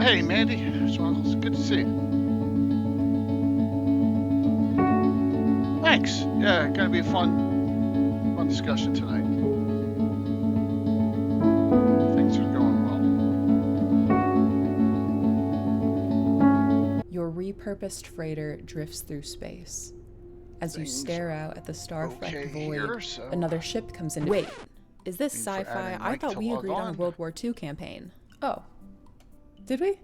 Hey, Mandy. It's good to see you. Thanks. Yeah, gonna be a fun discussion tonight. Things are going well. Your repurposed freighter drifts through space. As you stare out at the star-flecked void, another ship comes in. Wait, is this sci-fi? I thought we agreed on a World War II campaign. Oh. Did we?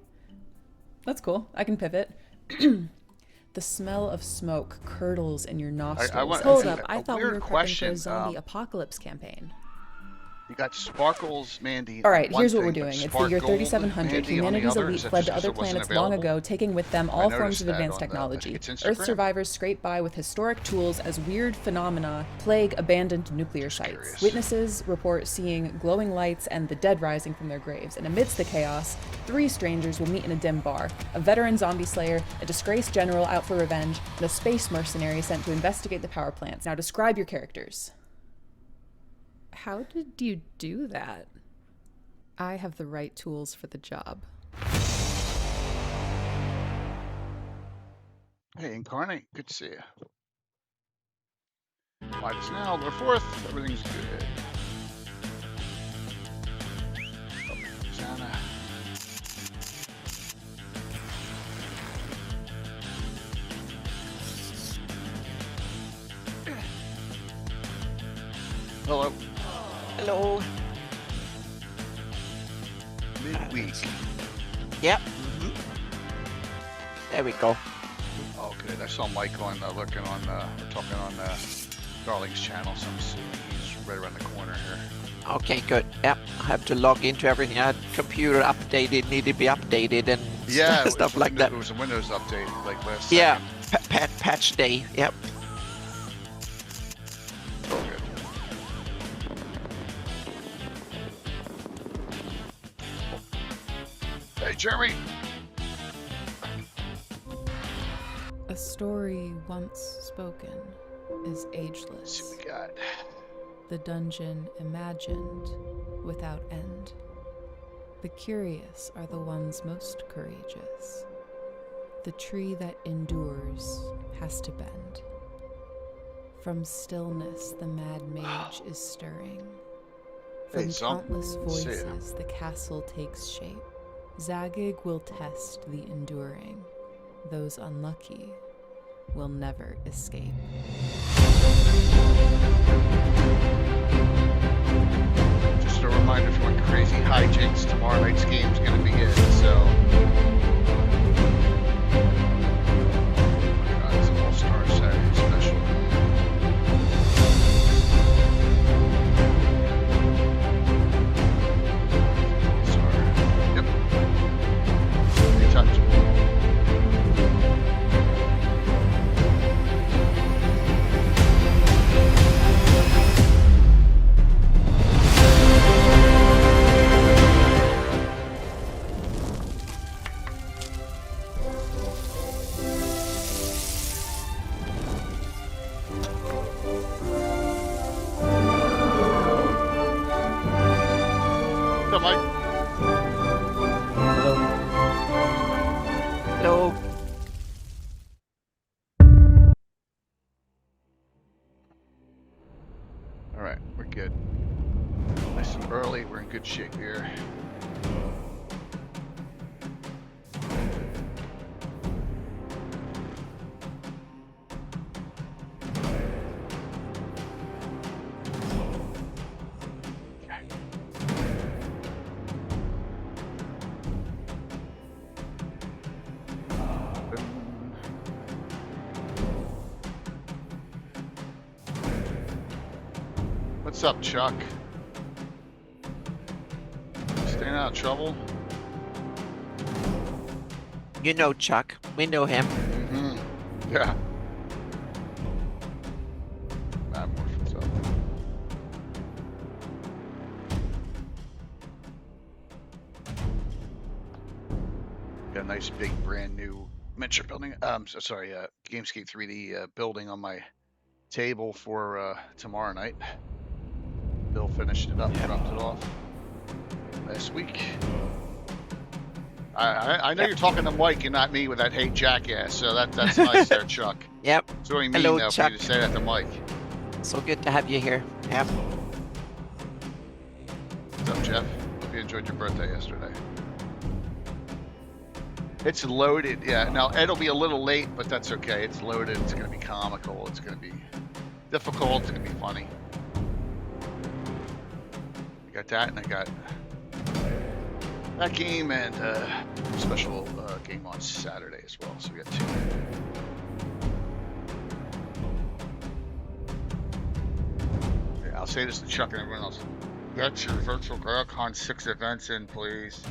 That's cool. I can pivot. The smell of smoke curdles in your nostrils. Hold up, I thought we were prepping for a zombie apocalypse campaign. You got sparkles, Mandy. All right, here's what we're doing. It's the year 3700. Humanity's elite fled to other planets long ago, taking with them all forms of advanced technology. Earth survivors scrape by with historic tools as weird phenomena plague abandoned nuclear sites. Witnesses report seeing glowing lights and the dead rising from their graves. And amidst the chaos, 3 strangers will meet in a dim bar. A veteran zombie slayer, a disgraced general out for revenge, and a space mercenary sent to investigate the power plants. Now describe your characters. How did you do that? I have the right tools for the job. Hey, Incarnate, good to see you. Light is now, we're 4th, everything's good. Oh, Zana. Hello. Hello. Midweek. Yep. There we go. Oh, good. I saw Mike on talking on Darling's channel, so I'm assuming he's right around the corner here. Okay, good. Yep. I have to log into everything. I had computer updated, needed to be updated, and stuff like that. It was a Windows update like last. Yeah. Patch day. Yep. Hey, Jeremy. A story once spoken is ageless. What we got? The dungeon imagined without end. The curious are the ones most courageous. The tree that endures has to bend. From stillness the mad mage is stirring. From countless voices the castle takes shape. Zagig will test the enduring. Those unlucky will never escape. Just a reminder, if you want crazy hijinks, tomorrow night's game's going to be it, so... Oh my god, it's an All-Star Saturday special. Good shape here. What's up, Chuck? Staying out of trouble? You know Chuck. We know him. Mm-hmm. Yeah. What's up? Got a nice big brand new miniature building. Gamescape 3D building on my table for tomorrow night. Bill finished it up, dropped it off last week. I know you're talking to Mike and not me with that "Hey jackass," so that's nice there, Chuck. Yep. It's really mean Hello, though Chuck. for you to say that to Mike. So good to have you here. Yep. What's up, Jeff? Hope you enjoyed your birthday yesterday. It's loaded, yeah. Now Ed'll be a little late, but that's okay. It's loaded. It's gonna be comical. It's gonna be difficult. It's gonna be funny. I got that, and I got that game and special game on Saturday as well. So we got 2. Yeah, I'll say this to Chuck and everyone else. Get your virtual GreyhawkCon 6 events in, please.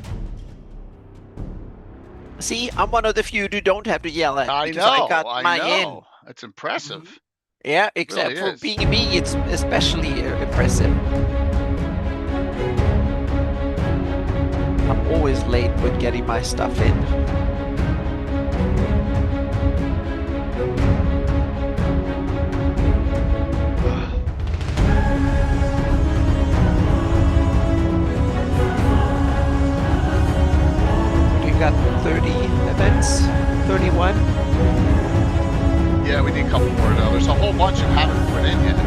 See, I'm one of the few who don't have to yell at. I because know. I got mine in. That's impressive. Yeah, except really for being me, it's especially impressive. I'm always late with getting my stuff in. We got 30 events, 31. Yeah, we need a couple more though. There's a whole bunch who haven't put in yet.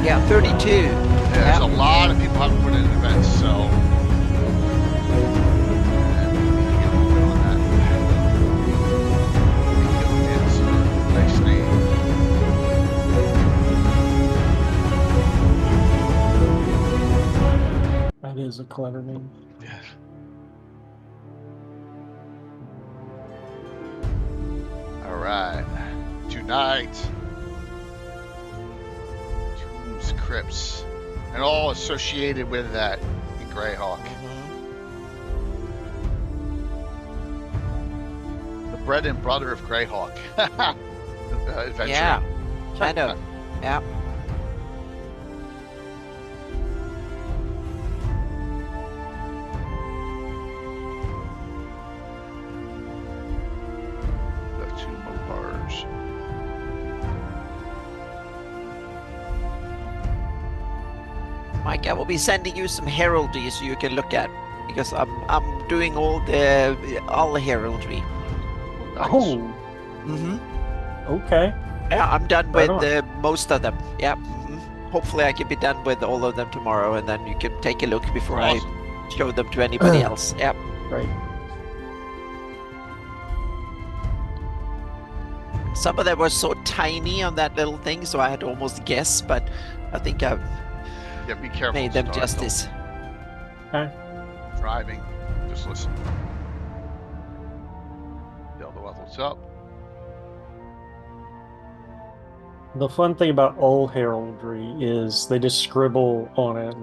Yeah, 32. Yeah, there's a lot of people who haven't put in events, so. Nice name. That is a clever name. Yes. All right. Tonight, Tombs, Crypts, and all associated with that in Greyhawk. The bread and butter of Greyhawk. Adventure. Yeah, kind of. Yeah. The 2 Mopars. Mike, I will be sending you some heraldry so you can look at, because I'm doing all the heraldry. Nice. Oh, Mm-hmm. okay. Yeah, I'm done Right with on. most of them. Yeah. Hopefully, I can be done with all of them tomorrow, and then you can take a look before Awesome. I show them to anybody else. Yeah. Right. Some of them were so tiny on that little thing, so I had to almost guess, but I think I've Yeah, be careful. made them Star. justice. Okay. Don't driving. Just listen. Tell the what's up. The fun thing about old heraldry is they just scribble on it,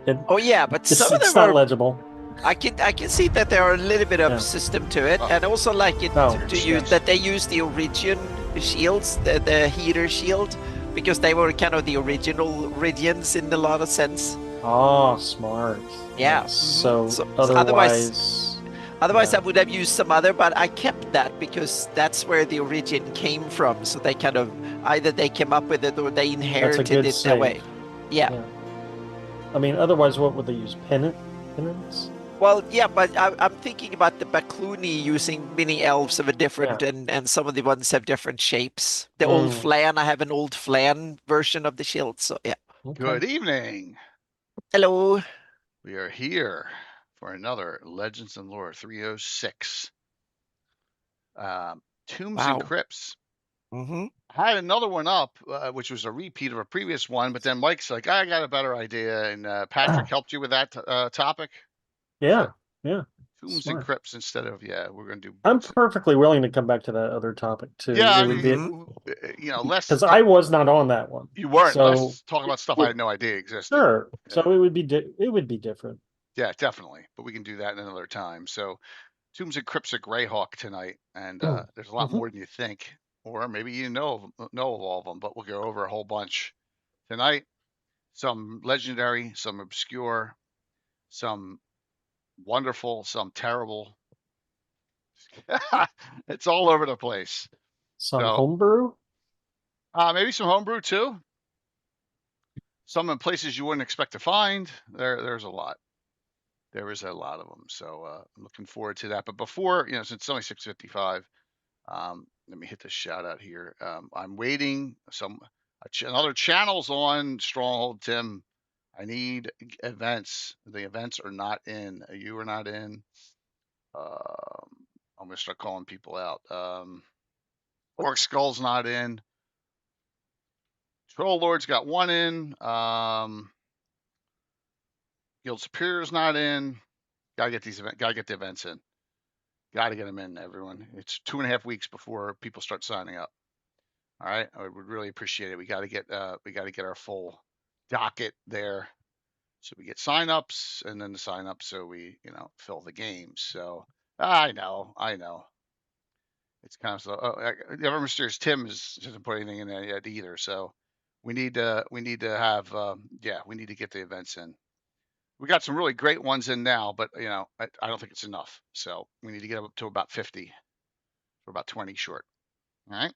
and Oh yeah, but some of it's them not are. legible. I can see that there are a little bit of Yeah. system to it, Oh. and also like it Oh, to use yes. that they use the origin shields, the heater shield, because they were kind of the original Ridians in a lot of sense. Oh, smart. Yeah. Yes. So, So otherwise, Otherwise, yeah. I would have used some other, but I kept that because that's where the origin came from. So they kind of either they came up with it or they inherited good it save. that way. Yeah. Yeah. I mean, otherwise, what would they use? Pennants? Well, yeah, but I'm thinking about the Baklooni using mini elves of a different, and some of the ones have different shapes. The old Flan, I have an old Flan version of the shield. So yeah. Okay. Good evening. Hello. We are here for another Legends and Lore 306. Tombs Wow. and Crypts. Mm-hmm. I had another one up, which was a repeat of a previous one, but then Mike's like, I got a better idea. And Patrick helped you with that topic. Yeah. Yeah. Tombs Smart. and Crypts instead of, we're going to do. I'm perfectly willing to come back to that other topic too. Yeah, It would be, less. because I was not on that one. You weren't. So Let's talk about stuff I had no idea existed. sure. Yeah. So it would be different. Yeah, definitely. But we can do that another time. So Tombs and Crypts are Greyhawk tonight, and there's a lot more than you think, or maybe you know of all of them. But we'll go over a whole bunch tonight. Some legendary, some obscure, some wonderful, some terrible. It's all over the place. Some So, homebrew. Maybe some homebrew too. Some in places you wouldn't expect to find. There's a lot. There is a lot of them. So I'm looking forward to that. But before, since it's only 6:55, let me hit the shout out here. I'm waiting. Another channel's on Stronghold, Tim. I need events. The events are not in. You are not in. I'm gonna start calling people out. Orc Skull's not in. Troll Lord's got one in. Guild Superior's not in. Gotta get the events in. Gotta get them in, everyone. It's 2.5 weeks before people start signing up. All right, I would really appreciate it. We gotta get our full docket there, so we get signups, and then the signups, so we fill the games. So I know. It's kind of slow. The Ever Mysterious Tim hasn't put anything in there yet either. So we need to have we need to get the events in. We got some really great ones in now, but I don't think it's enough. So we need to get up to about 50. We're about 20 short. All right.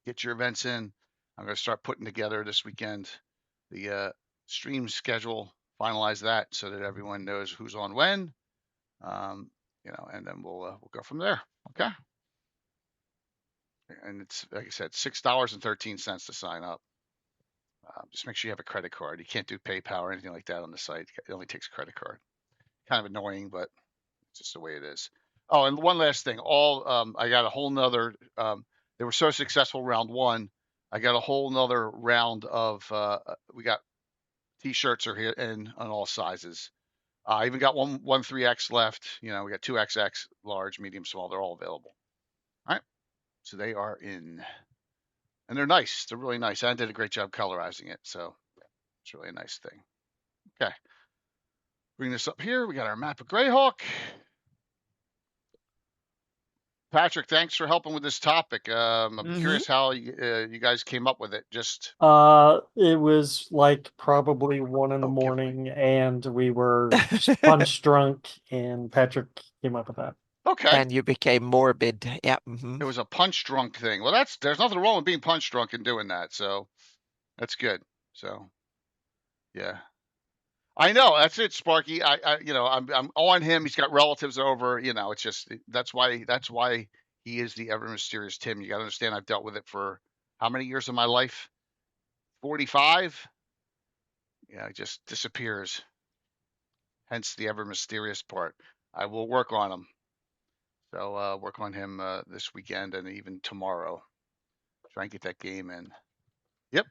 Get your events in. I'm going to start putting together this weekend the stream schedule, finalize that so that everyone knows who's on when. And then we'll go from there. Okay. And it's, like I said, $6.13 to sign up. Just make sure you have a credit card. You can't do PayPal or anything like that on the site. It only takes a credit card. Kind of annoying, but it's just the way it is. Oh, and one last thing. I got a whole nother. They were so successful round one. I got a whole nother round of. We got T-shirts are here in on all sizes. I even got one 3X left. We got 2XX, large, medium, small. They're all available. All right. So they are in. And they're nice. They're really nice. I did a great job colorizing it. So it's really a nice thing. Okay. Bring this up here. We got our map of Greyhawk. Patrick, thanks for helping with this topic. I'm curious how you guys came up with it. Just it was like probably 1 in the morning, and we were punch drunk, and Patrick came up with that. Okay. And you became morbid. Yeah. It was a punch drunk thing. Well, there's nothing wrong with being punch drunk and doing that. So that's good. So yeah. I know, that's it, Sparky. I'm on him. He's got relatives over. It's just that's why he is the Ever Mysterious Tim. You got to understand. I've dealt with it for how many years of my life? 45. Yeah, it just disappears. Hence the Ever Mysterious part. I will work on him. So work on him this weekend and even tomorrow. Try and get that game in. Yep.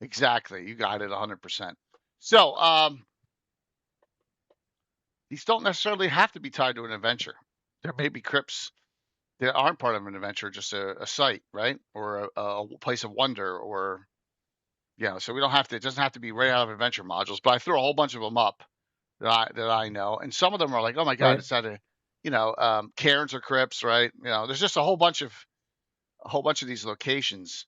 Exactly. You got it 100%. So these don't necessarily have to be tied to an adventure. There may be crypts that aren't part of an adventure, just a site, right? Or a place of wonder, or so we don't have to. It doesn't have to be right out of adventure modules. But I threw a whole bunch of them up that I know, and some of them are like, oh my god, it's not a cairns or crypts, right? There's just a whole bunch of these locations.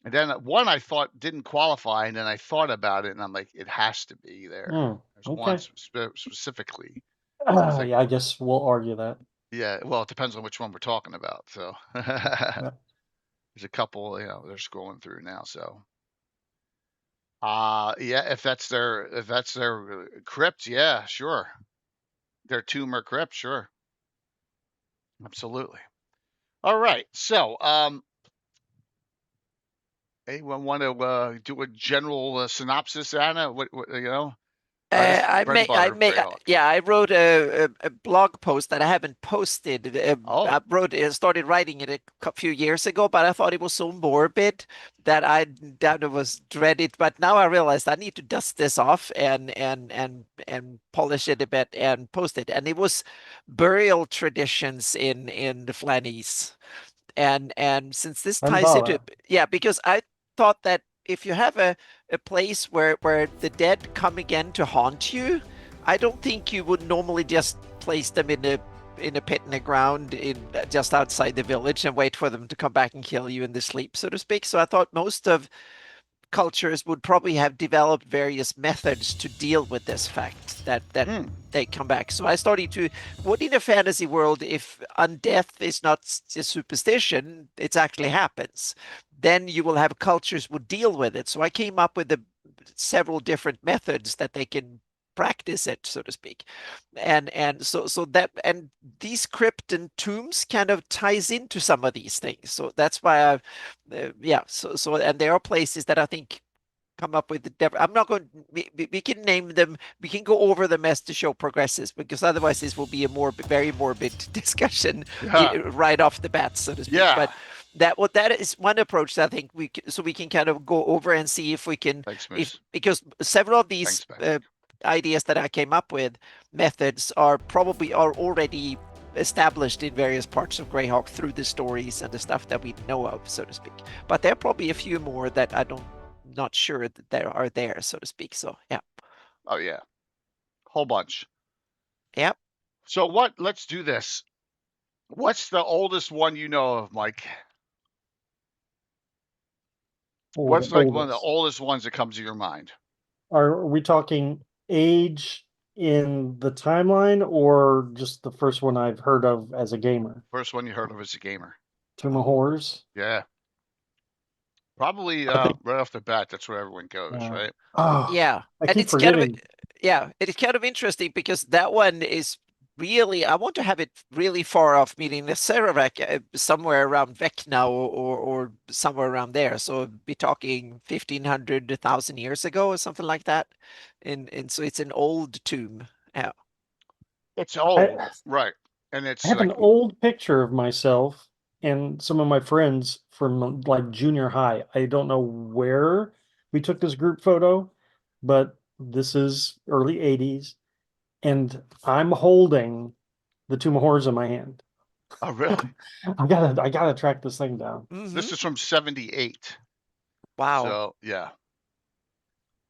And then one I thought didn't qualify, and then I thought about it, and I'm like, it has to be there. There's one specifically. Yeah, I guess we'll argue that. Yeah, well, it depends on which one we're talking about. So there's a couple, they're scrolling through now. So yeah, if that's their crypt, yeah, sure. Their tomb or crypt, sure. Absolutely. All right. So anyone want to do a general synopsis, Anna? What I wrote a blog post that I haven't posted. I started writing it a few years ago, but I thought it was so morbid that I was dreaded. But now I realized I need to dust this off and polish it a bit and post it. And it was burial traditions in the Flanies, and since this ties into because I thought that if you have a place where the dead come again to haunt you, I don't think you would normally just place them in a pit in the ground just outside the village and wait for them to come back and kill you in the sleep, so to speak. So I thought most of cultures would probably have developed various methods to deal with this fact that they come back. So I started to, what in a fantasy world, if undeath is not a superstition, it actually happens, then you will have cultures would deal with it. So I came up with several different methods that they can practice it, so to speak. And so that, and these crypt and tombs kind of ties into some of these things. So that's why I've and there are places that I think come up with I'm not going, we can name them, we can go over them as the show progresses, because otherwise this will be a very morbid discussion right off the bat, so to speak. But that is one approach that I think we can kind of go over and see if we can, because several of these ideas that I came up with, methods, are already established in various parts of Greyhawk through the stories and the stuff that we know of, so to speak. But there are probably a few more that not sure that they are there, so to speak. So yeah. Oh yeah, whole bunch. Yep. So let's do this. What's the oldest one you know of, Mike? What's like one of the oldest ones that comes to your mind? Are we talking age in the timeline, or just the first one I've heard of as a gamer? First one you heard of as a gamer. Tomb of Horrors? Yeah. Probably right off the bat, that's where everyone goes, right? Yeah. I keep forgetting. It's kind of interesting because that one is really, I want to have it really far off, meaning the Saravac somewhere around Vecna or somewhere around there. So be talking 1500, 1,000 years ago or something like that. And so it's an old tomb. Yeah. It's old, right? And it's I have an old picture of myself and some of my friends from like junior high. I don't know where we took this group photo, but this is early 80s, and I'm holding the Tomb of Horrors in my hand. Oh, really? I gotta track this thing down. This is from 78. Wow. So yeah.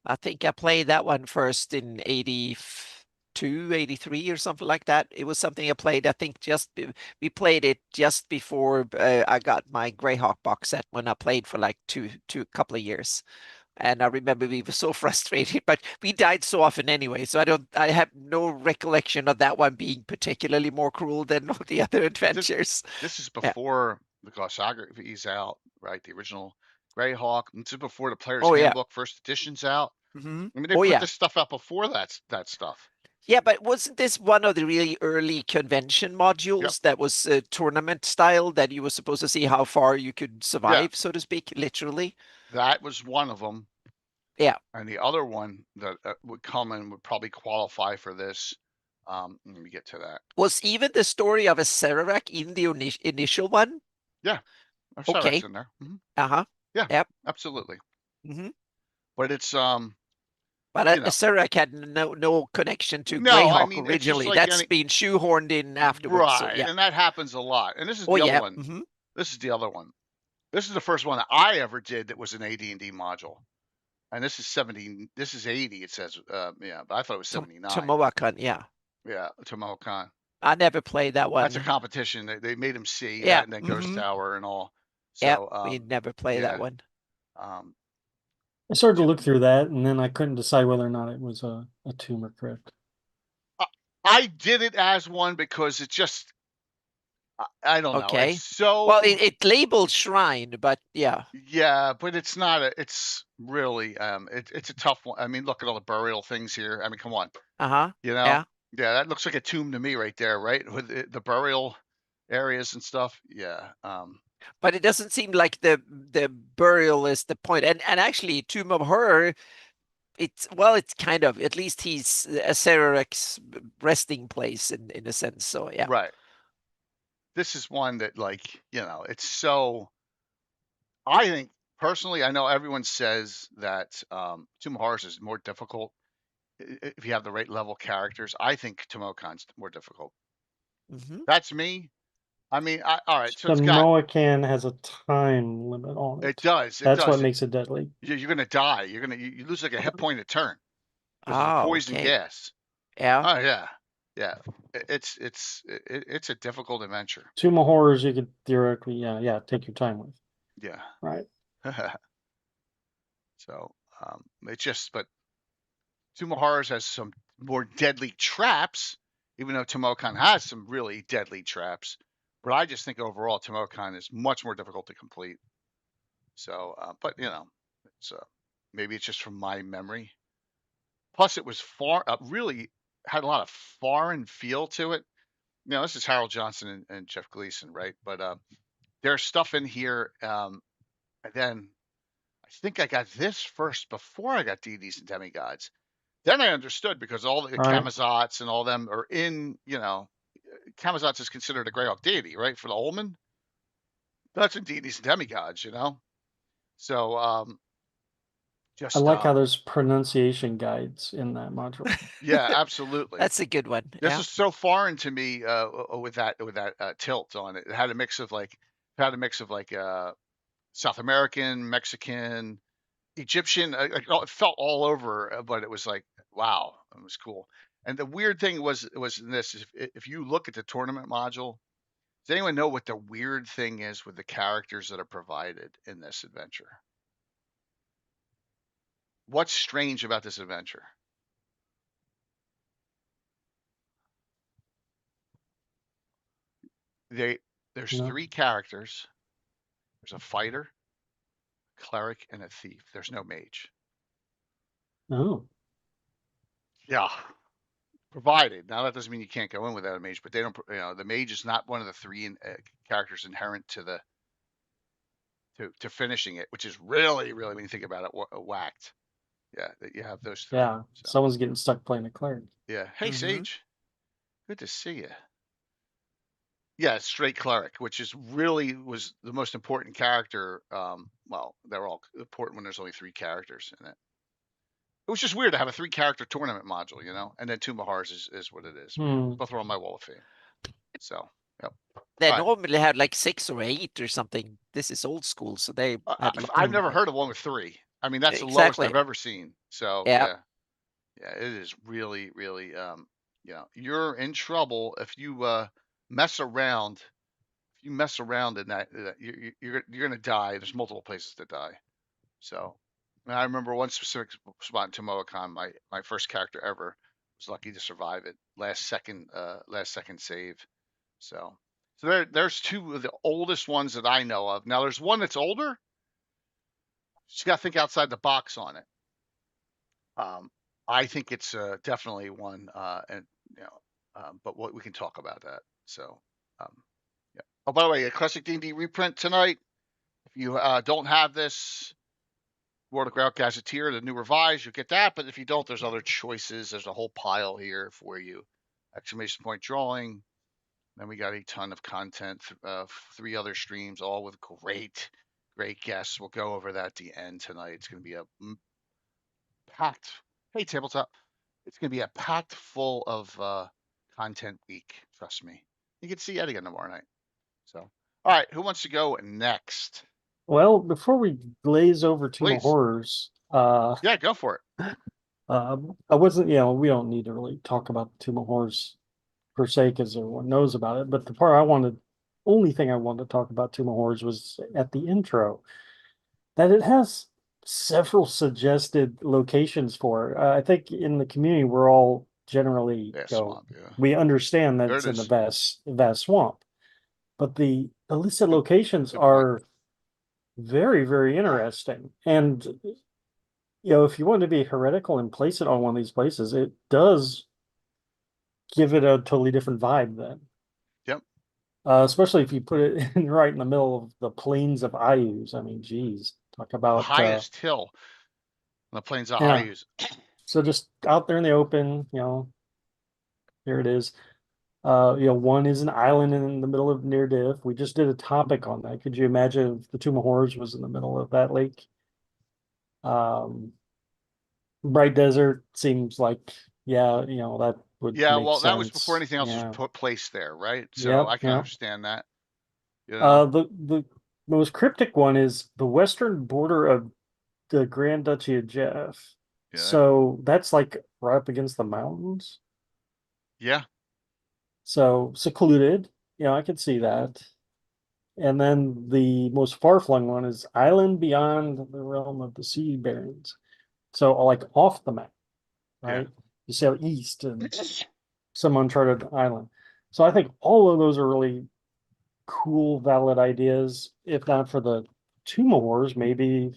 I think I played that one first in 82, 83 or something like that. It was something I played, I think we played it just before I got my Greyhawk box set, when I played for like two couple of years. And I remember we were so frustrated, but we died so often anyway. So I have no recollection of that one being particularly more cruel than all the other adventures. This is before the glossography is out, right? The original Greyhawk. This is before the Player's Handbook first edition's out. I mean, they put this stuff out before that stuff. Yeah, but wasn't this one of the really early convention modules that was tournament style, that you were supposed to see how far you could survive, so to speak, literally? That was one of them. Yeah. And the other one that would come and would probably qualify for this, let me get to that. Was even the story of a Saravac in the initial one? Yeah. Saravac's in there. Uh-huh. Yeah. Yep. Absolutely. But it's but Saravac had no connection to Greyhawk originally. That's been shoehorned in afterwards. Right. So, and that happens a lot. And this is the other one. This is the other one. This is the first one that I ever did that was an AD&D module. And this is 70. This is 80. It says, but I thought it was 79. Tomoa-kan, yeah. Yeah, Tomoa-kan. I never played that one. That's a competition. They made him see that, and then Ghost Tower and all. So, we never played that one. I started to look through that, and then I couldn't decide whether or not it was a tomb or crypt. I did it as one because it just, I don't know. It's so well, it labeled shrine, but yeah. Yeah, but it's not it's really it's a tough one. I mean, look at all the burial things here. I mean, come on. You know? Yeah, that looks like a tomb to me right there, right? With the burial areas and stuff. Yeah. But it doesn't seem like the burial is the point. And actually, Tomb of Horror, it's kind of, at least he's a Saravac's resting place in a sense. So yeah. Right. This is one that, like, it's so, I think personally, I know everyone says that Tomb of Horrors is more difficult if you have the right level characters. I think Tomoa-kan's more difficult. That's me. I mean, all right. So Tomoa-kan has a time limit on it. It does. That's what makes it deadly. You're gonna die. You lose like a hit point a turn. Because of poison gas. Yeah. Oh yeah. Yeah, it's a difficult adventure. Tomb of Horrors, you could theoretically, take your time with. Yeah. Right. So but Tomb of Horrors has some more deadly traps, even though Tomoa-kan has some really deadly traps. But I just think overall Tomoa-kan is much more difficult to complete. So, but it's maybe it's just from my memory. Plus, it was really had a lot of foreign feel to it. This is Harold Johnson and Jeff Gleason, right? But there's stuff in here. And then I think I got this first before I got deities and demigods. Then I understood because all the Right. Camazotz and all them are in, Camazotz is considered a Greyhawk deity, right? For the Ullman. That's in deities and demigods, So I just like how there's pronunciation guides in that module. yeah, absolutely. That's a good one. This Yeah. is so foreign to me with that tilt on it. It had a mix of like South American, Mexican, Egyptian. It felt all over, but it was like wow, it was cool. And the weird thing was in this: if you look at the tournament module, does anyone know what the weird thing is with the characters that are provided in this adventure? What's strange about this adventure? There's No. 3 characters. There's a fighter, cleric, and a thief. There's no mage. Oh. Yeah, provided. Now that doesn't mean you can't go in without a mage, but they don't. The mage is not one of the 3 characters inherent to the to finishing it, which is really, really when you think about it, whacked. Yeah, that you have those 3. Yeah. So Someone's getting stuck playing a cleric. yeah. Hey, Sage, good to see you. Yeah, straight cleric, which is really was the most important character. Well, they're all important when there's only 3 characters in it. It was just weird to have a 3-character tournament module, and then two Mahars is what it is. Both are on my wall of fame. So, yep. They normally have like 6 or 8 or something. This is old school, so they. I've never heard of one with 3. I mean, that's the lowest I've ever seen. So yeah, it is really, really. You're in trouble if you mess around. If you mess around in that, you're gonna die. There's multiple places to die. So, and I remember one specific spot in Tomoacon. My first character ever was lucky to survive it. Last second save. So there's 2 of the oldest ones that I know of. Now there's one that's older. You got to think outside the box on it. I think it's definitely one, and but we can talk about that. So, yeah. Oh, by the way, a classic D&D reprint tonight. If you don't have this World of Greyhawk Gazetteer, the new revised, you'll get that. But if you don't, there's other choices. There's a whole pile here for you. Exclamation point drawing. Then we got a ton of content, 3 other streams, all with great guests. We'll go over that at the end tonight. It's going to be a packed. Hey, tabletop. It's going to be a packed full of content week. Trust me. You can see Ed again tomorrow night. So, all right. Who wants to go next? Well, before we glaze over to horrors, yeah, go for it. I wasn't, we don't need to really talk about Tomb of Horrors per se because everyone knows about it. But only thing I wanted to talk about Tomb of Horrors was at the intro that it has several suggested locations for. I think in the community we're all generally swamp, we understand that it's in the vast swamp, but the listed locations are very, very interesting. And if you want to be heretical and place it on one of these places, it does give it a totally different vibe then. Yep. Especially if you put it right in the middle of the plains of Ayus. I mean, geez, talk about the highest hill on the plains of Ayus. So just out there in the open, here it is. One is an island in the middle of Near Diff. We just did a topic on that. Could you imagine if the Tomb of Horrors was in the middle of that lake? Bright Desert seems like, that would make well, sense. That was before anything else was put placed there, right? So I can understand that. The most cryptic one is the western border of the Grand Duchy of Jeff. Yeah. So that's like right up against the mountains. Yeah. So secluded, I could see that. And then the most far-flung one is Island Beyond the Realm of the Sea Barons. So like off the map, right? Yeah. You sail east and some uncharted island. So I think all of those are really cool, valid ideas. If not for the Tomb of Horrors, maybe,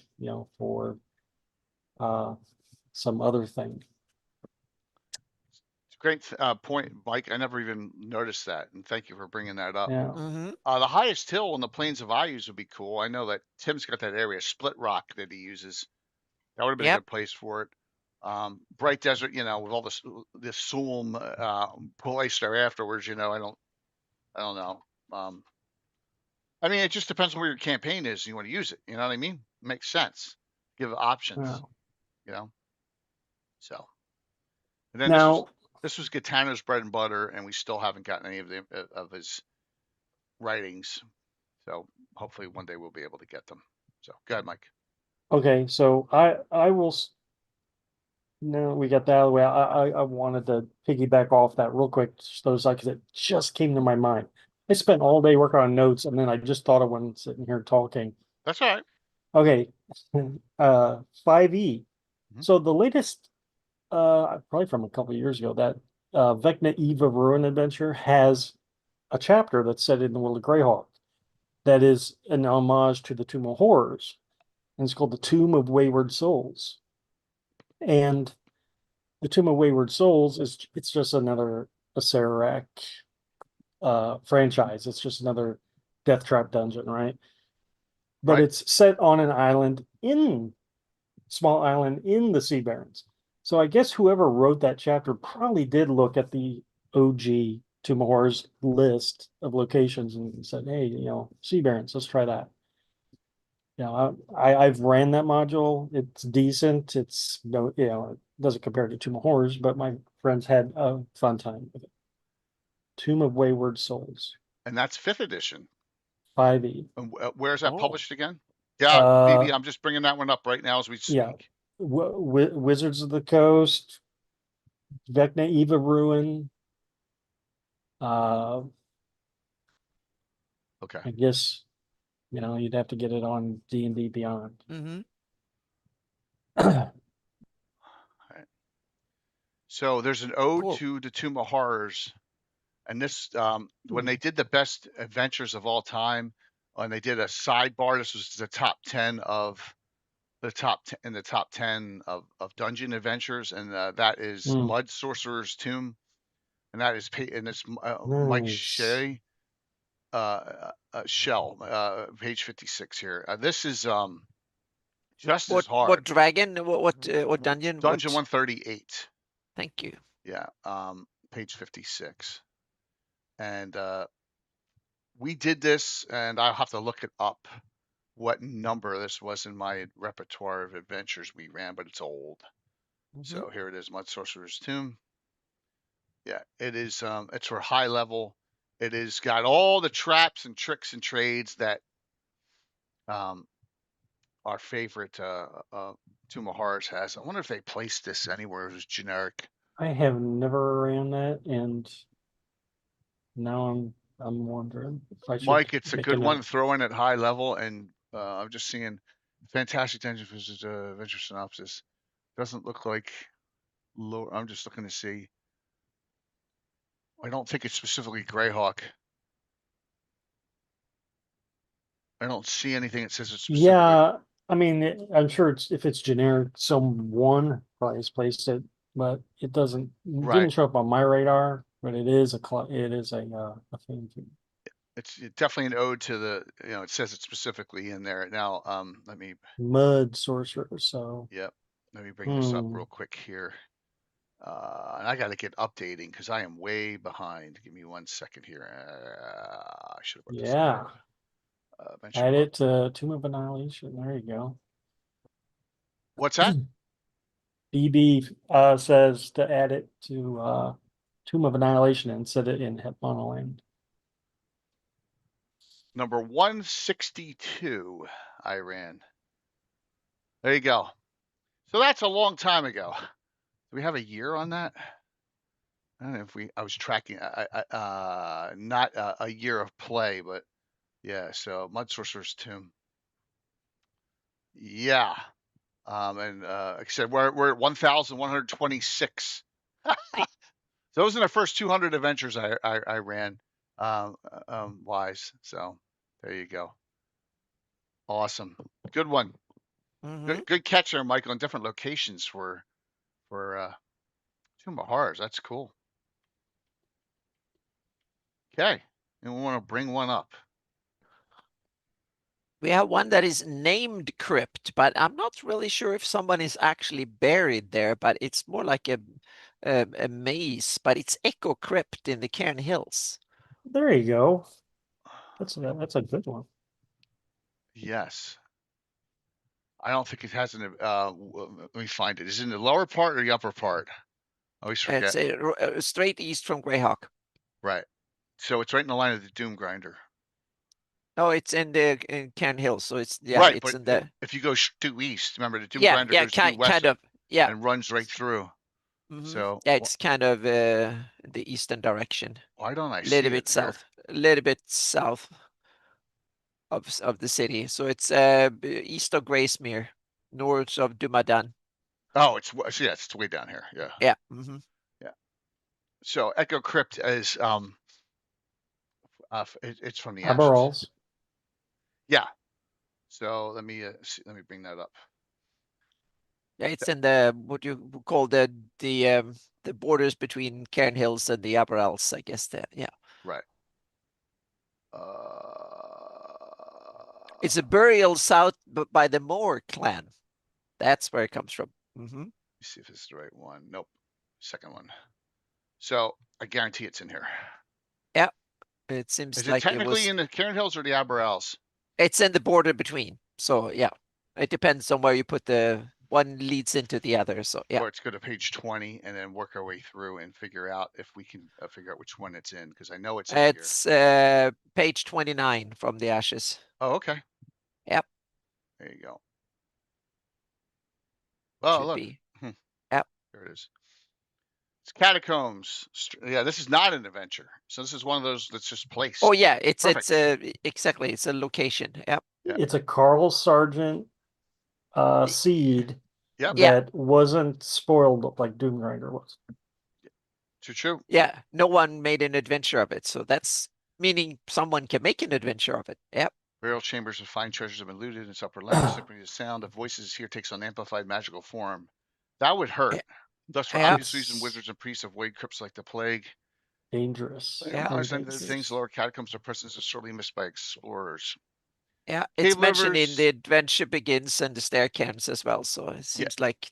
for some other thing. great point, Mike. I never even noticed that, and thank you for bringing that up. Yeah. The highest hill on the Plains of Ayus would be cool. I know that Tim's got that area, Split Rock, that he uses. That would have been a Yep. good place for it. Bright Desert, with all this Sulm place there afterwards. I don't know. I mean, it just depends on where your campaign is. You want to use it. You know what I mean? Makes sense. Give options. Yeah. So, and then Now, this was Gitano's bread and butter, and we still haven't gotten any of his writings. So hopefully one day we'll be able to get them. So go ahead, Mike. okay, so I will. No, we got that out of the way. I wanted to piggyback off that real quick, because it just came to my mind. I spent all day working on notes, and then I just thought of one sitting here talking. That's all right. Okay, 5e. So the latest, probably from a couple of years ago, that Vecna Eve of Ruin adventure has a chapter that's set in the world of Greyhawk that is an homage to the Tomb of Horrors, and it's called the Tomb of Wayward Souls. And the Tomb of Wayward Souls it's just another Acererak franchise. It's just another Death Trap dungeon, right? But it's set on an island small island in the Sea Barrens. So I guess whoever wrote that chapter probably did look at the OG Tomb of Horrors list of locations and said, hey, Sea Barrens, let's try that. I've ran that module. It's decent. It's it doesn't compare to Tomb of Horrors, but my friends had a fun time with it. Tomb of Wayward Souls. And that's 5th edition. 5e. And where is that published again? Yeah, BB, I'm just bringing that one up right now as we speak. Yeah. Wizards of the Coast, Vecna Eva Ruin. Okay. I guess you'd have to get it on D&D Beyond. So there's an ode to the Tomb of Horrors, and this when they did the best adventures of all time, and they did a sidebar. This was the top 10 of the top 10 of dungeon adventures, and that is Mud Sorcerer's Tomb, and that is Mike Shea. Shell, page 56 here. This is just as hard. What dragon? What dungeon? Dungeon 138. Thank you. Yeah, page 56. And we did this, and I'll have to look it up what number this was in my repertoire of adventures we ran, but it's old. So here it is, Mud Sorcerer's Tomb. Yeah, it is. It's for high level. It has got all the traps and tricks and trades that our favorite Tomb of Horrors has. I wonder if they placed this anywhere. It was generic. I have never ran that, and now I'm wondering if I should. Mike, it's a good one to throw in at high level, and I'm just seeing Fantastic Dungeon Adventure synopsis. Doesn't look like low. I'm just looking to see. I don't think it's specifically Greyhawk. I don't see anything that says it's specifically. Yeah, I mean, I'm sure if it's generic, someone probably has placed it, but it didn't show up on my radar. But it is a thing. It's definitely an ode to the. It says it specifically in there. Now, let me. Mud Sorcerer. So. Yep. Let me bring this up real quick here. And I got to get updating because I am way behind. Give me 1 second here. I should have. Yeah. Add it to Tomb of Annihilation. There you go. What's that? BB says to add it to Tomb of Annihilation and set it in Monoland. Number 162 I ran. There you go. So that's a long time ago. Do we have a year on that? I don't know if I was tracking, not a year of play, but yeah. So Mud Sorcerer's Tomb. Yeah. And like I said, we're at 1,126. Those are the first 200 adventures I ran, wise. So there you go. Awesome. Good one. Good catch there, Michael, in different locations for Tomb of Horrors. That's cool. Okay, and we want to bring one up. We have one that is named Crypt, but I'm not really sure if someone is actually buried there, but it's more like a maze, but it's Echo Crypt in the Cairn Hills. There you go. That's a good one. Yes. I don't think it has an. Let me find it. Is it in the lower part or the upper part? I always forget. It's straight east from Greyhawk. Right. So it's right in the line of the Doom Grinder. No, it's in Cairn Hills, so it's Right, it's but in the if you go due east, remember the Doom yeah Grinder goes due west kind of yeah and runs right through. So yeah, it's kind of the eastern direction. Why don't I A see little it bit here? south, a little bit south of the city. So it's east of Graysmere, north of Dumadan. Oh, it's way down here. Yeah. Yeah. Yeah. So Echo Crypt is it's from the Ashes. Aberrals. Yeah. So let me bring that up. Yeah, it's in the what you call the borders between Cairn Hills and the Upper Alps, I guess. Yeah. Right. It's a burial south by the Moore clan. That's where it comes from. Let me see if this is the right one. Nope. Second one. So I guarantee it's in here. Yeah. It seems Is like it technically in the Cairn Hills or the Aberrals? It's in the border between. So yeah. It depends on where you put the one leads into the other. So yeah. Let's go to page 20 and then work our way through and figure out if we can figure out which one it's in, because I know it's in here. It's page 29 from the Ashes. Oh, okay. Yep. There you go. Oh, Should look. be. Yep. There it is. It's Catacombs. Yeah, this is not an adventure. So this is one of those that's just placed. Oh yeah, it's Perfect. exactly, it's a location. Yep. It's a Carl Sargent seed that wasn't spoiled like Doom Grinder was. True. Yeah, no one made an adventure of it, so that's meaning someone can make an adventure of it. Yep. Burial chambers with fine treasures have been looted in its upper levels. Simply the sound of voices here takes on amplified magical form. That would hurt. Thus, for obvious reason, wizards and priests avoid crypts like the plague. Dangerous. The things lower catacombs are presence are sorely missed by explorers. Yeah, it's mentioned in the Adventure Begins and the Staircams as well, so it seems like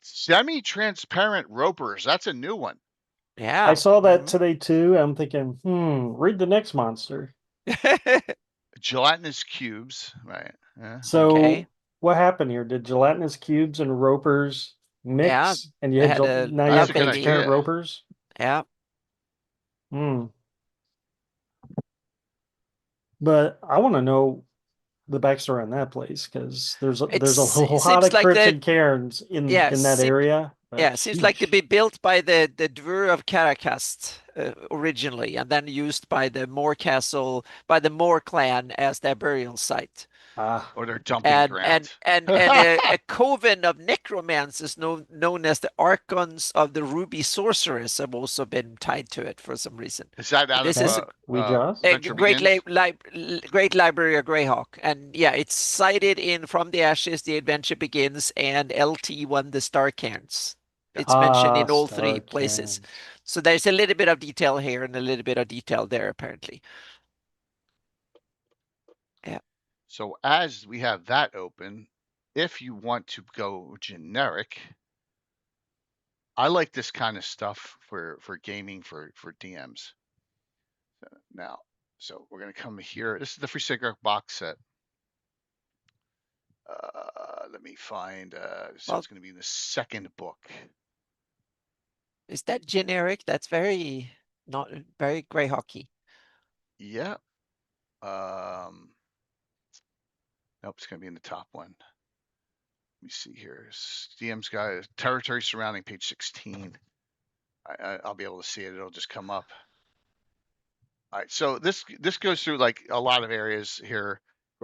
Semi-transparent ropers. That's a new one. Yeah. I saw that today too. I'm thinking, read the next monster. Gelatinous cubes, right? Yeah. So what happened here? Did gelatinous cubes and ropers mix, and you had now you have transparent ropers? Yeah. But I want to know the backstory on that place, because there's a lot of crypts and cairns in that area. Yeah, it seems like to be built by the Dvur of Caracast originally, and then used by the Moore Castle, by the Moore clan as their burial site. Or their dumping ground. And a coven of necromancers known as the Archons of the Ruby Sorceress have also been tied to it for some reason. Is that out of Great Library of Greyhawk. And yeah, it's cited in From the Ashes, The Adventure Begins, and LT1, The Star Cairns. It's mentioned in all three places. So there's a little bit of detail here and a little bit of detail there, apparently. Yeah. So as we have that open, if you want to go generic, I like this kind of stuff for gaming for DMs. Now, so we're going to come here. This is the Free Cigarette box set. Let me find, so it's going to be the second book. Is that generic? That's not very Greyhawky. Yeah. Nope, it's going to be in the top one. Let me see here. DM's Guide, Territory Surrounding, page 16. I'll be able to see it. It'll just come up. All right, so this goes through like a lot of areas here.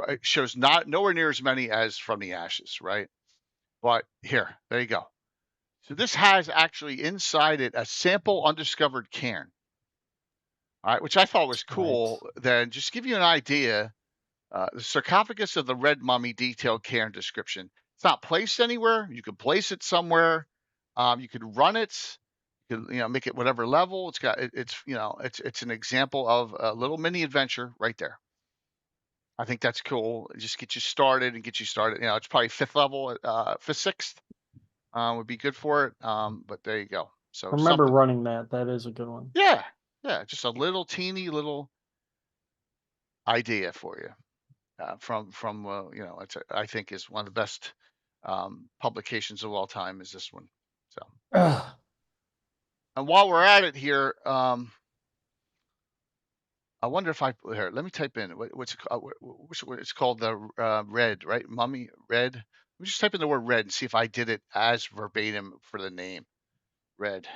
It shows nowhere near as many as From the Ashes, right? But here, there you go. So this has actually inside it a sample undiscovered cairn. All right, which I thought was cool. Right. Then just give you an idea, the sarcophagus of the Red Mummy detailed cairn description. It's not placed anywhere. You could place it somewhere. You could run it. You can, make it whatever level. It's got it's an example of a little mini adventure right there. I think that's cool. Just get you started and get you started. It's probably 5th level, 5th, 6th would be good for it. But there you go. So I remember something. running that. That is a good one. Yeah, yeah, just a little teeny little idea for you from I think is one of the best publications of all time is this one. So, and while we're at it here, I wonder if here. Let me type in it's called the red, right? Mummy red. Let me just type in the word red and see if I did it as verbatim for the name. Red.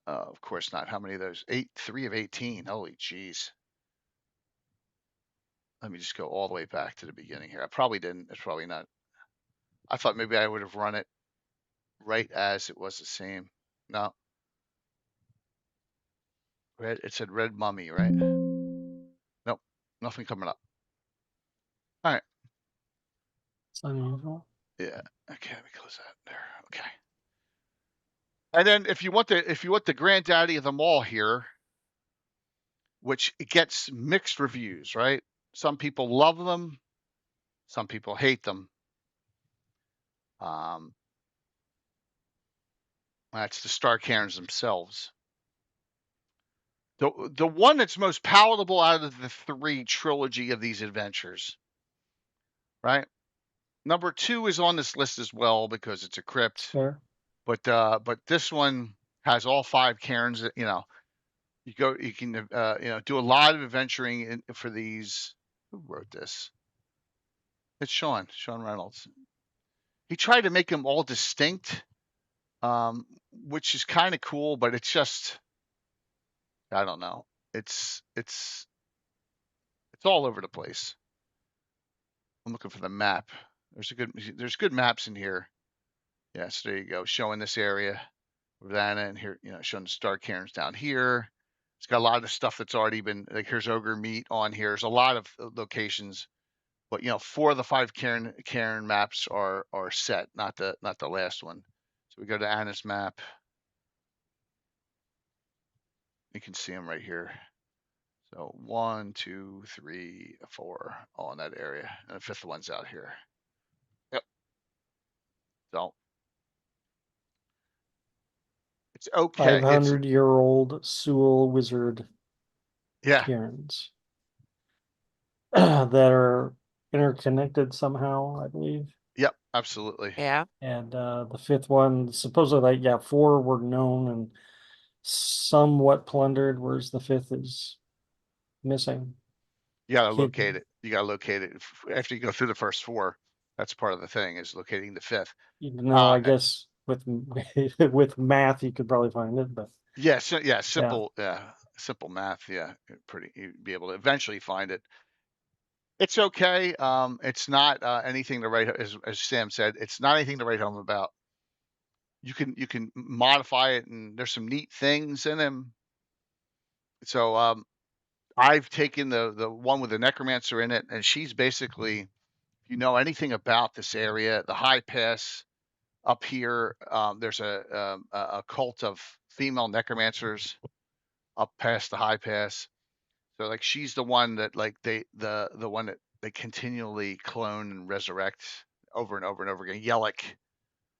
Of course not. How many of those? 3 of 18. Holy jeez. Let me just go all the way back to the beginning here. I probably didn't. It's probably not. I thought maybe I would have run it right as it was the same. No. Red. It said red mummy, right? Nope. Nothing coming up. All right. It's unusual. Yeah. Okay. Let me close that there. Okay. And then if you want the granddaddy of them all here, which it gets mixed reviews, right? Some people love them, some people hate them. That's the Star Cairns themselves. The one that's most palatable out of the 3 trilogy of these adventures, right? Number 2 is on this list as well because it's a crypt. Fair. But this one has all 5 cairns. You can do a lot of adventuring for these. Who wrote this? It's Sean Reynolds. He tried to make them all distinct, which is kind of cool, but it's just, I don't know. It's all over the place. I'm looking for the map. There's good maps in here. Yes, there you go. Showing this area, Ravenna, and here, showing the Star Cairns down here. It's got a lot of the stuff that's already been, like, here's Ogre Meat on here. There's a lot of locations, but 4 of the 5 Cairn maps are set, not the last one. So we go to Anna's map. You can see them right here. So 1, 2, 3, 4, all in that area, and the 5th one's out here. Yep. So it's okay. 500-year-old Sewell wizard cairns that are interconnected somehow, I believe. Yep, absolutely. Yeah. And the 5th one, supposedly, 4 were known and somewhat plundered, whereas the 5th is missing. You gotta locate it. You gotta locate it after you go through the first 4. That's part of the thing, is locating the 5th. Even though I guess with with math you could probably find it, but simple math. You'd be able to eventually find it. It's okay. It's not anything to write, as Sam said. It's not anything to write home about. You can modify it, and there's some neat things in them. So I've taken the one with the necromancer in it, and she's basically, if you know anything about this area, the high pass up here, there's a cult of female necromancers up past the high pass. So, like, she's the one that, like, the one that they continually clone and resurrect over and over and over again. Yellick,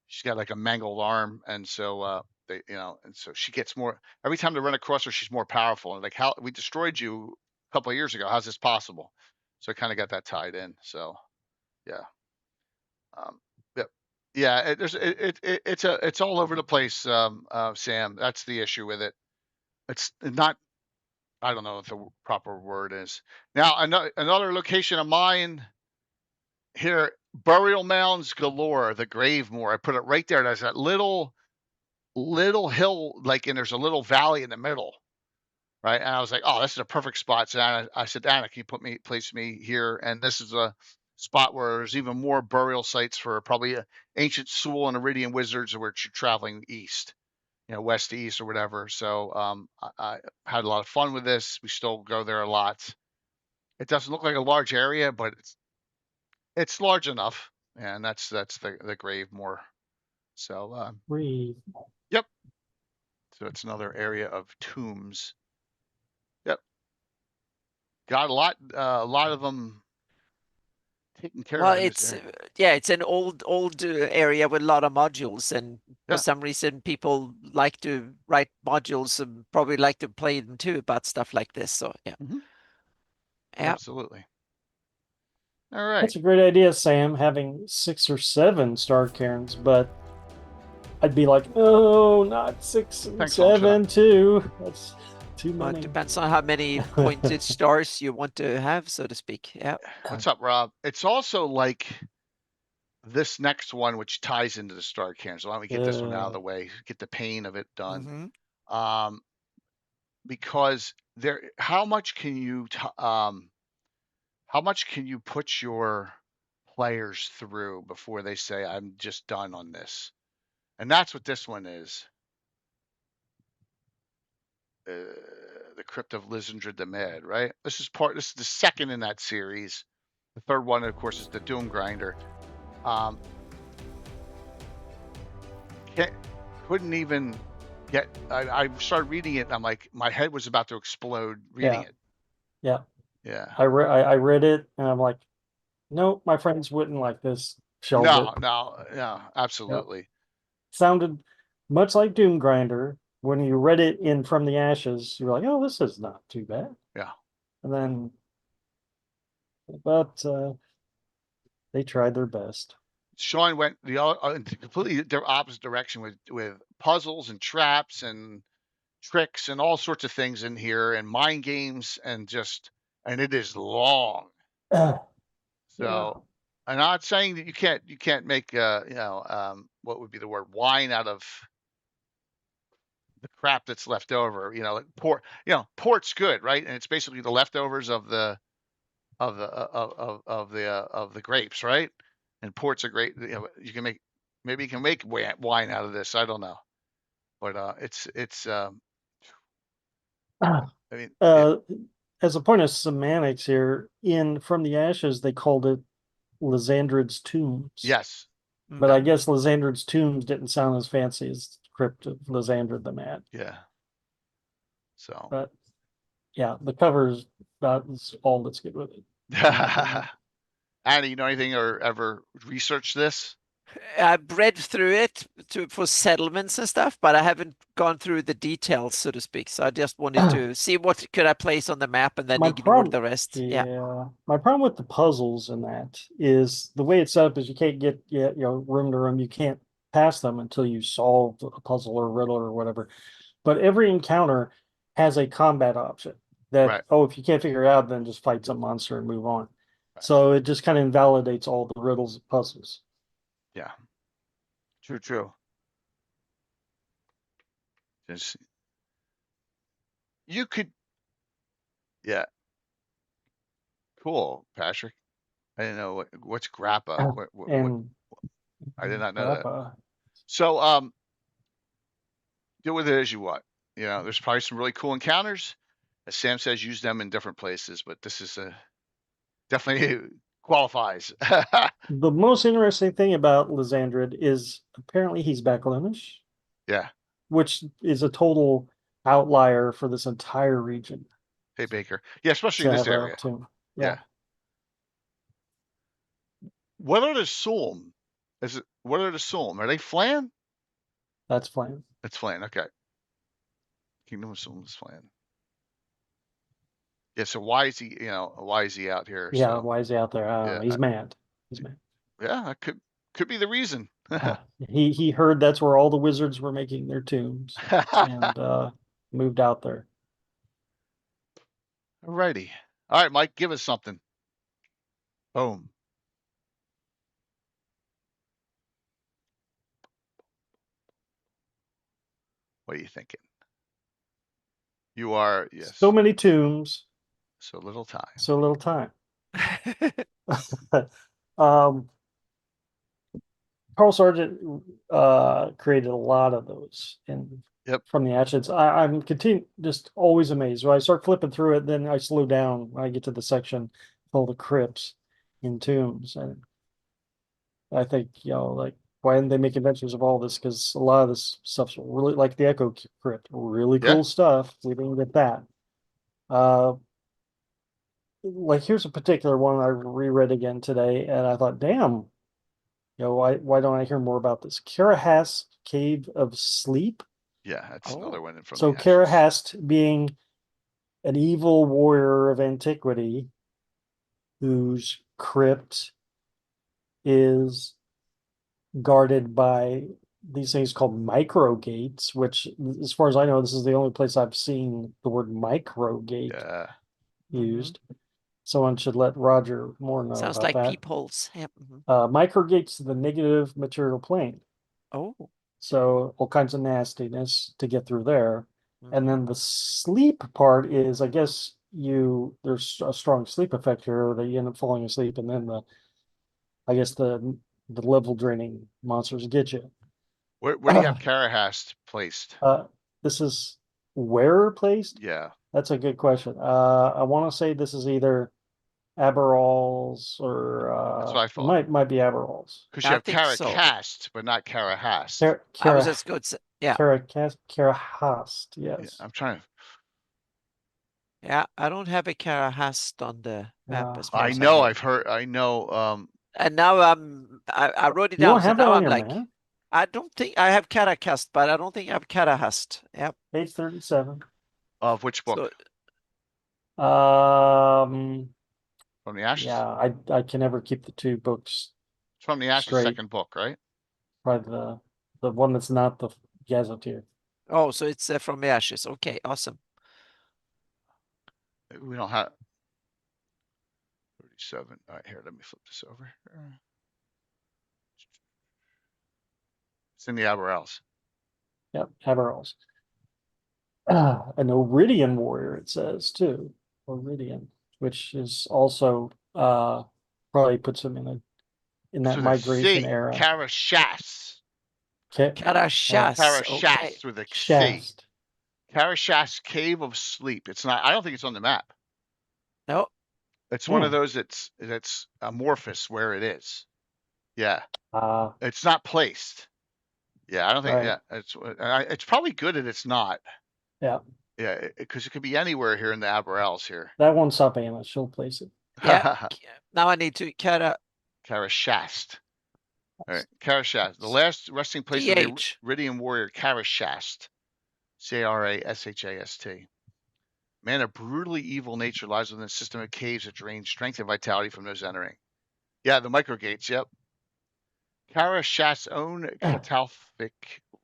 she's got like a mangled arm, and so and so she gets more every time they run across her. She's more powerful, and like, how we destroyed you a couple of years ago. How's this possible? So I kind of got that tied in. So yeah, yep, yeah. It's all over the place, Sam. That's the issue with it. It's not. I don't know what the proper word is. Now, another location of mine here, burial mounds galore, the grave moor. I put it right there. There's that little hill, like, and there's a little valley in the middle, right? And I was like, oh, this is a perfect spot. So I said, Anna, can you place me here? And this is a spot where there's even more burial sites for probably ancient Sewell and Iridian wizards, which are traveling east, west to east or whatever. So I had a lot of fun with this. We still go there a lot. It doesn't look like a large area, but it's large enough, and that's the grave moor So, Breathe. yep. So it's another area of tombs. Yep. Got a lot of them taken care Well, of in this it's area. it's an old area with a lot of modules, and for Yeah. some reason people like to write modules and probably like to play them too about stuff like this. So yeah. Mm-hmm. Yeah. Absolutely. All right. That's a great idea, Sam, having 6 or 7 star cairns, but I'd be like, oh, not 6 and Thanks, long shot. 7 too. That's too Well, it many. depends on how many pointed stars you want to have, so to speak. Yeah. What's up, Rob? It's also like this next one, which ties into the star cairn. So why don't we get this one out of the way, get the pain of it done? Mm-hmm. Because how much can you put your players through before they say I'm just done on this? And that's what this one is. The Crypt of Lizindred the Mad, right? This is the second in that series. The third one, of course, is the Doom Grinder. Couldn't even get. I started reading it, and I'm like, my head was about to explode reading it. Yeah. Yeah. I read it, and I'm like, no, my friends wouldn't like this. Shelved it. No, absolutely. Yep. Sounded much like Doom Grinder. When you read it in From the Ashes, you were like, oh, this is not too bad. Yeah. And then, but they tried their best. Sean went the other completely opposite direction with puzzles and traps and tricks and all sorts of things in here and mind games and it is long. So, Yeah. I'm not saying that you can't make what would be the word, wine out of the crap that's left over. Like port's good, right? And it's basically the leftovers of the grapes, right? And port's a great. You can make maybe you can make wine out of this. I don't know, but it's. I mean, As a point of semantics here, in From the Ashes, they called it Lysandrid's Tombs. Yes. But I guess Lysandrid's Tombs didn't sound as fancy as Crypt of Lysandrid the Mad. Yeah. So. But yeah, the cover's that's all that's good with it. Annie, you know anything or ever researched this? I've read through it for settlements and stuff, but I haven't gone through the details, so to speak. So I just wanted to see what could I place on the map and then ignore the rest. Yeah. My problem with the puzzles in that is the way it's set up is you can't get room to room. You can't pass them until you solve a puzzle or a riddle or whatever. But every encounter has a combat option that, right. If you can't figure it out, then just fight some monster and move on. Right. So it just kind of invalidates all the riddles and puzzles. Yeah. True. Just you could. Yeah. Cool, Patrick. I didn't know what's grappa. What, I did not know grappa. That. So deal with it as you want. There's probably some really cool encounters. As Sam says, use them in different places, but this is definitely qualifies. The most interesting thing about Lysandrid is apparently he's Backloonish. Yeah. Which is a total outlier for this entire region. Hey, Baker. Yeah, especially in this area. Yeah. What are the Sulm? What are the Sulm? Are they Flan? That's Flan. That's Flan, okay. Kingdom of Sulm is Flan. Yeah, so why is he out here? Yeah, why is he out there? He's mad. He's mad. Yeah, that could be the reason. He heard that's where all the wizards were making their tombs and moved out there. Alrighty. All right, Mike, give us something. Boom. What are you thinking? You are, yes. So many tombs. So little time. So little time. Carl Sargent created a lot of those From the Ashes. I'm just always amazed. When I start flipping through it, then I slow down when I get to the section called the Crypts in Tombs. And I think, like, why didn't they make adventures of all this? Because a lot of this stuff's really like the Echo Crypt, really cool stuff. We didn't get that. Like here's a particular one I reread again today, and I thought, damn, why don't I hear more about this? Karahast Cave of Sleep. Yeah, that's another one from so the ashes. Karahast being an evil warrior of antiquity whose crypt is guarded by these things called micro gates, which, as far as I know, this is the only place I've seen the word micro gate used. Someone should let Roger more know Sounds about like that. peepholes. Yep. Micro gates to the negative material plane. Oh. So all kinds of nastiness to get through there. And then the sleep part is, I guess there's a strong sleep effect here that you end up falling asleep, and then I guess the level draining monsters get you. Where do you have Karahast placed? This is where placed? Yeah. That's a good question. I want to say this is either Aberralls or that's what I thought. Might be Aberralls. Because you have Karahast, but not Karahast. I was just good. Yeah. Karahast, yes. Yeah, I'm trying to. Yeah, I don't have a Karahast on the map. I know. I've heard. I know. And now I wrote it down. You don't have that on your map? I don't think I have Karahast, but I don't think I have Karahast. Yep. Page 37. Of which book? From the Ashes? Yeah, I can never keep the two books. It's from the Ashes, second book, right? Probably the one that's not the Gazetteer. Oh, so it's from the Ashes. Okay, awesome. We don't have 37. All right, here, let me flip this over. It's in the Aberralls. Yep, Aberralls. An Iridian warrior, it says, too. Iridian, which is also probably puts him in that migration era. Karahast. Karahast. Okay. With a C. Karahast Cave of Sleep. It's not. I don't think it's on the map. No. It's one of those that's amorphous where it is. Yeah. It's not placed. Yeah, I don't think. Yeah, it's probably good that it's not. Yeah. Yeah, because it could be anywhere here in the Aberralls here. That one's Sabana. She'll place it. Yeah. Now I need to Karahast. All right, Karahast. The last resting place of the Iridian warrior Karahast. Karashast. Man of brutally evil nature lies within a system of caves that drain strength and vitality from those entering. Yeah, the microgates. Yep. Karashast's own catalphic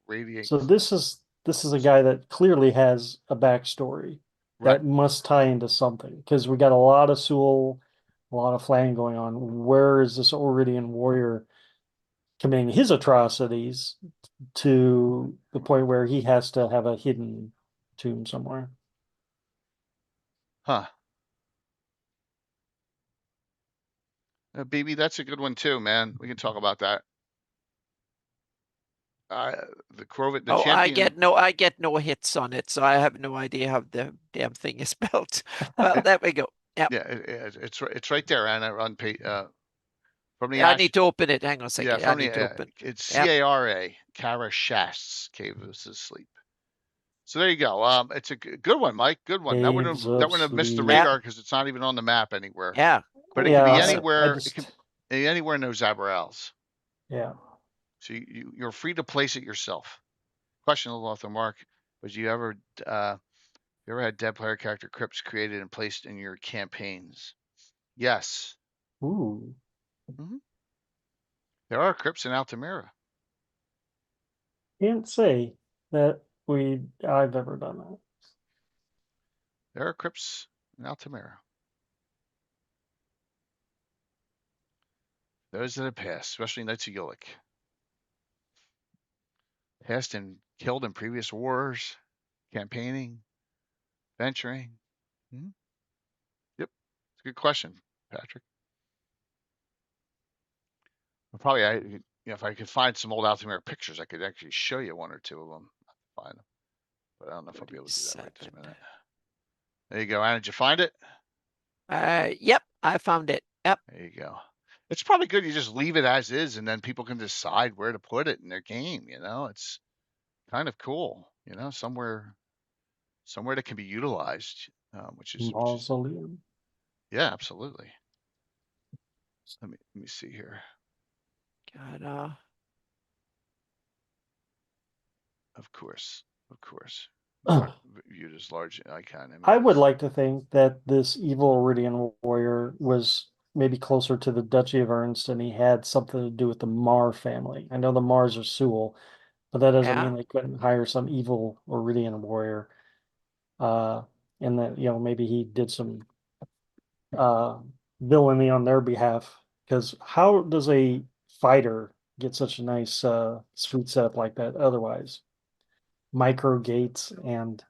radiating. So this is a guy that clearly has a backstory that must tie into something, because we got a lot of Sewell, a lot of Flang going on. Where is this Iridian warrior committing his atrocities to the point where he has to have a hidden tomb somewhere? Huh. BB, that's a good one too, man. We can talk about that. The Crovet, the champion. I get no hits on it, so I have no idea how the damn thing is spelled. Well, there we go. Yep. Yeah, it's right there, Anna, on page from the. I need to open it. Hang on a second. Yeah, I need to open. It's Cara. Karahast's Cave of Sleep. So there you go. It's a good one, Mike. Good one. That wouldn't have missed the radar because it's not even on the map anywhere. Yeah, but it can be anywhere. It can be anywhere in those Aberralls. Yeah. So you're free to place it yourself. Question of author Mark: was you ever had dead player character crypts created and placed in your campaigns? Yes. Ooh. There are crypts in Altamira. Can't say that I've ever done that. There are crypts in Altamira. Those that have passed, especially Knights of Ulick. Passed and killed in previous wars, campaigning, venturing. Yep. It's a good question, Patrick. Probably, if I could find some old Altamira pictures, I could actually show you one or two of them. Find them, but I don't know if I'll be able to do that right this minute. There you go, Anna. Did you find it? Yep, I found it. Yep. There you go. It's probably good you just leave it as is, and then people can decide where to put it in their game. It's kind of cool. Somewhere that can be utilized, which is Mausoleum. yeah, absolutely. Let me see here. God, Of course. Ugh. Viewed as large icon I would images. like to think that this evil Iridian warrior was maybe closer to the Duchy of Ernst and he had something to do with the Mar family. I know the Mars are Sewell, but that doesn't yeah. mean they couldn't hire some evil Iridian warrior. Uh, and that, maybe he did some villainy on their behalf. Because how does a fighter get such a nice suite setup like that otherwise? Micro gates and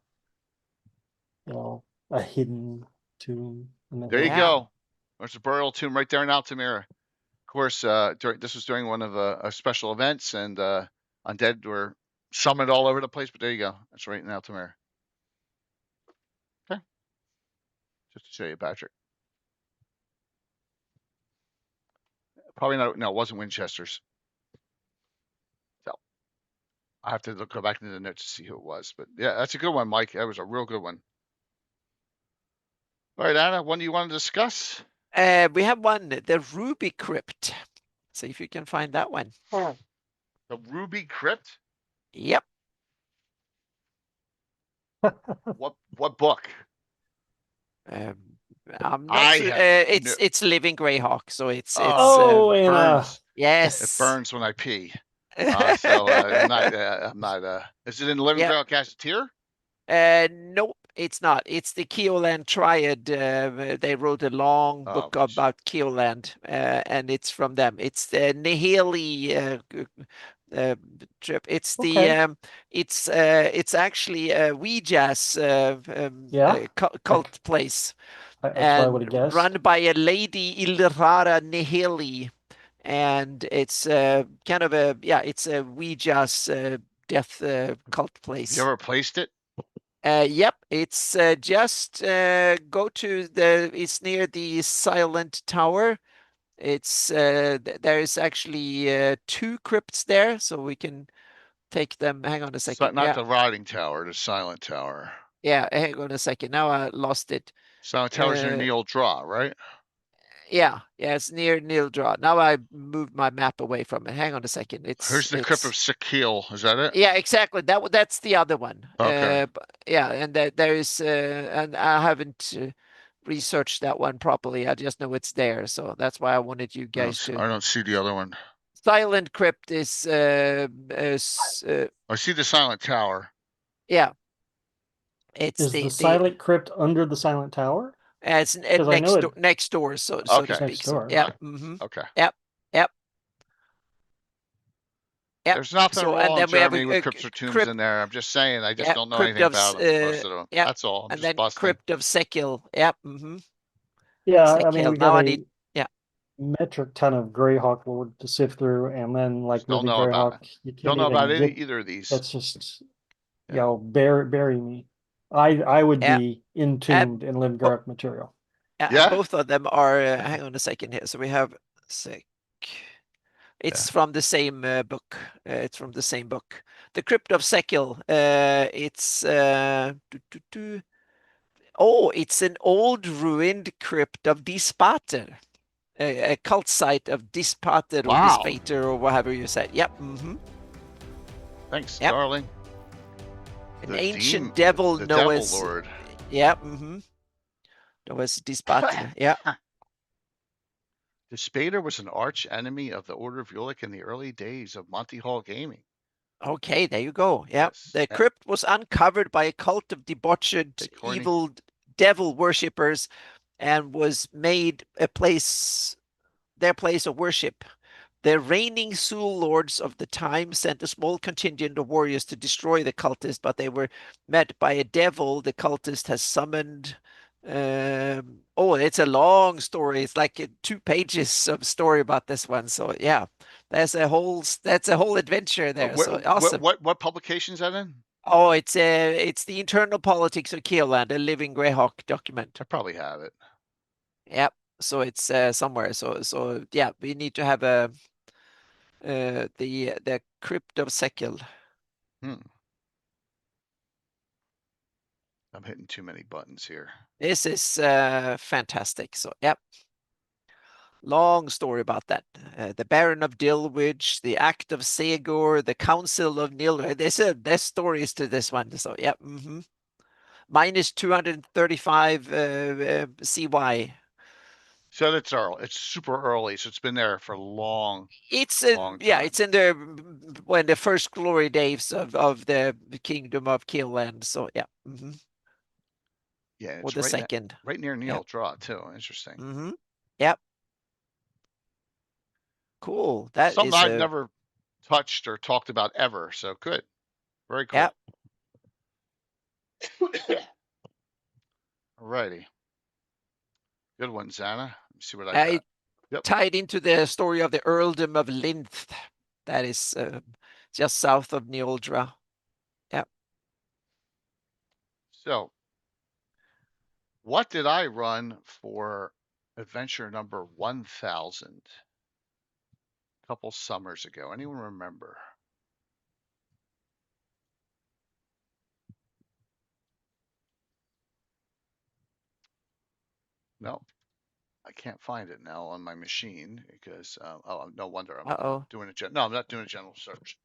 a hidden tomb. There you Yeah. go. There's a burial tomb right there in Altamira. Of course, this was during one of a special events, and undead were summoned all over the place. But there you go. That's right in Altamira. Okay, just to show you, Patrick. Probably not. No, it wasn't Winchester's. So I have to go back into the notes to see who it was. But yeah, that's a good one, Mike. That was a real good one. All right, Anna, one do you want to discuss? We have one, the Ruby Crypt. See if you can find that one. The Ruby Crypt? Yep. What book? I'm not sure. It's Living Greyhawk, so it's it Anna. burns. Yes. It burns when I pee. So I'm not. Is it in Living Greyhawk Gazetteer? Nope, it's not. It's the Keoland Triad. They wrote a long book about Keoland, and it's from them. It's the Nihili trip. It's Okay. it's actually a Ouija's cult place, That's what I would have guessed. run by a lady Ilrara Nihili, and it's kind of it's a Ouija's death cult place. You ever placed it? Yep, it's just go to it's near the Silent Tower. It's there's actually 2 crypts there, so we can take them. Hang on a second. Not the Rotting Tower, the Silent Tower. Yeah, hang on a second. Now I lost it. Silent Tower's near Neil Draw, right? Yeah, it's near Neil Draw. Now I moved my map away from it. Hang on a second. Here's the Crypt of Sakil. Is that it? Yeah, exactly. That's the other one. Okay. Yeah, and there is and I haven't researched that one properly. I just know it's there, so that's why I wanted you guys to. I don't see the other one. Silent Crypt is. I see the Silent Tower. Yeah. Is the Silent Crypt under the Silent Tower? It's next door, so to speak. Next door. Yeah. Okay. Yep. There's nothing wrong, Jeremy, with crypts or tombs in there. I'm just saying. I just don't know anything about them. Most of them. That's all. I'm just busting. Crypt of Sekil. Yep. Yeah, Sekil. I mean, we got a metric ton of Greyhawk lore to sift through, and then like Living Greyhawk, you can't don't know about either of these. That's just bury me. I would be entombed in Living Greyhawk material. Both of them are. Hang on a second here. So we have It's from the same book. It's from the same book. The Crypt of Sekil. It's it's an old ruined crypt of Dispater. A cult site of Dispater or Dispater or whatever you said. Yep. Thanks, darling. An ancient devil known as Lord. Yep. Known as Dispater. Yeah. Dispater was an arch enemy of the Order of Ulick in the early days of Monty Hall Gaming. Okay, there you go. Yeah. Yes. The crypt was uncovered by a cult of debauched, evil devil worshippers and was made their place of worship. The reigning Sul lords of the time sent a small contingent of warriors to destroy the cultist, but they were met by a devil the cultist has summoned. It's a long story. It's like 2 pages of story about this one. So yeah, that's a whole adventure there. So awesome. What publication is that in? Oh, it's the Internal Politics of Keoland, a Living Greyhawk document. I probably have it. Yep. So it's somewhere. So yeah, we need to have the Crypt of Sekil. I'm hitting too many buttons here. This is fantastic. So yep. Long story about that. The Baron of Dilwich, the Act of Segor, the Council of Nil. There's stories to this one. So yeah. Minus 235 CY. So that's early. It's super early. So it's been there for a long time. It's in the when the first glory days of the kingdom of Kill, and so yeah. Yeah, Or it's the second. right near Neil Draw too. Interesting. Yep. Cool. That something is I've never touched or talked about ever. So good. Very cool. Yep. Alrighty. Good one, Xana. Let me see what I got. Yep. Tied into the story of the earldom of Linth. That is just south of Neoldra. Yep. So, what did I run for adventure number 1000 a couple summers ago? Anyone remember? No, I can't find it now on my machine because oh, no wonder I'm doing a no, I'm not doing a general search.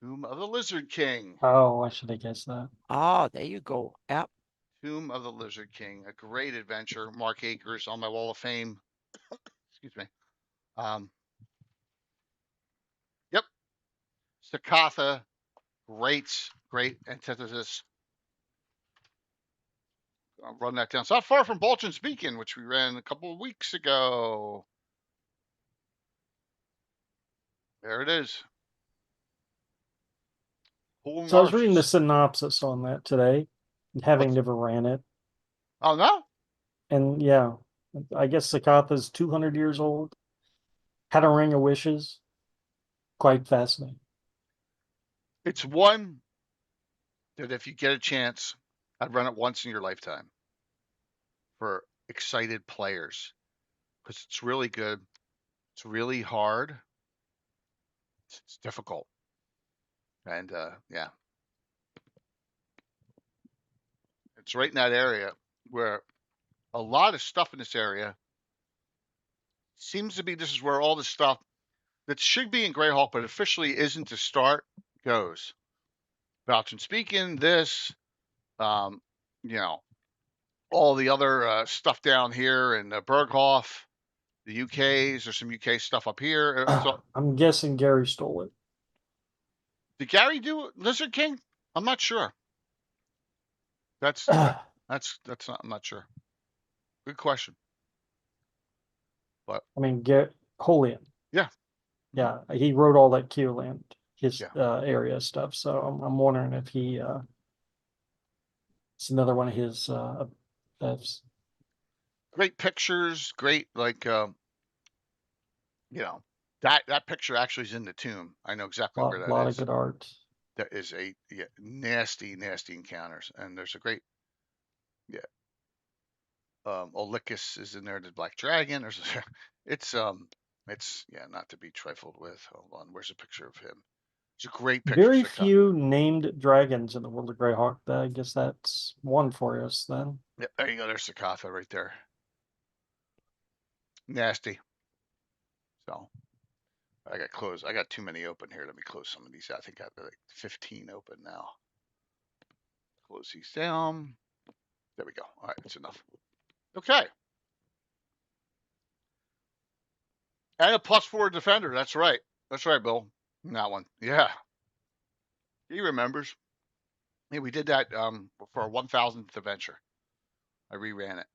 Tomb of the Lizard King. Oh, I should have guessed that. Oh, there you go. Yep. Tomb of the Lizard King, a great adventure. Mark Akers on my wall of fame. Excuse me. Yep. Sakatha, great antithesis. I'll run that down. It's not far from Bolton's Beacon, which we ran a couple of weeks ago. There it is. So I was reading the synopsis on that today, having never ran it. Oh, no? And yeah, I guess Sakatha's 200 years old. Had a Ring of Wishes. Quite fascinating. It's one that if you get a chance, I'd run it once in your lifetime for excited players because it's really good. It's really hard. It's difficult. And yeah, it's right in that area where a lot of stuff in this area seems to be this is where all the stuff that should be in Greyhawk, but officially isn't to start, goes. Belgian speaking, this, you know, all the other stuff down here in Berghoff, the UKs. There's some UK stuff up here. I'm guessing Gary stole it. Did Gary do Lizard King? I'm not sure. That's not. I'm not sure. Good question. But I mean, Holian. Yeah. Yeah, he wrote all that Keoland area stuff. So I'm wondering if he it's another one of his great pictures, great that picture actually is in the tomb. I know exactly where that is. A lot of good art. That is nasty encounters, and there's a great Olycus is in there, the Black Dragon. There's it's not to be trifled with. Hold on, where's a picture of him? It's a great picture. Very few named dragons in the world of Greyhawk. I guess that's one for us then. Yep, there you go. There's Sakatha right there. Nasty. So I got too many open here. Let me close some of these. I think I have like 15 open now. Close these down. There we go. All right, that's enough. Okay. And a +4 defender. That's right. That's right, Bill. That one. Yeah. He remembers. Yeah, we did that for our 1000th adventure. I reran it.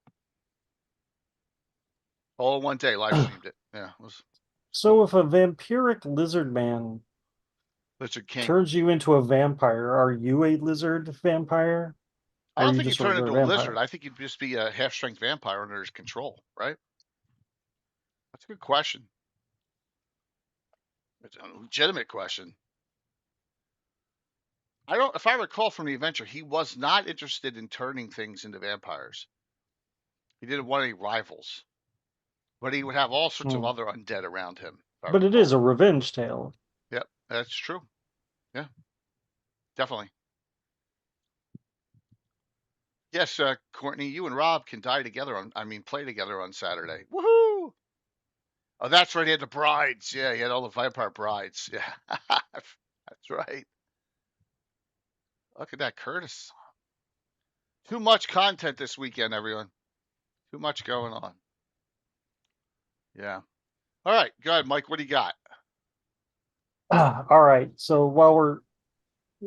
All in one day, live streamed it. Yeah. So if a vampiric lizard man turns you into a vampire, are you a lizard vampire? I don't think you turn into a lizard. I think you'd just be a half-strength vampire under his control, right? That's a good question. It's a legitimate question. I don't. If I recall from the adventure, he was not interested in turning things into vampires. He didn't want any rivals, but he would have all sorts of other undead around him. But it is a revenge tale. Yep, that's true. Yeah, definitely. Yes, Courtney, you and Rob can play together on Saturday. Woohoo! Oh, that's right. He had the brides. Yeah, he had all the vampire brides. Yeah, that's right. Look at that, Curtis. Too much content this weekend, everyone. Too much going on. Yeah. All right, go ahead, Mike. What do you got? All right. So while we're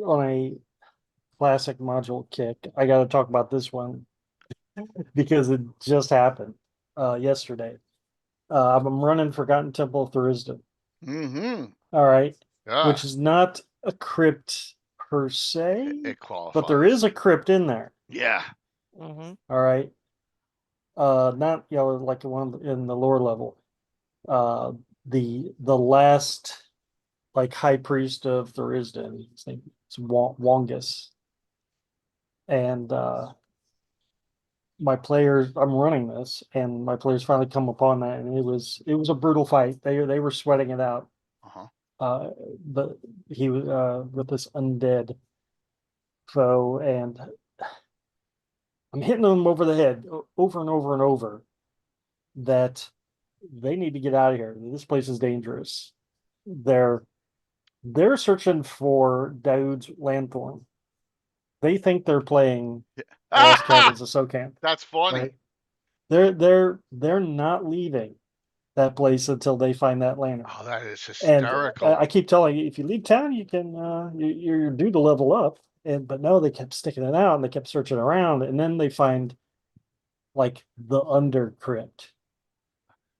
on a classic module kick, I got to talk about this one because it just happened yesterday. I'm running Forgotten Temple of Thurisdan. Mm-hmm. All right. Yeah. Which is not a crypt per se, It qualifies. but there is a crypt in there. Yeah. Mm-hmm. All right. Not like the one in the lower level. The last like high priest of Thurisdan. His name is Wongus. And my players, I'm running this, and my players finally come upon that, and it was a brutal fight. They were sweating it out. Uh-huh. But he was with this undead foe, and I'm hitting them over the head over and over and over that they need to get out of here. This place is dangerous. They're searching for Daoud's Lanthorn. They think they're playing Lost Caverns of Socan. That's funny. Right? They're not leaving that place until they find that lantern. Oh, that is hysterical. And I keep telling you, if you leave town, you can you're due to level up. But no, they kept sticking it out and they kept searching around, and then they find like the under crypt.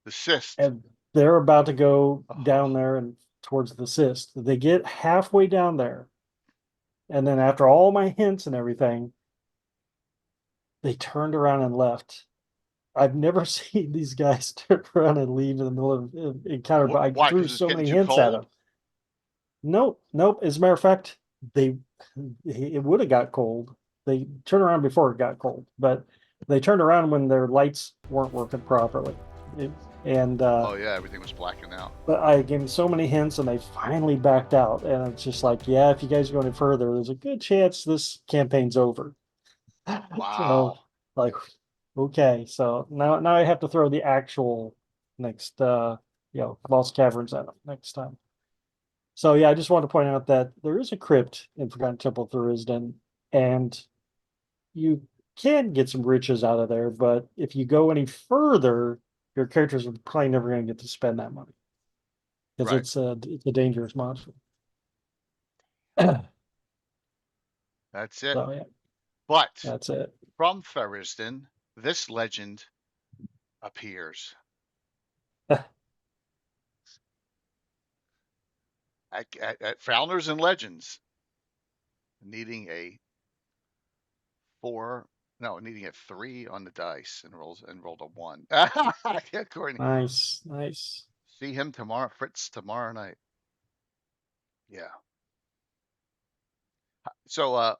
The cyst. And they're about to go down there and towards the cyst. They get halfway down there. And then after all my hints and everything, they turned around and left. I've never seen these guys turn around and leave in the middle of an encounter, but I threw so many hints at them. Nope. As a matter of fact, it would have got cold. They turned around before it got cold, but they turned around when their lights weren't working properly. Oh yeah, everything was blacking out. But I gave them so many hints, and they finally backed out. And it's just like, yeah, if you guys go any further, there's a good chance this campaign's over. Wow. So, like, okay, so now I have to throw the actual next, Lost Caverns at them next time. So yeah, I just want to point out that there is a crypt in Forgotten Temple of Thurisdan, and you can get some riches out of there. But if you go any further, your characters are probably never going to get to spend that money because it's a dangerous monster. That's it. So, yeah. But that's it. From Thurisdan, this legend appears. at Founders and Legends, needing a 3 on the dice and rolled a 1. Yeah, Courtney. Nice. See him tomorrow, Fritz, tomorrow night. Yeah. So,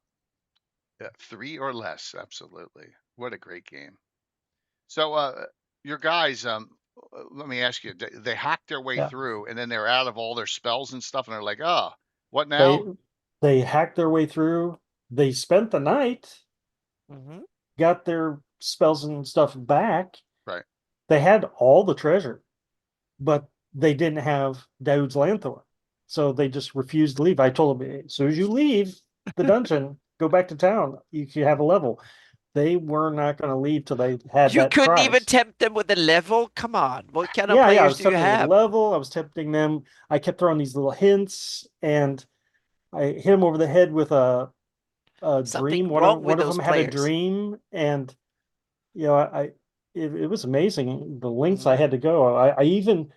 3 or less, absolutely. What a great game. So, your guys, let me ask you, they hacked their way through, and then they're out of all their spells and stuff, and they're like, oh, what now? They hacked their way through. They spent the night, got their spells and stuff back. Right. They had all the treasure, but they didn't have Daoud's Lanthorn. So they just refused to leave. I told them, as soon as you leave the dungeon, go back to town. You can have a level. They were not going to leave till they had you that couldn't prize. Even tempt them with a level. Come on, what kind of players do you have? Level. I was tempting them. I kept throwing these little hints, and I hit them over the head with a dream. One of them had a dream, and it was amazing the lengths I had to go. I even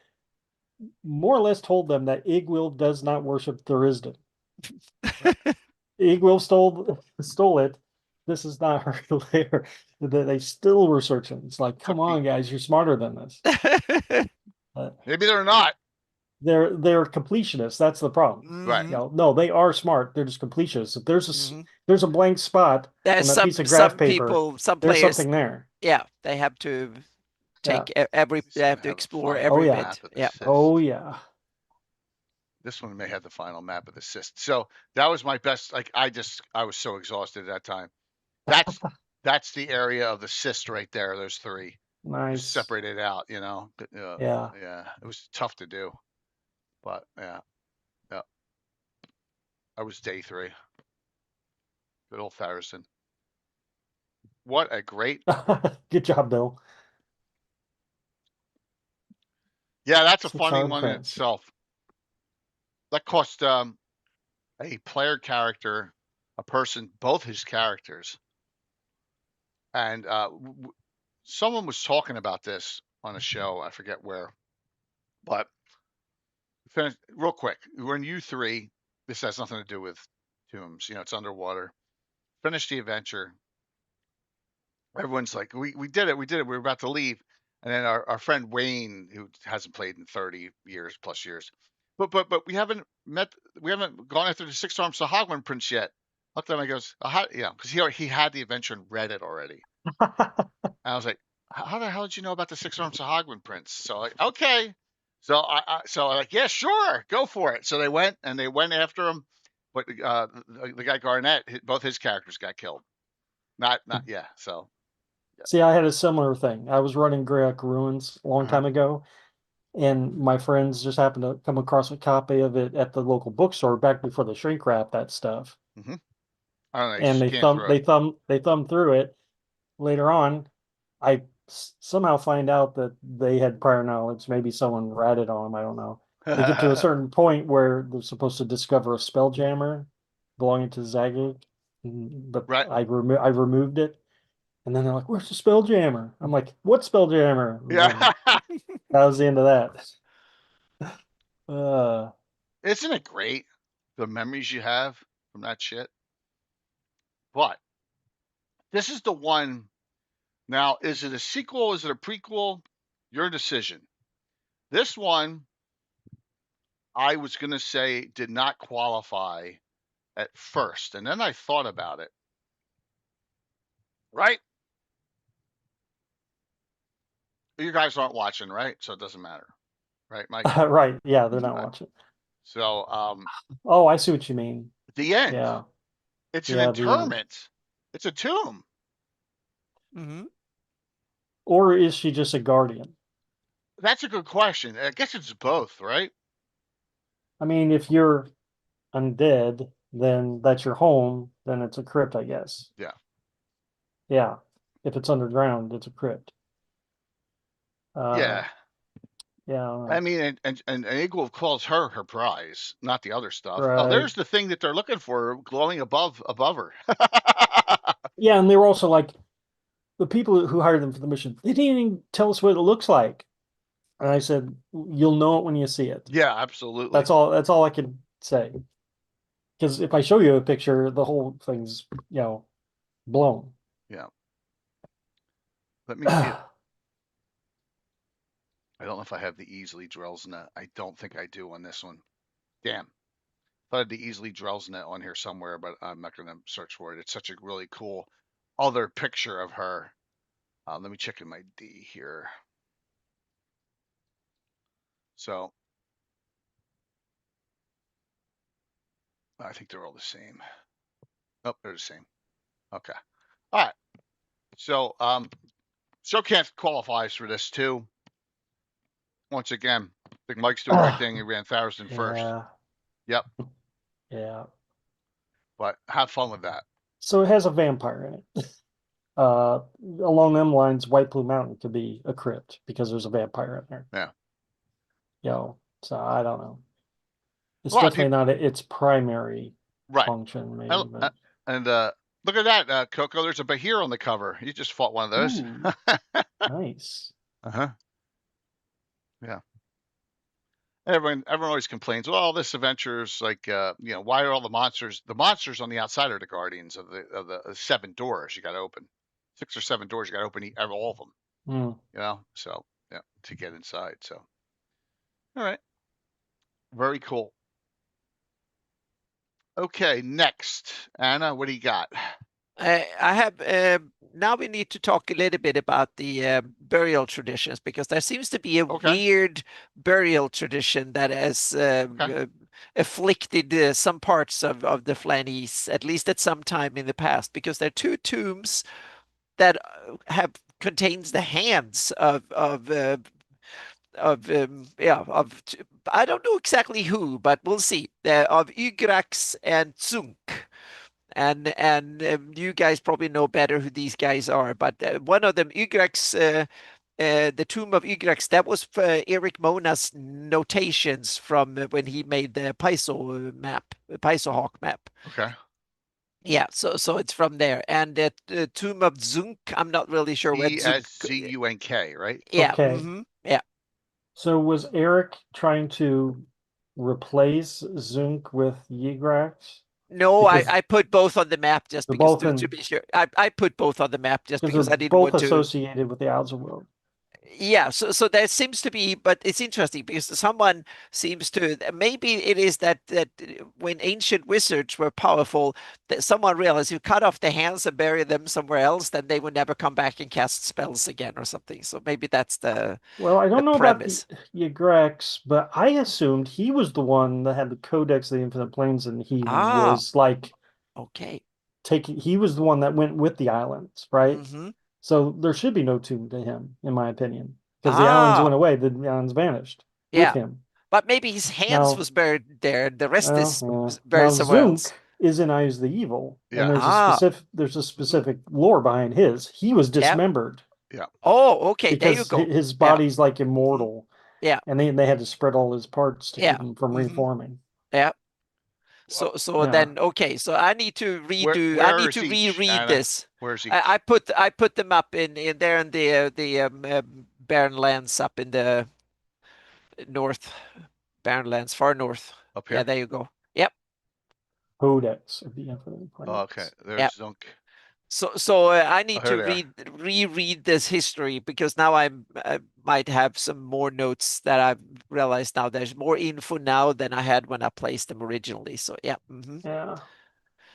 more or less told them that Igwil does not worship Thurisdan. Igwil stole it. This is not her lair. They still were searching. It's like, come on, guys, you're smarter than this. Maybe they're not. they're completionists. That's the problem. Right. Mm-hmm. You know, no, they are smart. They're just completionists. If there's a blank spot There's on that piece of graph some paper, people, some there's players, something there. yeah, they have to Yeah. take every, This they one have may to have the explore final Oh every yeah. bit. map of the Yeah. cyst. Oh yeah. This one may have the final map of the cyst. So that was my best. Like I was so exhausted at that time. That's the area of the cyst right there. Those three. Just Nice. separated out, you know. Yeah. Yeah, it was tough to do, but yeah, yeah. I was day 3. Good old Farrison. What a great. Good job, Bill. Yeah, that's a Six funny arm one in prints. itself. That cost a player character, a person, both his characters, and someone was talking about this on a show. I forget where, but finish real quick. We're in U3. This has nothing to do with tombs. You know, it's underwater. Finish the adventure. Everyone's like, we did it. We did it. We were about to leave. And then our friend Wayne, who hasn't played in 30 years plus years, but we haven't gone after the 6 armed Sahagwan prince yet. Looked at him, I goes, because he had the adventure and read it already. And I was like, how the hell did you know about the 6 armed Sahagwan prince? So like, okay. So I like, yeah, sure, go for it. So they went after him, but the guy Garnett, both his characters got killed. Not yeah. So See, I had a similar thing. I was running Greyhawk Ruins a long uh-huh. time ago, and my friends just happened to come across a copy of it at the local bookstore back before the shrink wrap that stuff. Mm-hmm. I don't know. You And just can't throw it. they thumbed through it. Later on, I somehow find out that they had prior knowledge. Maybe someone ratted on them. I don't know. They get to a certain point where they're supposed to discover a spell jammer belonging to Zagig, but Right. I removed it. And then they're like, "Where's the spell jammer?" I'm like, "What spell jammer?" And Yeah. then that was the end of that. Uh, Isn't it great the memories you have from that shit? But this is the one. Now, is it a sequel? Is it a prequel? Your decision. This one, I was going to say, did not qualify at first. And then I thought about it. Right? You guys aren't watching, right? So it doesn't matter. Right, Mike? right. Yeah, they're not Right. watching. So, Oh, I see what you mean. the end. Yeah. It's an Yeah, the end. interment. It's a tomb. Mm-hmm. Or is she just a guardian? That's a good question. I guess it's both, right? I mean, if you're undead, then that's your home, then it's a crypt, I guess. Yeah. Yeah. If it's underground, it's a crypt. Yeah. Yeah. I mean, and Eagle calls her prize, not the other stuff. Oh, Right. there's the thing that they're looking for, glowing above her. Yeah, and they were also like the people who hired them for the mission, they didn't even tell us what it looks like. And I said, "You'll know it when you see it." Yeah, absolutely. That's all I can say. Because if I show you a picture, the whole thing's, blown. Yeah. Let me see it. I don't know if I have the easily Drellsnet. I don't think I do on this one. Damn. I had the easily Drellsnet on here somewhere, but I'm not going to search for it. It's such a really cool other picture of her. Let me check in my D here. So I think they're all the same. Nope, they're the same. Okay. All right. So Showcast qualifies for this too. Once again, I think Mike's doing the right thing. He ran Farrison first. Yeah. Yep. Yeah. But have fun with that. So it has a vampire in it. Along them lines, White Blue Mountain could be a crypt because there's a vampire in there. Yeah. So I don't know. It's A lot of definitely people, not its primary right? function, maybe. But And look at that, Coco. There's a Bahir on the cover. You just fought one of those. ooh, nice. Uh-huh. Yeah. Everyone always complains. Well, this adventure's like, why are all the monsters? The monsters on the outside are the guardians of the 7 doors you got to open. 6 or 7 doors you got to open all of them. Mm. So yeah, to get inside. So, all right. Very cool. Okay, next, Anna, what do you got? I have now we need to talk a little bit about the burial traditions, because there seems to be a weird burial tradition that has afflicted some parts of the Flanies, at least at some time in the past, because there are two tombs that have contains the hands of I don't know exactly who, but we'll see, of Ygrax and Zunk. And you guys probably know better who these guys are, but one of them, Ygrax, the tomb of Ygrax, that was Eric Mona's notations from when he made the Paizo Hawk map. Okay. Yeah, so it's from there. And the tomb of Zunk, I'm not really sure where Zunk. Zunk, right? Yeah. Okay. Yeah. So was Eric trying to replace Zunk with Ygrax? No, I put both on the map just because to be sure. I put both on the map just because I didn't want to. Both associated with the outer world. Yeah, so there seems to be, but it's interesting because someone seems to, maybe it is that when ancient wizards were powerful, that someone realized you cut off the hands and bury them somewhere else, then they would never come back and cast spells again or something. So maybe that's the Well, I don't know premise. about Ygrax, but I assumed he was the one that had the Codex of the Infinite Planes, and he was like okay. He was the one that went with the islands, right? So there should be no tomb to him, in my opinion, because the islands went away, the islands vanished with him. But maybe his hands was buried there. The rest is buried now somewhere Zunk else. is in Eyes of the Evil, and there's a specific lore behind his. He was dismembered. Yeah. Oh, okay. There you Because go. his body's like immortal. Yeah. And they had to spread all his parts to keep him from reforming. Yeah. So then okay, so I need to redo. Where I need to reread this. Where's he? I put them up in there in the barren lands up in the north, barren lands far north. Up here. Yeah, there you go. Yep. Codex of the Infinite Planes. Oh, okay, there's Zunk. So I need to reread this history, because now I might have some more notes that I've realized now. There's more info now than I had when I placed them originally. So yeah. Yeah.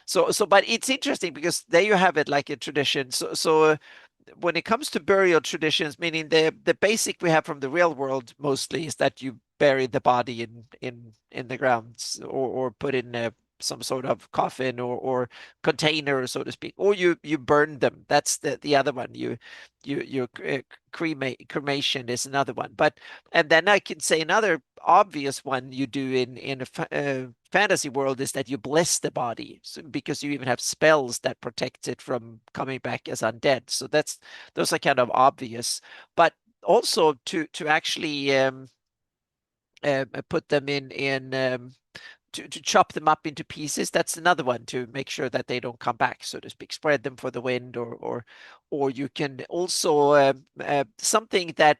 So but it's interesting because there you have it, like a tradition. So when it comes to burial traditions, meaning the basic we have from the real world mostly is that you bury the body in the grounds, or put in some sort of coffin or container, so to speak, or you burn them. That's the other one. You cremation is another one. But and then I can say another obvious one you do in a fantasy world is that you bless the body, because you even have spells that protect it from coming back as undead. So those are kind of obvious, but also to actually put them in to chop them up into pieces. That's another one, to make sure that they don't come back, so to speak. Spread them for the wind, or you can also something that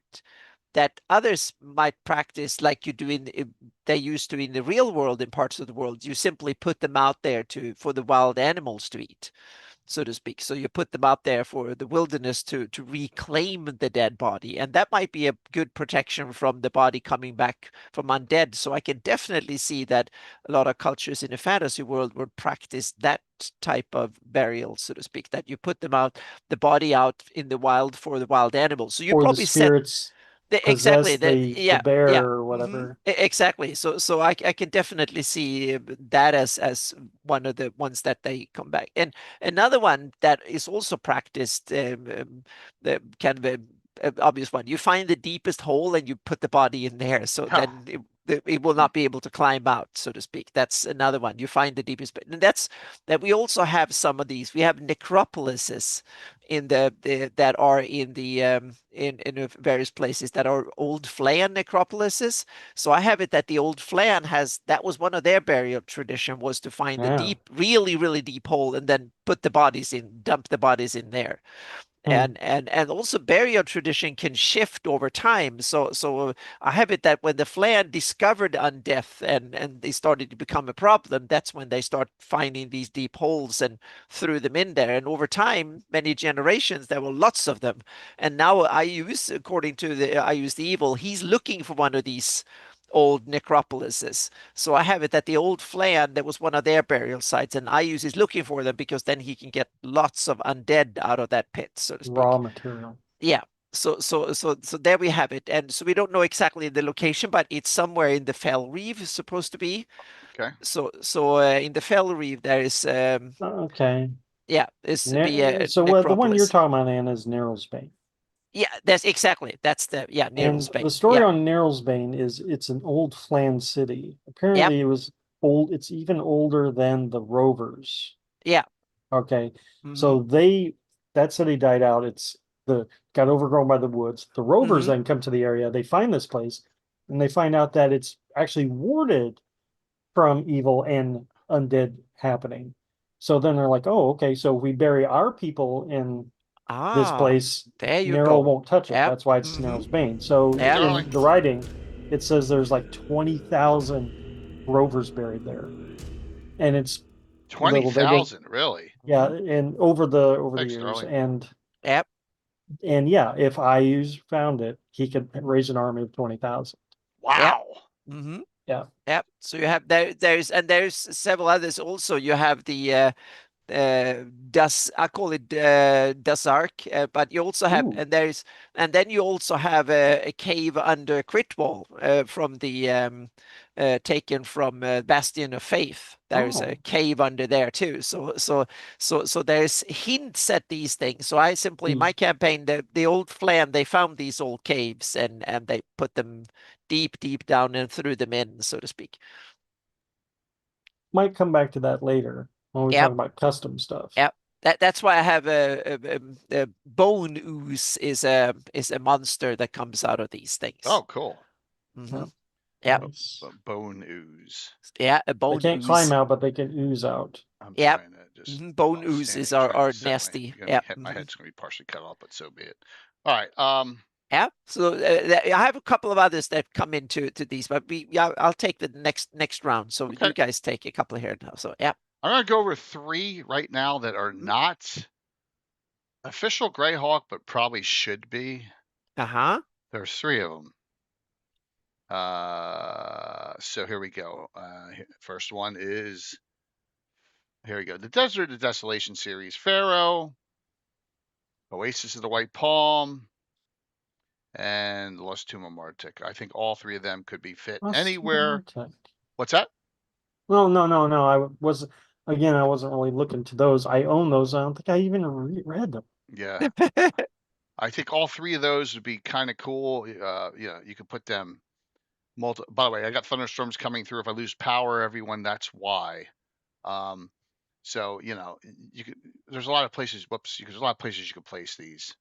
others might practice, like you do they used to in the real world in parts of the world. You simply put them out there for the wild animals to eat, so to speak. So you put them out there for the wilderness to reclaim the dead body, and that might be a good protection from the body coming back from undead. So I can definitely see that a lot of cultures in the fantasy world would practice that type of burial, so to speak, that you put the body out in the wild for the wild animals. So you probably the spirits exactly the bear or whatever. Exactly. So I can definitely see that as one of the ones that they come back. And another one that is also practiced, the kind of obvious one, you find the deepest hole and you put the body in there, so then it will not be able to climb out, so to speak. That's another one. You find the deepest bit, and that we also have some of these. We have necropolises in that are in the in various places that are old Flan necropolises. So I have it that the old Flan that was one of their burial tradition, was to find the deep, really, really deep hole and then put the bodies in, dump the bodies in there. And also burial tradition can shift over time. So I have it that when the Flan discovered undeath and they started to become a problem, that's when they start finding these deep holes and threw them in there. And over time, many generations, there were lots of them. And now according to I use the evil, he's looking for one of these old necropolises. So I have it at the old Flan. That was one of their burial sites, and Ius is looking for them because then he can get lots of undead out of that pit, so to speak. Raw material. Yeah. So there we have it, and so we don't know exactly the location, but it's somewhere in the Fell Reef, is supposed to be. Okay. So in the Fell Reef there is Okay. yeah, it's So the one you're necropolis. talking about, Anna, is Narrowsbane. Yeah, that's the Narrowsbane. And the story Yeah. on Narrowsbane is it's an old Flan city. Apparently, it was old. It's even older than the Rovers. Yeah. Okay. So that city died out. Got overgrown by the woods. The Rovers then come to the area. They find this place, and they find out that it's actually warded from evil and undead happening. So then they're like, oh, okay. So if we bury our people in this place, there you Narrow go. won't touch it. Yep. That's why it's Narrow's Bane. So in the writing, it says there's like 20,000 rovers buried there, and it's 20,000, really? Yeah, and over the years, Sterling. and Yep. And yeah, if Ius found it, he could raise an army of 20,000. Wow. Yep. Yeah. Yep. So you have there's several others also. You have the I call it Dasark, but you also have and then you also have a cave under Critwall from the taken from Bastion of Faith. There's a cave under there too. So there's hints at these things. So I simply in my campaign the old Flan, they found these old caves and they put them deep down and threw them in, so to speak. Might come back to that later when we talk about custom stuff. Yep. That's why I have a bone ooze is a monster that comes out of these things. Oh, cool. Yeah. Nice. Bone ooze. Yeah, a bone ooze. They can't climb out, but they can ooze out. I'm yep. trying to just bone oozes are nasty. Yeah. My head's gonna be partially cut off, but so be it. All right. Yeah. So I have a couple of others that come into these, but I'll take the next round. So you guys take a couple here now. So yeah. I'm gonna go over 3 right now that are not official Greyhawk, but probably should be. There's 3 of them. So here we go. First one is, here we go. The Desert of Desolation series, Pharaoh, Oasis of the White Palm, and Lost Tomb of Martik. I think all 3 of them could be fit anywhere. What's that? No. I wasn't really looking to those. I own those. I don't think I even read them. Yeah. I think all 3 of those would be kind of cool. You could put them by the way, I got thunderstorms coming through. If I lose power, everyone, that's why. So there's a lot of places. There's a lot of places you can place these.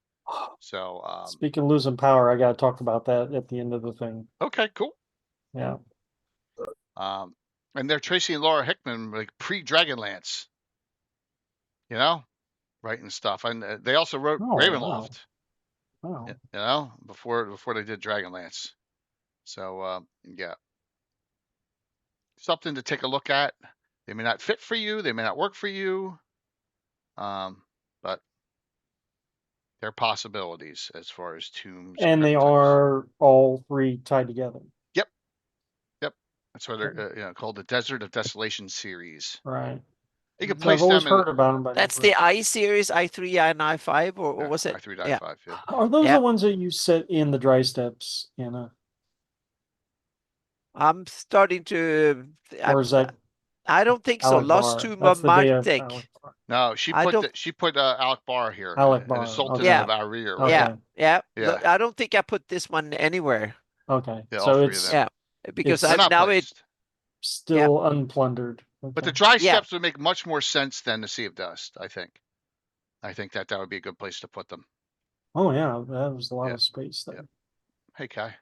So speaking of losing power, I got to talk about that at the end of the thing. Okay, cool. Yeah. And they're Tracy and Laura Hickman, like pre-Dragonlance. Writing stuff, and they also wrote Ravenloft. Wow. Before they did Dragonlance. So yeah, something to take a look at. They may not fit for you, they may not work for you, but they're possibilities as far as tombs. And they are all 3 tied together. Yep. That's why they're called the Desert of Desolation series. Right. You can place I've always them. Heard about them. But that's the I series, I3 and I5, or was it? I3 to I5. Yeah. Are those the ones that you set in the dry steps, Anna? I'm starting to. Or is that? I don't think so. Lost Tomb of Martik. No, she put Alec Barr here. Alec Barr. And the Sultan of Arir. Okay. Yeah. I don't think I put this one anywhere. Okay. Yeah, so it's because now it's still unplundered. Okay. But the dry steps would make much more sense than the Sea of Dust, I think. I think that would be a good place to put them. Oh yeah, that was a lot of space there. Hey Kai.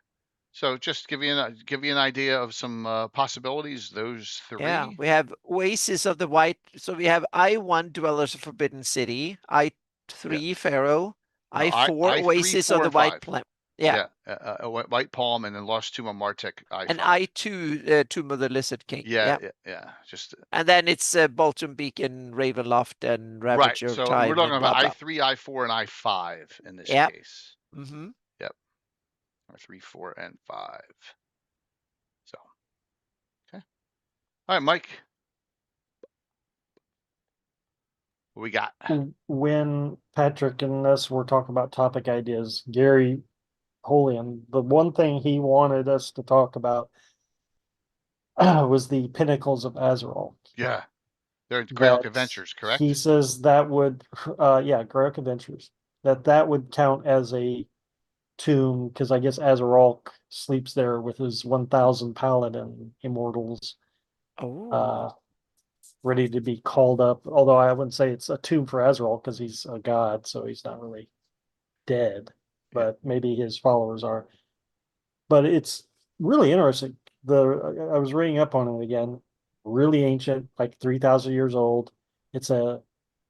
So just give you an idea of some possibilities. Those 3. Yeah, we have Oasis of the White. So we have I1 Dwellers of Forbidden City, I3 Pharaoh, I4 Oasis of the White Palm. Yeah. White Palm, and then Lost Tomb of Martik. And I2 Tomb of the Lizard King. Yeah. Just. And then it's Bolton Beacon, Ravenloft, and Ravager of Time. We're talking about I3, I4, and I5 in this case. Mm-hmm. Yep. 3, 4, and 5. All right, Mike. What we got? When Patrick and us were talking about topic ideas, Gary Holian, the one thing he wanted us to talk about was the Pinnacles of Azeroth. Yeah, they're in Greyhawk That Adventures, he correct? says that would, yeah, Greyhawk Adventures, that would count as a tomb because I guess Azeroth sleeps there with his 1,000 paladin immortals, Oh. uh, ready to be called up. Although I wouldn't say it's a tomb for Azeroth because he's a god, so he's not really dead, Yeah. but maybe his followers are. But it's really interesting. I was reading up on it again. Really ancient, like 3,000 years old. It's a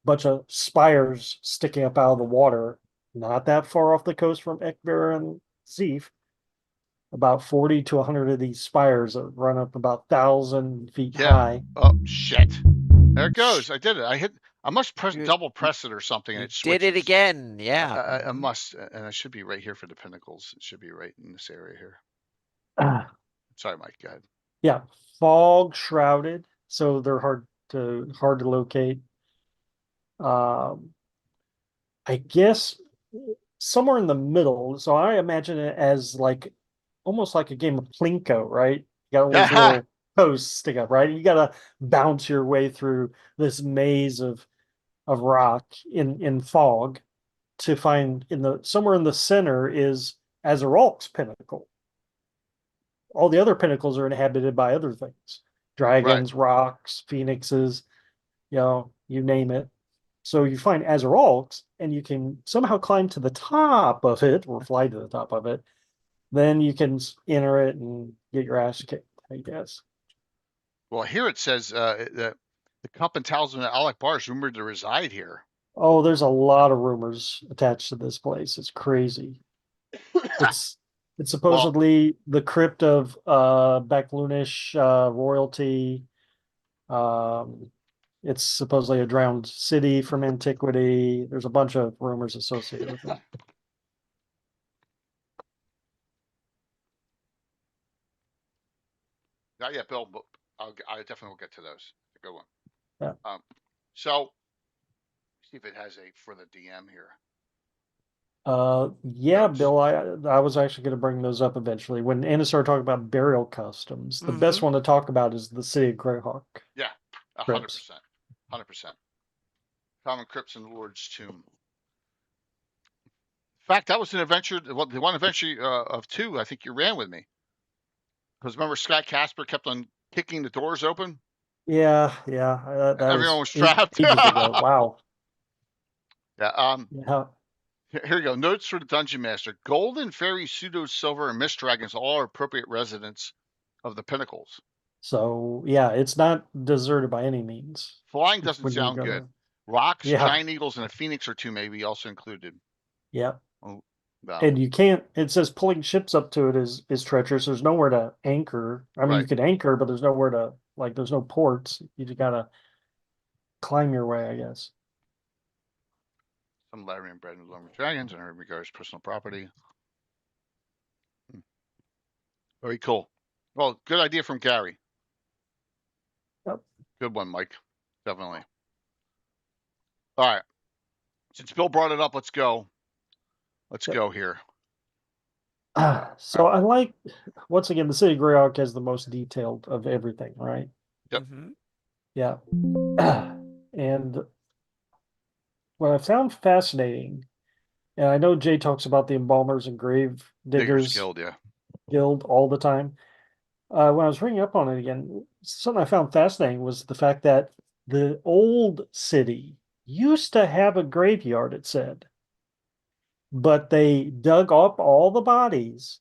bunch of spires sticking up out of the water, not that far off the coast from Ekber and Zeef. About 40 to 100 of these spires that run up about 1,000 feet Yeah. high. Oh shit! There it goes. I did it. I must You double press it or something, and you it did it switches. again. Yeah. I must, and I should be right here for the pinnacles. It should be right in this area here. Sorry, Mike. Go ahead. Yeah, fog shrouded, so they're hard to locate. Um, I guess somewhere in the middle. So I imagine it as like almost like a game of Plinko, right? You got all these Yeah. little posts stick up, right? You got to bounce your way through this maze of rock in fog to find in the somewhere in the center is Azeroth's pinnacle. All the other pinnacles are inhabited by other things. Right. Dragons, rocks, phoenixes, you name it. So you find Azeroth's and you can somehow climb to the top of it or fly to the top of it. Then you can enter it and get your ass kicked, I guess. Well, here it says that the cup and talisman at Alec Bar is rumored to reside here. Oh, there's a lot of rumors attached to this place. It's crazy. It's it's Well, supposedly the crypt of Backlunish royalty. Um, it's supposedly a drowned city from antiquity. There's a bunch of rumors associated with it. not yet, Bill, but I definitely will get to those. A good one. Yeah. So see if it has a for the DM here. Yeah, Notes. Bill, I was actually going to bring those up eventually. When Anna started talking about burial customs, the best one to talk about is the city of Greyhawk. Yeah, Crypts. 100%, 100%. Common Crypts and Lord's Tomb. In fact, that was an adventure. Well, the one adventure of two, I think you ran with me. Because remember, Scott Casper kept on kicking the doors open. Yeah, that Everyone was was trapped. ages ago. Wow. Yeah. Yeah. Here you go. Notes for the Dungeon Master: Golden Fairy, Pseudo Silver, and Mist Dragons all are appropriate residents of the Pinnacles. So yeah, it's not deserted by any means. Flying doesn't When you sound go good. there. Rocks, Yeah, giant eagles, and a phoenix or two may be also included. yeah. Oh, And you can't, it says pulling ships up to it is treacherous. There's nowhere to anchor. I mean, you right. could anchor, but there's nowhere to, like, there's no ports. You just gotta climb your way, I guess. Some Larian bred with Lumber Dragons and in regards to personal property. Very cool. Well, good idea from Gary. Yep. Good one, Mike. Definitely. All right. Since Bill brought it up, let's go. Let's Yep. go here. So I like, once again, the city of Greyhawk has the most detailed of everything, right? Yep. Yeah. And what I found fascinating, and I know Jay talks about the embalmers and grave Diggers diggers Guild, yeah. guild all the time. When I was reading up on it again, something I found fascinating was the fact that the old city used to have a graveyard, it said, but they dug up all the bodies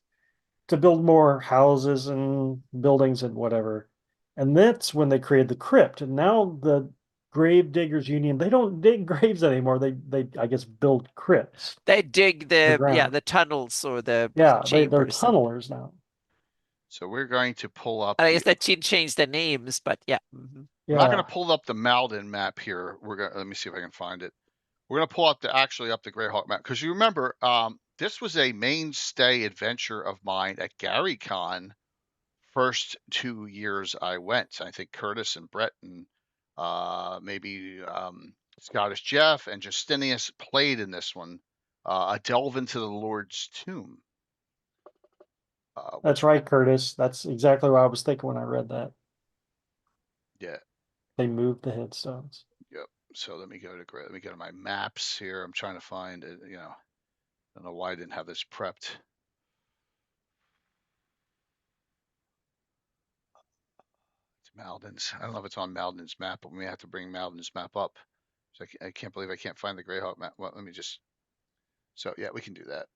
to build more houses and buildings and whatever. And that's when they created the crypt. And now the Grave Diggers Union, they don't dig graves anymore. They I guess build crypts. They dig Ground. the tunnels or the Yeah, they're chambers. tunnelers now. So we're going to pull up I guess they changed the names, but yeah. I'm not going to pull up the Malden map here. We're going to, let me see if I can find it. We're going to pull up the Greyhawk map because you remember this was a mainstay adventure of mine at GaryCon first 2 years I went. I think Curtis and Brett and maybe Scottish Jeff and Justinius played in this one. A delve into the Lord's tomb. That's right, Curtis. That's exactly what I was thinking when I read that. Yeah. They moved the headstones. Yep. So let me go to my maps here. I'm trying to find it. I don't know why I didn't have this prepped. It's Malden's. I don't know if it's on Malden's map, but we may have to bring Malden's map up. So I can't believe I can't find the Greyhawk map. Well, let me just. So yeah, we can do that.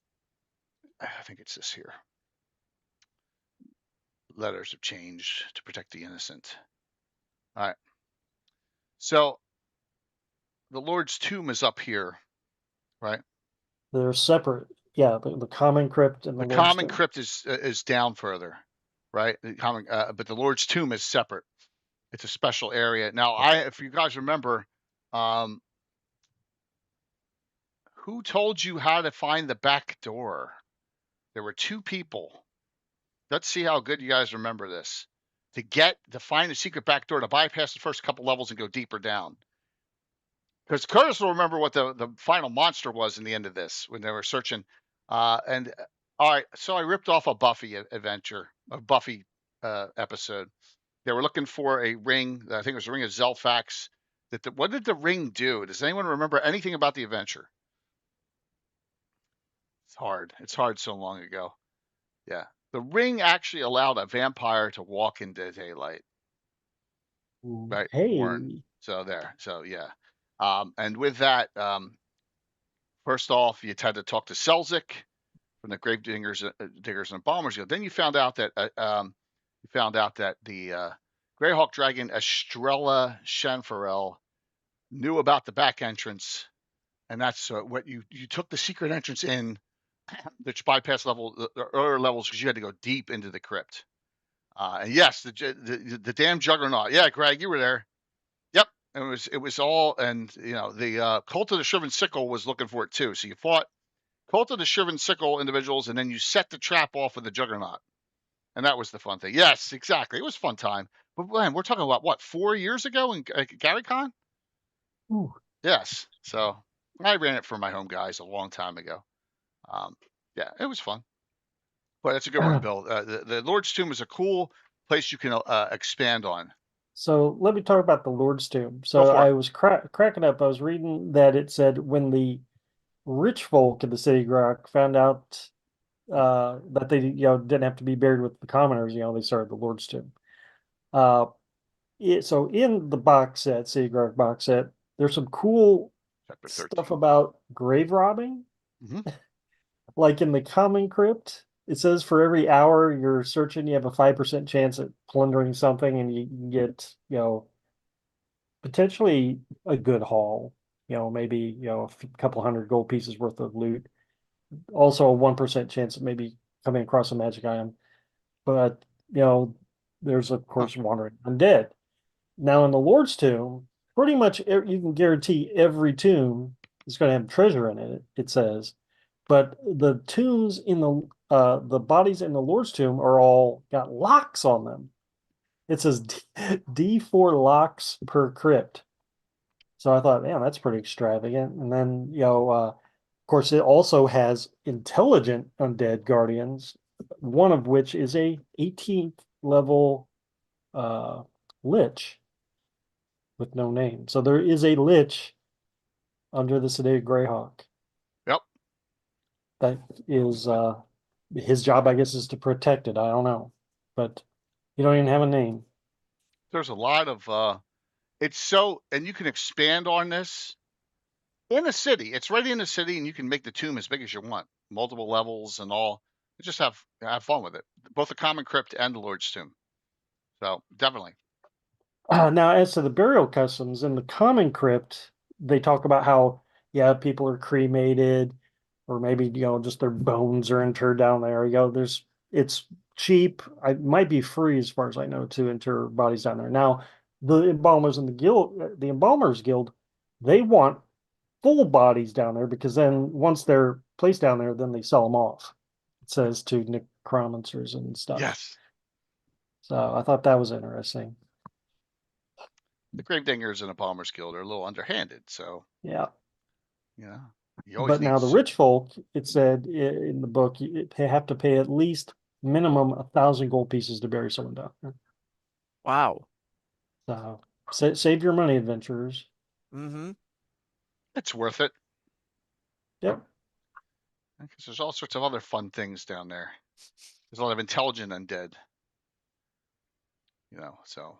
I think it's this here. Letters have changed to protect the innocent. All right. So the Lord's tomb is up here, right? They're separate. Yeah, the common crypt and the The Lord's common tomb. crypt is down further, right? But the Lord's tomb is separate. It's a special area. Now, if you guys remember, who told you how to find the back door? There were two people. Let's see how good you guys remember this. To find the secret back door, to bypass the first couple levels and go deeper down. Because Curtis will remember what the final monster was in the end of this when they were searching. All right, so I ripped off a Buffy adventure, a Buffy episode. They were looking for a ring. I think it was a ring of Zelfax. What did the ring do? Does anyone remember anything about the adventure? It's hard. It's hard so long ago. Yeah. The ring actually allowed a vampire to walk into daylight. Right. Hey. Warren. So there. So yeah. And with that, first off, you had to talk to Selzik from the Grave Diggers and Embalmers. Then you found out that the Greyhawk Dragon Estrella Shanfarel knew about the back entrance, and that's what you took the secret entrance in, which bypassed the earlier levels because you had to go deep into the crypt. And yes, the damn Juggernaut. Yeah, Greg, you were there. Yep, it was all, and the Cult of the Shriven Sickle was looking for it too. So you fought Cult of the Shriven Sickle individuals, and then you set the trap off with the Juggernaut. And that was the fun thing. Yes, exactly. It was a fun time. But man, we're talking about what, 4 years ago in GaryCon? Ooh. Yes. So I ran it for my home guys a long time ago. Yeah, it was fun. But it's a good one, Bill. The Lord's Tomb is a cool place you can expand on. So let me talk about the Lord's tomb. So I was cracking up. I was reading that it said when the rich folk in the city of Greyhawk found out that they didn't have to be buried with the commoners, they started the Lord's tomb. So in the box set, City of Greyhawk box set, there's some cool stuff about grave robbing. Mm-hmm. Like in the common crypt, it says for every hour you're searching, you have a 5% chance at plundering something, and you can get, potentially a good haul. Maybe a couple hundred gold pieces worth of loot. Also, a 1% chance of maybe coming across a magic item. But there's of course wandering undead. Now in the Lord's tomb, pretty much you can guarantee every tomb is going to have treasure in it. It says, but the tombs in the bodies in the Lord's tomb are all got locks on them. It says D4 locks per crypt. So I thought, man, that's pretty extravagant. And then, of course, it also has intelligent undead guardians, one of which is a 18th level lich with no name. So there is a lich under the City of Greyhawk. Yep. That is his job, I guess, is to protect it. I don't know. But you don't even have a name. There's a lot of and you can expand on this in the city. It's right in the city, and you can make the tomb as big as you want, multiple levels and all. Just have fun with it. Both the common crypt and the Lord's tomb. So definitely. Now, as to the burial customs in the common crypt, they talk about how people are cremated, or maybe just their bones are interred down there. It's cheap. It might be free as far as I know to inter bodies down there. Now, the embalmers and the embalmers guild, they want full bodies down there, because then once they're placed down there, then they sell them off. It says to necromancers and stuff. Yes. So I thought that was interesting. The Gravedingers and the Palmer's Guild are a little underhanded, so yeah. You always but need now the rich folk, it said in the book, they have to pay at least minimum 1,000 gold pieces to bury someone down there. Wow. So save your money, adventurers. Mm-hmm. It's worth it. Yep. Because there's all sorts of other fun things down there. There's a lot of intelligent undead. So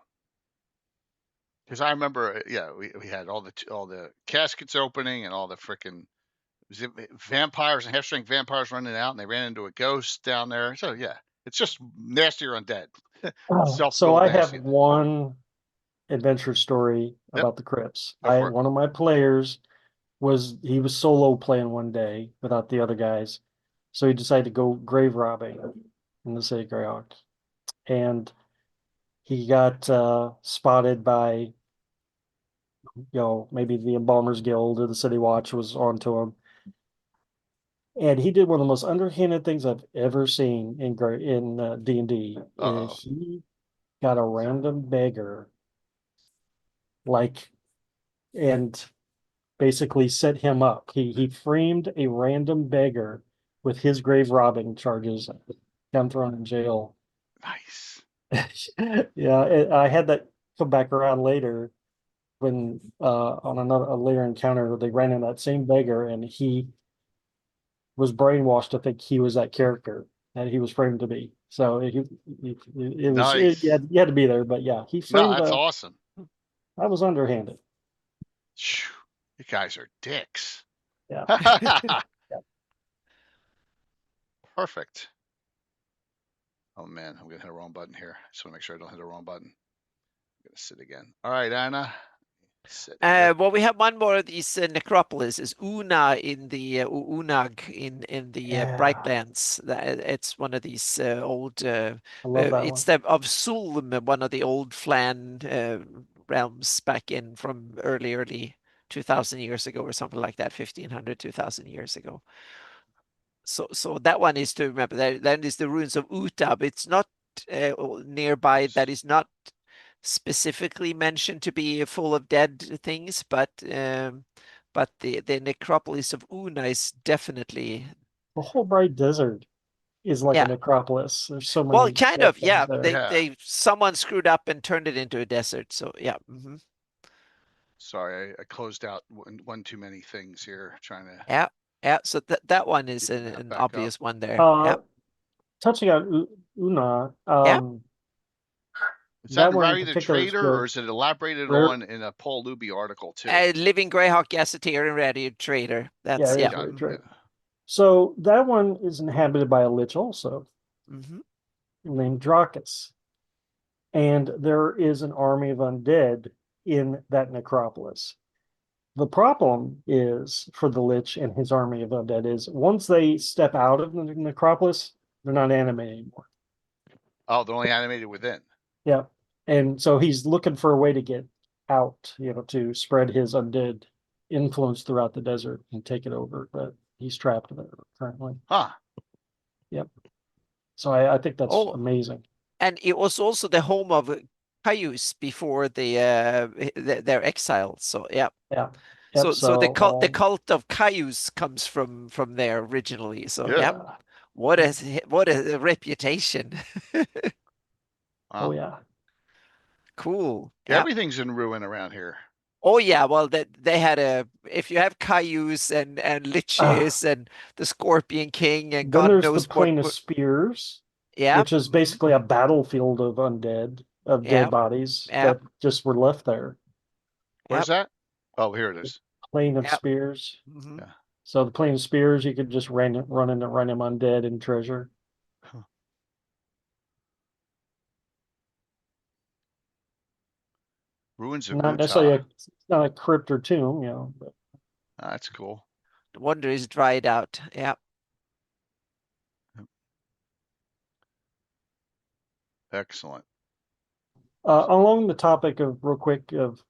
because I remember, we had all the caskets opening and all the freaking vampires and half-strength vampires running out, and they ran into a ghost down there. So yeah, it's just nastier undead. So I have nasty. one adventure story about the Crypts. One of my players was solo playing one day without the other guys, so he decided to go grave robbing in the city of Greyhawk, and he got spotted by maybe the Embalmers Guild or the City Watch was onto him. And he did one of the most underhanded things I've ever seen in D&D. He got a random beggar, and basically set him up. He framed a random beggar with his grave robbing charges, got thrown in jail. Nice. Yeah, I had that come back around later when on a later encounter they ran in that same beggar, and he was brainwashed to think he was that character that he was framed to be. So it was nice. you had to be there, but yeah, he framed. No, that's awesome. That was underhanded. You guys are dicks. Yeah. Yeah. Perfect. Oh man, I'm gonna hit a wrong button here. I just want to make sure I don't hit a wrong button. I'm gonna sit again. All right, Anna. Well, we have one more of these necropolis. Is Una in the Unag in the Brightlands. It's one of these old. I love that it's one. of Sulm, one of the old Flan realms back in from early 2,000 years ago or something like that, 1,500, 2,000 years ago. So that one is to remember. Then is the ruins of Utab. It's not nearby. That is not specifically mentioned to be full of dead things, but the necropolis of Una is definitely the whole Bright Desert is like a necropolis. There's so many. Well, kind of, yeah. They someone screwed up and turned it into a desert. So yeah. Mm-hmm. Sorry, I closed out one too many things here trying to. Yeah. So that one is an obvious one there. Touching on Una. Is that Larry the Trader, or is it elaborated on in a Paul Luby article too? Living Greyhawk Gazetteer and Larry the Trader. That's So that one is inhabited by a lich also, named Dracus. And there is an army of undead in that necropolis. The problem is for the lich and his army of undead is once they step out of the necropolis, they're not animated anymore. Oh, they're only animated within. Yeah. And so he's looking for a way to get out, to spread his undead influence throughout the desert and take it over. But he's trapped there currently. Huh. Yep. So I think that's amazing. And it was also the home of Cayuse before their exile. So yeah. Yeah. Yep, so the cult of Cayuse comes from there originally. So yeah. What a reputation. Oh yeah. Cool. Yeah, everything's in ruin around here. Oh yeah, well they had if you have Cayuse and liches and the Scorpion King and God knows there's the Plain of Spears. Yeah. Which is basically a battlefield of undead, dead bodies that just were left there. Where's that? Oh, here it is. Plain of Spears. Yeah. So the Plain of Spears, you could just run him undead and treasure. Huh. Ruins of not necessarily not a crypt or tomb, but that's cool. The wonder is dried out. Yeah. Excellent. Along the topic of real quick of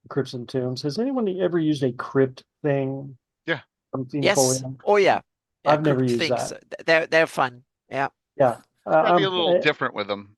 crypts and tombs, has anyone ever used a crypt thing? Yeah. Yes. Oh yeah. I've never used that. They're fun. Yeah. Yeah. Probably a little different with them.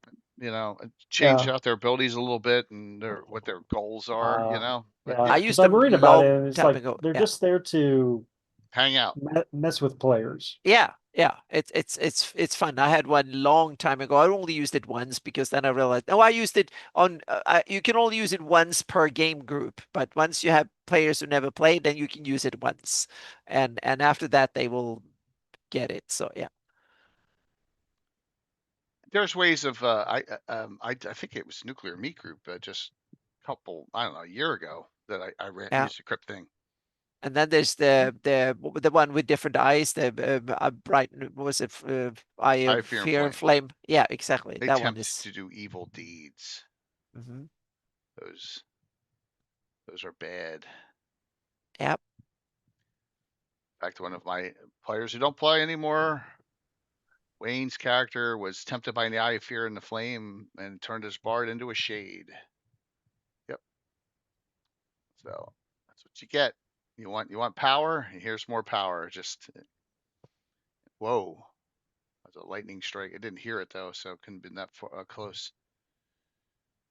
change out their abilities a little bit and what their goals are. Yeah, I because used I'm them worried about it, long and it's time like ago. they're Yeah. just there to hang out. mess with players. Yeah, it's fun. I had one long time ago. I only used it once because then I realized, oh, I used it on. You can only use it once per game group, but once you have players who never played, then you can use it once, and after that they will get it. So yeah. There's ways of I think it was Nuclear Meat Group just a couple, I don't know, a year ago that I used the crypt thing. And then there's the one with different eyes, the bright, was it Eye of Fear and Flame? Yeah, exactly. They that one tempt is to do evil deeds. Those are bad. Yep. In fact, one of my players who don't play anymore, Wayne's character was tempted by the Eye of Fear and the Flame and turned his bard into a shade. Yep. So that's what you get. You want power? Here's more power. Just whoa. That was a lightning strike. I didn't hear it though, so it couldn't have been that close.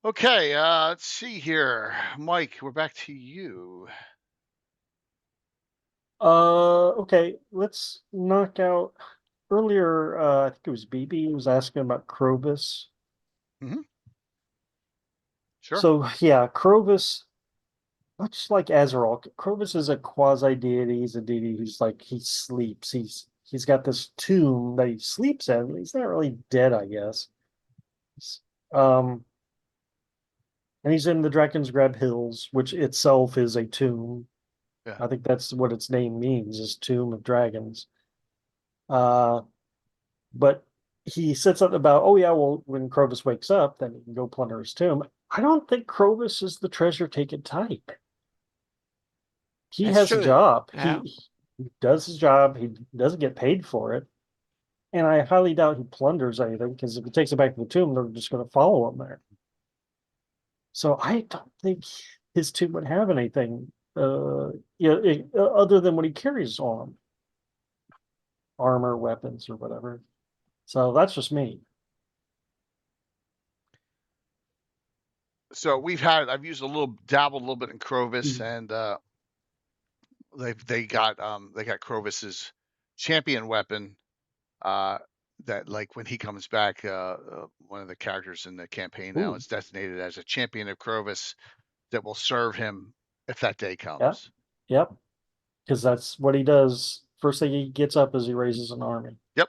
Okay, let's see here. Mike, we're back to you. Okay, let's knock out earlier. I think it was BB was asking about Clovis. Sure. So yeah, Clovis, much like Azeroth, Clovis is a quasi deity. He's a deity who's like he sleeps. He's got this tomb that he sleeps in. He's not really dead, I guess. Um, and he's in the Drakensgrab Hills, which itself is a tomb. Yeah. I think that's what its name means, is Tomb of Dragons. But he said something about, oh yeah, well, when Clovis wakes up, then he can go plunder his tomb. I don't think Clovis is the treasure taken type. He That's has a true. job. Yeah. He does his job. He doesn't get paid for it. And I highly doubt he plunders anything, because if he takes it back to the tomb, they're just going to follow him there. So I don't think his tomb would have anything other than what he carries on him. Armor, weapons, or whatever. So that's just me. So I've used dabbled a little bit in Clovis, and they got Clovis's champion weapon. That, like, when he comes back, one of the characters in the campaign now is designated as a champion of Clovis that will serve him if that day comes. Yep. Because that's what he does. First thing he gets up is he raises an army. Yep.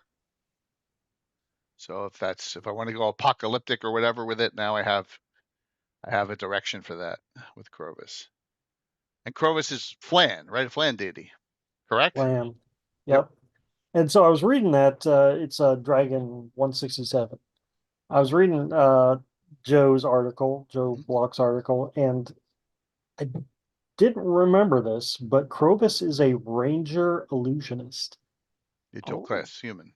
So if I want to go apocalyptic or whatever with it, now I have a direction for that with Clovis. And Clovis is Flan, right? A Flan deity, correct? Flan. Yep. And so I was reading that it's a Dragon 167. I was reading Joe Block's article, and I didn't remember this, but Clovis is a ranger illusionist. A dual class human.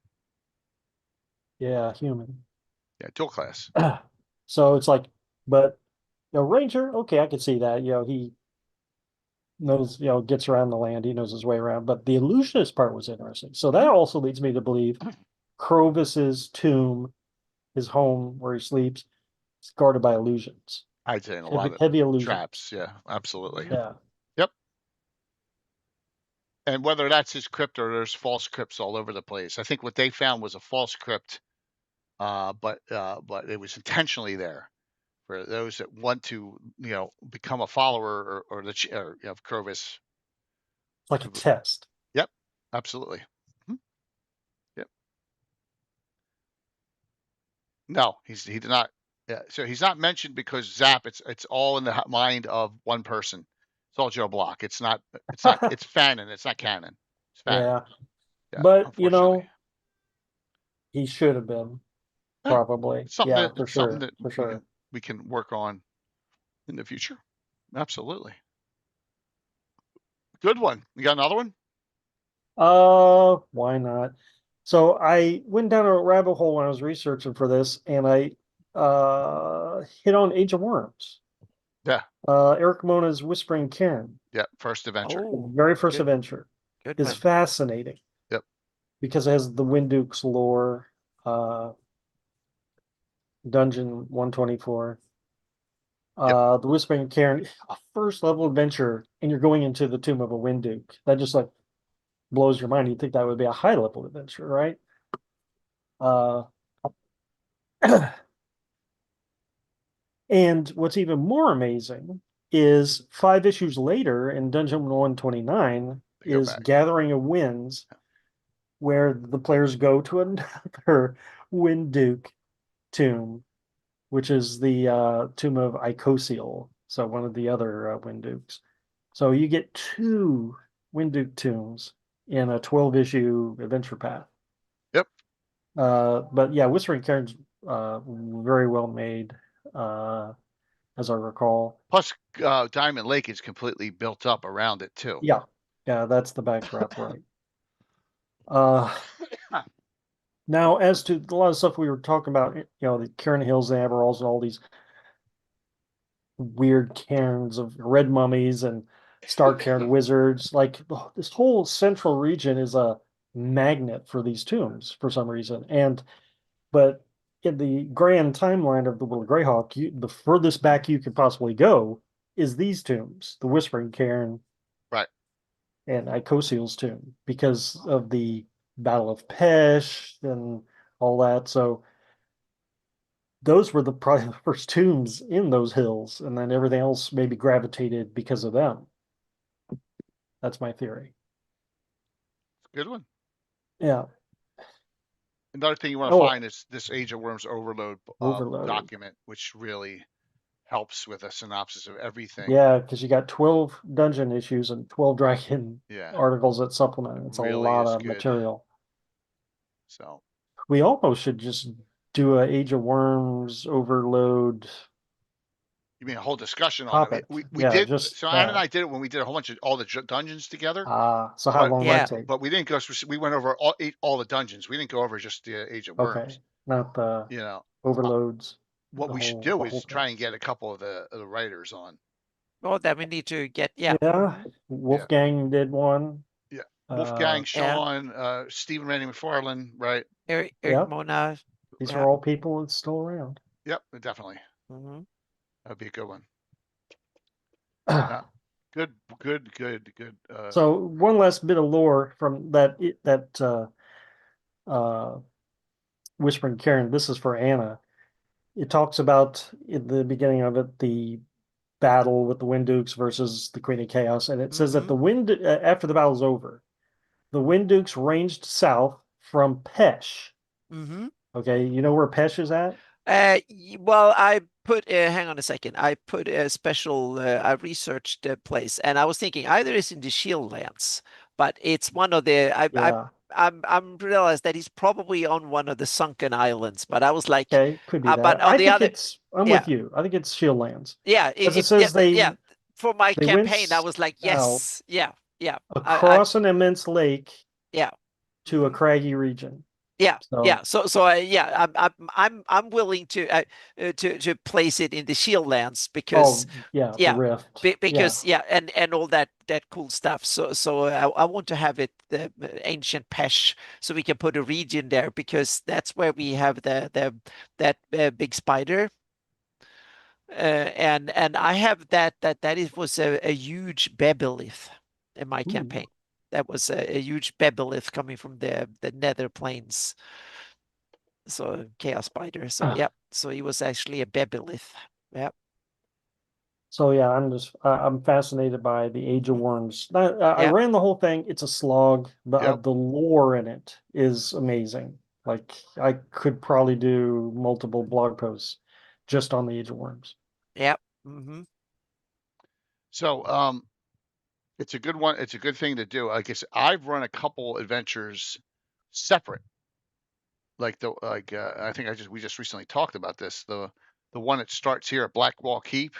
Yeah, human. Yeah, dual class. So it's like, but ranger, okay, I could see that. He knows, gets around the land, he knows his way around. But the illusionist part was interesting. So that also leads me to believe Clovis's tomb, his home where he sleeps, is guarded by illusions. I'd say a lot of heavy illusions. Traps. Yeah, absolutely. Yeah. Yep. And whether that's his crypt or there's false crypts all over the place. I think what they found was a false crypt, but it was intentionally there for those that want to, become a follower or of Clovis. Like a test. Yep, absolutely. Mm-hmm. Yep. No, he did not. Yeah, so he's not mentioned because Zap. It's all in the mind of one person. It's all Joe Block. It's not. It's fanon. It's not canon. It's fanon. Yeah, but he should have been probably. For sure. We can work on in the future. Absolutely. Good one. You got another one? Why not? So I went down a rabbit hole when I was researching for this, and I hit on Age of Worms. Yeah. Eric Mona's Whispering Cairn. Yeah, first adventure. Very first adventure. Is fascinating. Yep. Because it has the Winduke's lore. Dungeon 124. The Whispering Cairn, a first level adventure, and you're going into the tomb of a Wind Duke. That just like blows your mind. You'd think that would be a high level adventure, right? Uh, and what's even more amazing is 5 issues later in Dungeon 129 is Gathering of Winds, where the players go to another Wind Duke tomb, which is the tomb of Icosiel, so one of the other Wind Dukes. So you get 2 Wind Duke tombs in a 12-issue adventure path. Yep. But yeah, Whispering Cairn's very well made, as I recall. Plus, Diamond Lake is completely built up around it too. Yeah, that's the backdrop, right? Now, as to a lot of stuff we were talking about, the Cairn Hills, the Averalls, and all these weird cairns of red mummies and star cairn wizards. Like this whole central region is a magnet for these tombs for some reason. But in the grand timeline of the World of Greyhawk, the furthest back you could possibly go is these tombs, the Whispering Cairn, right, and Icosiel's tomb, because of the Battle of Pesh and all that. So those were probably the first tombs in those hills, and then everything else maybe gravitated because of them. That's my theory. Good one. Yeah. Another thing you want to find is this Age of Worms Overload document, which really helps with a synopsis of everything. Yeah, because you got 12 dungeon issues and 12 dragon articles that supplement. It's really a lot of material. So we almost should just do a Age of Worms Overload. You mean a whole discussion on it? We did. So Ann and I did it when we did a whole bunch of all the dungeons together. So how long that take? But we didn't go. We went over all the dungeons. We didn't go over just the Age of Worms. Okay, not the overloads. What we should do is try and get a couple of the writers on. Oh, then we need to get Wolfgang did one. Yeah, Wolfgang, Sean, Stephen Randy McFarlane, right? Eric Mona. These are all people that's still around. Yep, definitely. Mm-hmm. That'd be a good one. Good. So one last bit of lore from that Whispering Cairn. This is for Anna. It talks about in the beginning of it the battle with the Wind Dukes versus the Queen of Chaos, and it says that the after the battle's over, the Wind Dukes ranged south from Pesh. Mm-hmm. Okay, you know where Pesh is at? Well, I put hang on a second. I put a special. I researched the place, and I was thinking either it's in the Shieldlands, but it's one of the. I'm realized that he's probably on one of the sunken islands, but I was like, okay, could be that. But on the other, I'm with you. I think it's Shieldlands. Yeah, it says for my campaign, I was like, yes, yeah, across an immense lake, to a craggy region. Yeah, I'm willing to place it in the Shieldlands because the rift because and all that cool stuff. So I want to have it the ancient Pesh, so we can put a region there because that's where we have that big spider. And I have that it was a huge Bebelith in my campaign. That was a huge Bebelith coming from the nether planes. So Chaos Spider. So so he was actually a Bebelith. Yeah. So I'm fascinated by the Age of Worms. I ran the whole thing. It's a slog, but the lore in it is amazing. Like I could probably do multiple blog posts just on the Age of Worms. Yep. Mm-hmm. So it's a good one. It's a good thing to do. Like I said, I've run a couple adventures separate. I think we just recently talked about this. The one that starts here at Blackwall Keep.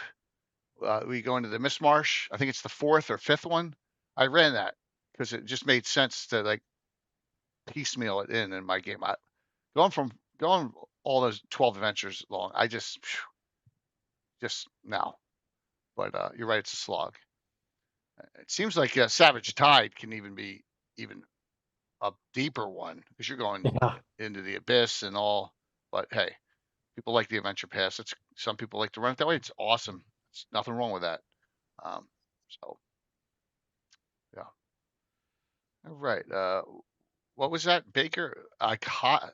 We go into the Mist Marsh. I think it's the 4th or 5th one. I ran that because it just made sense to like piecemeal it in my game. Going all those 12 adventures long. I just now. But you're right, it's a slog. It seems like Savage Tide can even be a deeper one because you're going into the abyss and all. But hey, People like the adventure pass. Some people like to run it that way. It's awesome. There's nothing wrong with that. So yeah. All right. What was that, Baker?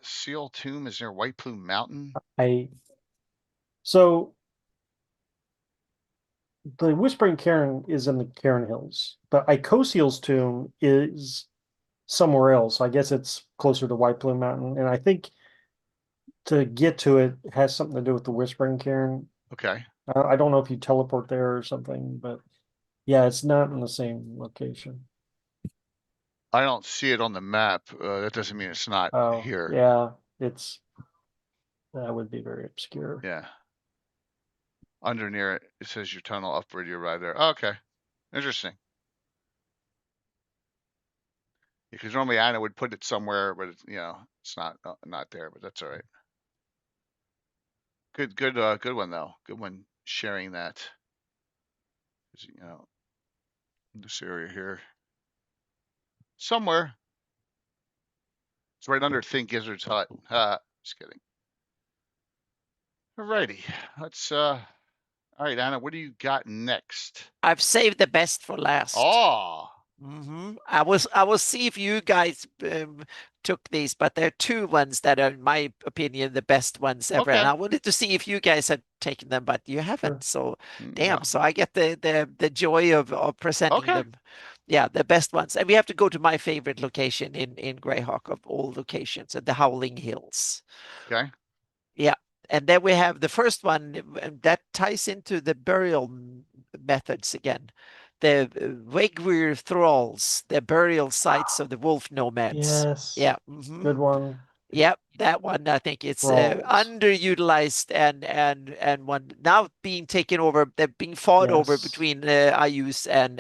Seal Tomb is near White Plume Mountain. So the Whispering Cairn is in the Cairn Hills, but Icosiel's tomb is somewhere else. I guess it's closer to White Plume Mountain, and I think to get to it has something to do with the Whispering Cairn. Okay. I don't know if you teleport there or something, but yeah, it's not in the same location. I don't see it on the map. That doesn't mean it's not here. Yeah, that would be very obscure. Yeah. Under near it, it says your tunnel upward, you arrive there. Oh, okay. Interesting. Because normally Anna would put it somewhere, but it's, it's not there. But that's all right. Good one though. Good one sharing that. In this area here, somewhere. It's right under Think Gizzard's hut. Just kidding. Alrighty, let's. All right, Anna, what do you got next? I've saved the best for last. Oh. I will see if you guys took these, but there are two ones that are, in my opinion, the best ones ever. Okay. And I wanted to see if you guys had taken them, but you haven't. So damn. No. So I get the joy of presenting them. Yeah, the best ones. And we have to go to my favorite location in Greyhawk of all locations, at the Howling Hills. Okay. Yeah. And then we have the first one that ties into the burial methods again. The Wegweir thralls, the burial sites of the wolf nomads. Yes. Yeah. Good one. Yep, that one I think it's underutilized and one now being taken over. They're being fought over between Ayus and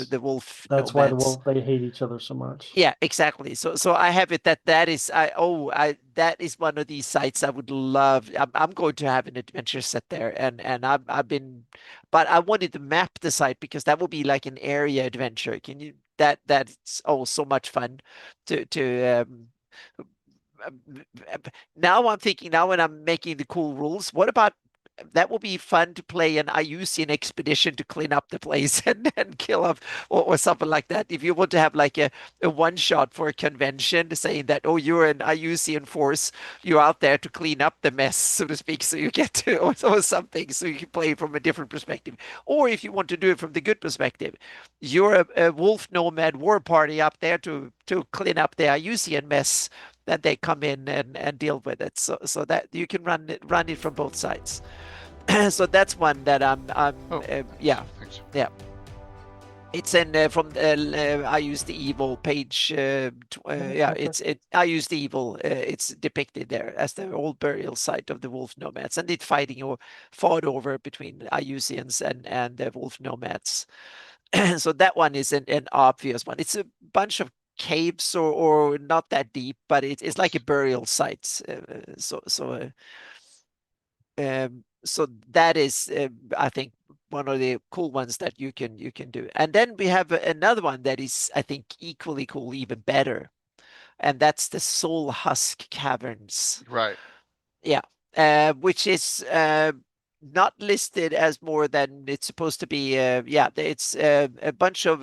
the wolf. That's why they hate each other so much. Yeah, exactly. So I have it that is that is one of these sites I would love. I'm going to have an adventure set there, and I've been, but I wanted to map the site because that would be like an area adventure. Can you that's so much fun to now I'm thinking now when I'm making the cool rules, what about that will be fun to play an Ayusian expedition to clean up the place and kill off or something like that. If you want to have like a one shot for a convention saying that, oh, you're an Ayusian force, you're out there to clean up the mess, so to speak, so you get to or something, so you can play from a different perspective. Or if you want to do it from the good perspective, you're a wolf nomad war party up there to clean up the Ayusian mess that they come in and deal with it. So that you can run it from both sides. So that's one that yeah. It's in from I use the evil page. I use the evil. It's depicted there as the old burial site of the wolf nomads, and it fighting or fought over between Ayusians and the wolf nomads. So that one is an obvious one. It's a bunch of caves or not that deep, but it's like a burial site. So that is, I think, one of the cool ones that you can do. And then we have another one that is, I think, equally cool, even better, and that's the Soul Husk Caverns. Right. Yeah, which is not listed as more than it's supposed to be. It's a bunch of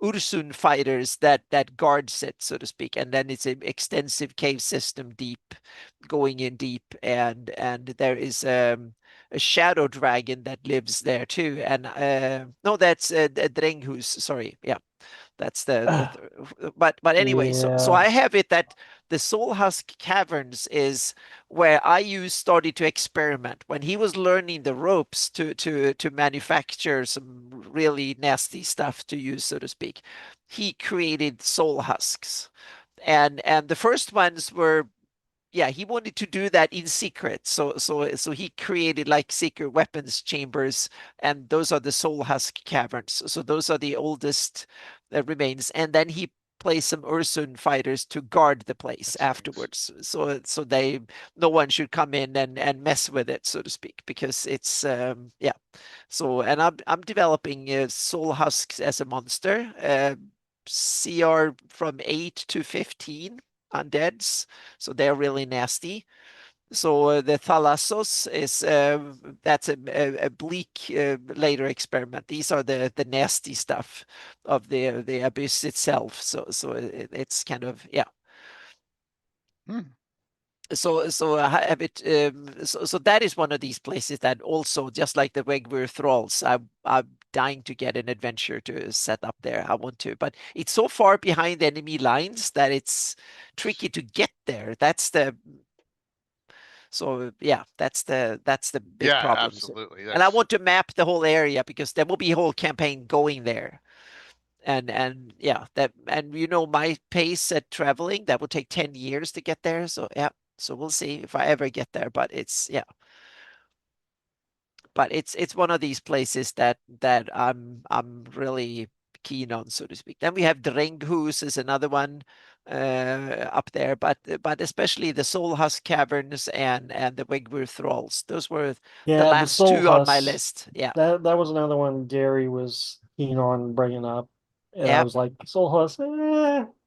Ursun fighters that guards it, so to speak, and then it's an extensive cave system going in deep, and there is a shadow dragon that lives there too. And no, that's Drenghus. Sorry, yeah. That's but anyway, so I have it that the Soul Husk Caverns is where Ayu started to experiment when he was learning the ropes to manufacture some really nasty stuff to use, so to speak. He created soul husks, and the first ones were. Yeah, he wanted to do that in secret. So he created like secret weapons chambers, and those are the Soul Husk Caverns. So those are the oldest remains. And then he placed some Ursun fighters to guard the place afterwards. So no one should come in and mess with it, so to speak, because it's yeah. So and I'm developing Soul Husks as a monster. CR from 8 to 15 undeads, so they're really nasty. So the thalassos is that's a bleak later experiment. These are the nasty stuff of the abyss itself. So it's kind of yeah. Hmm. So have it so that is one of these places that also, just like the Wegwir Thralls, I'm dying to get an adventure to set up there. I want to, but it's so far behind enemy lines that it's tricky to get there. So yeah, that's the big Yeah, problem. absolutely. And I That's want to map the whole area because there will be a whole campaign going there. And yeah, that, and my pace at traveling, that will take 10 years to get there. So yeah, so we'll see if I ever get there. But it's one of these places that I'm really keen on, so to speak. Then we have Drenghus is another one up there, but especially the Soul Husk Caverns and the Wegwir Thralls. Those were the Yeah, the last Soul two on my Husk. list. Yeah. That was another one Gary was keen on bringing up, and I Yep. was like, Soul Husk.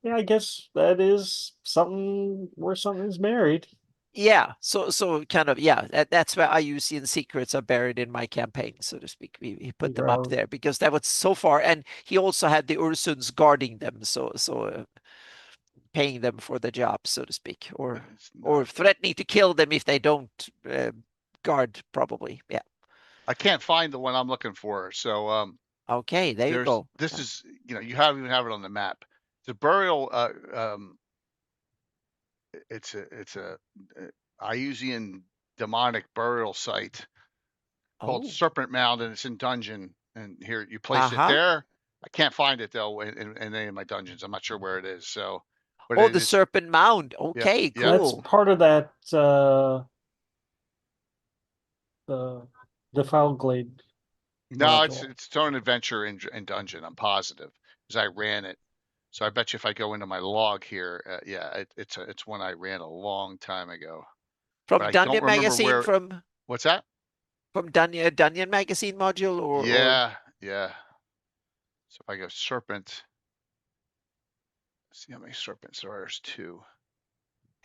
Yeah, I guess that is something where something's married. Yeah, so kind of, yeah, that's where IUCN secrets are buried in my campaign, so to speak. He put them up Bro. there because that was so far, and he also had the Ursuns guarding them, so paying them for the job, so to speak, it's or not. threatening to kill them if they don't guard, probably. Yeah. I can't find the one I'm looking for. So Okay, there you go. this is you haven't even have it on the map. The burial it's a Iusian demonic burial site called Oh, Serpent Mound, and it's in dungeon. And here you place it uh-huh. there. I can't find it though in any of my dungeons. I'm not sure where it is. So, but Oh, the it's Serpent Mound. yeah, Okay, yeah. That's cool. part of that the Defile Glade No, it's module. its own adventure in dungeon. I'm positive because I ran it. So I bet you if I go into my log here, yeah, it's one I ran a long time ago, but From I don't Dungeon remember Magazine, where. from What's that? Dungeon Magazine module, or Yeah, yeah. So if I go serpent, see how many serpents there are. There's two.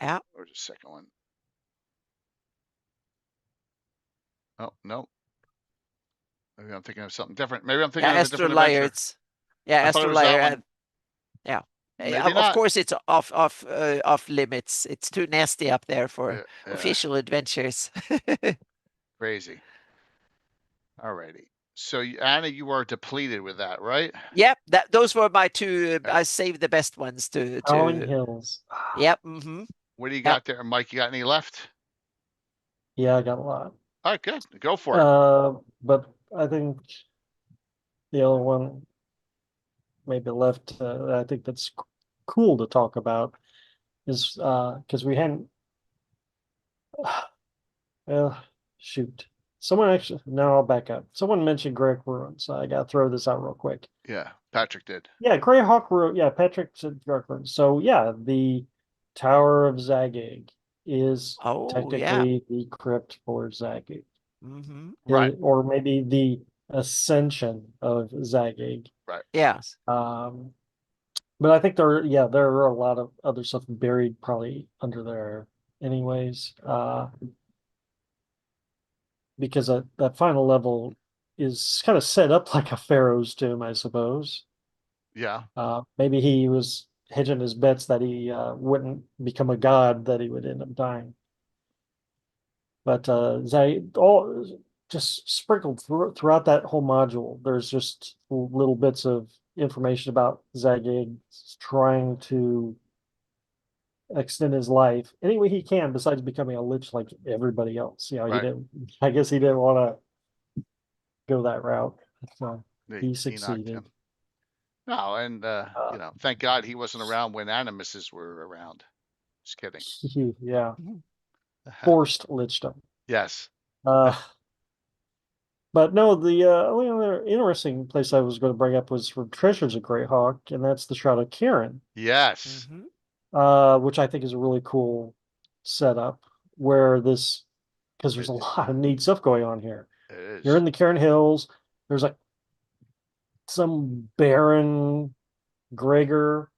yeah. Or the second one. Oh no, maybe I'm thinking of something different. Maybe I'm Yeah, thinking of a different Astrolayer. adventure. It's I thought it was that Astrolayer. one. Yeah. Maybe Of not. course, it's off limits. It's too nasty up there for Yeah, yeah, official adventures. crazy. Alrighty. So Anna, you are depleted with that, right? Yep, those were my two. All right. I saved the best ones Howling to. Hills. Yep. Mm-hmm. What do you Yep. got there, Mike? You got any left? Yeah, I got a lot. All right, good. Go for it. But I think the other one maybe left. I think that's cool to talk about is because we hadn't. Well, shoot. Someone actually. No, I'll back up. Someone mentioned Greg Ruins. So I got to throw this out real quick. Yeah, Patrick did. Yeah, Greyhawk Ruin. Yeah, Patrick said Greg Ruins. So yeah, the Tower of Zagig is Oh yeah. technically the crypt for Zagig. Mm-hmm. Right, Or maybe the ascension of Zagig. right. Yes. But I think there are a lot of other stuff buried probably under there anyways. Because that final level is kind of set up like a pharaoh's tomb, I suppose. Yeah, Maybe he was hedging his bets that he wouldn't become a god, that he would end up dying. But all just sprinkled throughout that whole module, there's just little bits of information about Zagig trying to extend his life any way he can, besides becoming a lich like everybody else. He right. didn't. I guess he didn't want to go that route. So he He knocked succeeded. him. No, and Uh, thank God he wasn't around when animuses were around. Just kidding. yeah, forced lichdom. Yes. Uh, but no, the only other interesting place I was going to bring up was for Treasures of Greyhawk, and that's the Shroud of Karen, Yes. Mm-hmm. which I think is a really cool setup. Where this, because there's It, a lot of neat stuff going on here. it You're is. in the Karen Hills. There's like some Baron Gregor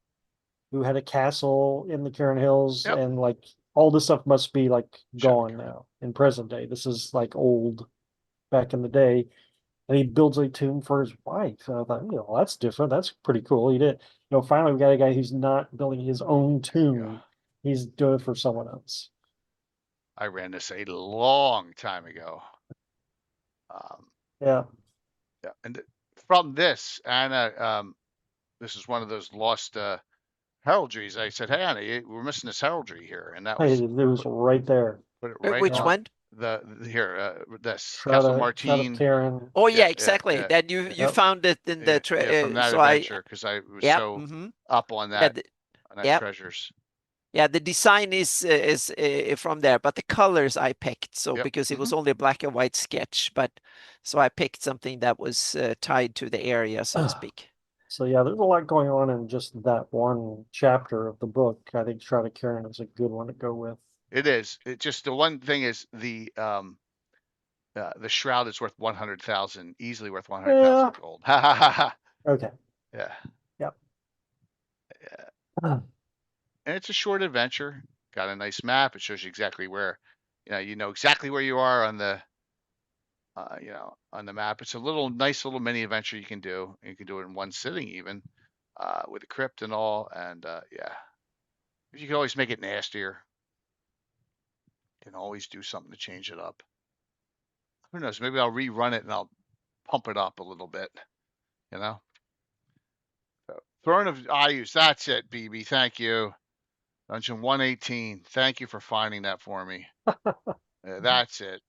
who had a castle in the Karen Hills, Yep. and like all this stuff must be like gone Check. now in present day. This is like old back in the day. And he builds a tomb for his wife. And I thought, that's different. That's pretty cool. He did, finally we got a guy who's not building his own tomb. He's doing it for someone else. I ran this a long time ago. Yeah. Yeah. And from this, Anna, this is one of those lost heraldries. I said, hey, Anna, we're missing this heraldry here. And that was, it was right there. put it right Which one? This Shroud Castle Shroud of Martine. Turin. Oh yeah, exactly. Then you found it in the from that so adventure because I was so up on that treasures. Yeah, the design is from there, but the colors I picked. So because it was only a black and white sketch, but so I picked something that was tied to the area, so to speak. So yeah, there's a lot going on in just that one chapter of the book. I think Shroud of Turin is a good one to go with. It is. It just the one thing is the shroud is worth 100,000, easily worth 100,000 gold. Ha ha ha ha. Okay. Yeah. Yep. Yeah. And it's a short adventure. Got a nice map. It shows you exactly where, you know exactly where you are on the, on the map. It's a nice little mini adventure you can do. You can do it in one sitting even, with the crypt and all. And yeah, you can always make it nastier. You can always do something to change it up. Who knows? Maybe I'll rerun it and I'll pump it up a little bit. So, Throne of Ayus. That's it, BB. Thank you. Dungeon 118. Thank you for finding that for me. That's it.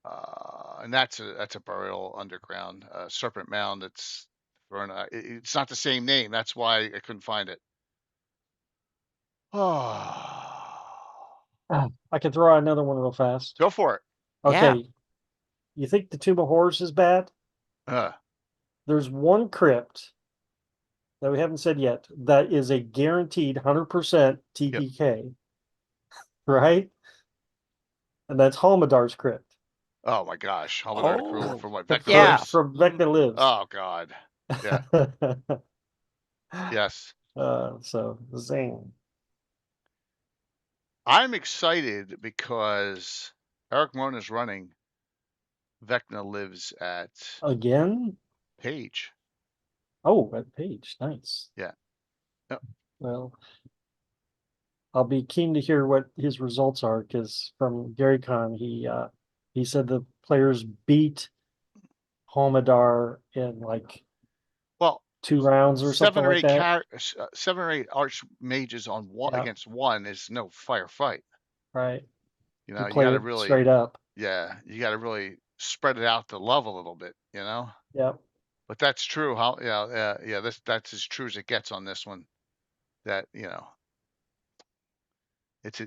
And that's a burial underground, Serpent Mound. It's not the same name. That's why I couldn't find it. Oh, I can throw out another one real fast. go for it. Okay. Yeah. You think the Tomb of Horrors is bad? There's one crypt that we haven't said yet that is a guaranteed 100% TPK. Yep. Right? And that's Halmadar's crypt. Oh my gosh. Halmadar from what? Vecna Lives. From Vecna Lives. Oh God. Yeah. Yes. So zing. I'm excited because Eric Mona is running Vecna Lives at Page. Oh, at Page. Nice. Yeah. Yep. Well, I'll be keen to hear what his results are because from Gary Kahn, he said the players beat Halmadar in like 2 rounds or something like that. 7 or 8 archmages on one against one is no firefight. Right. You got to really straight up. Yeah, you got to really spread it out to love a little bit. Yep. But that's true. That's as true as it gets on this one. That it's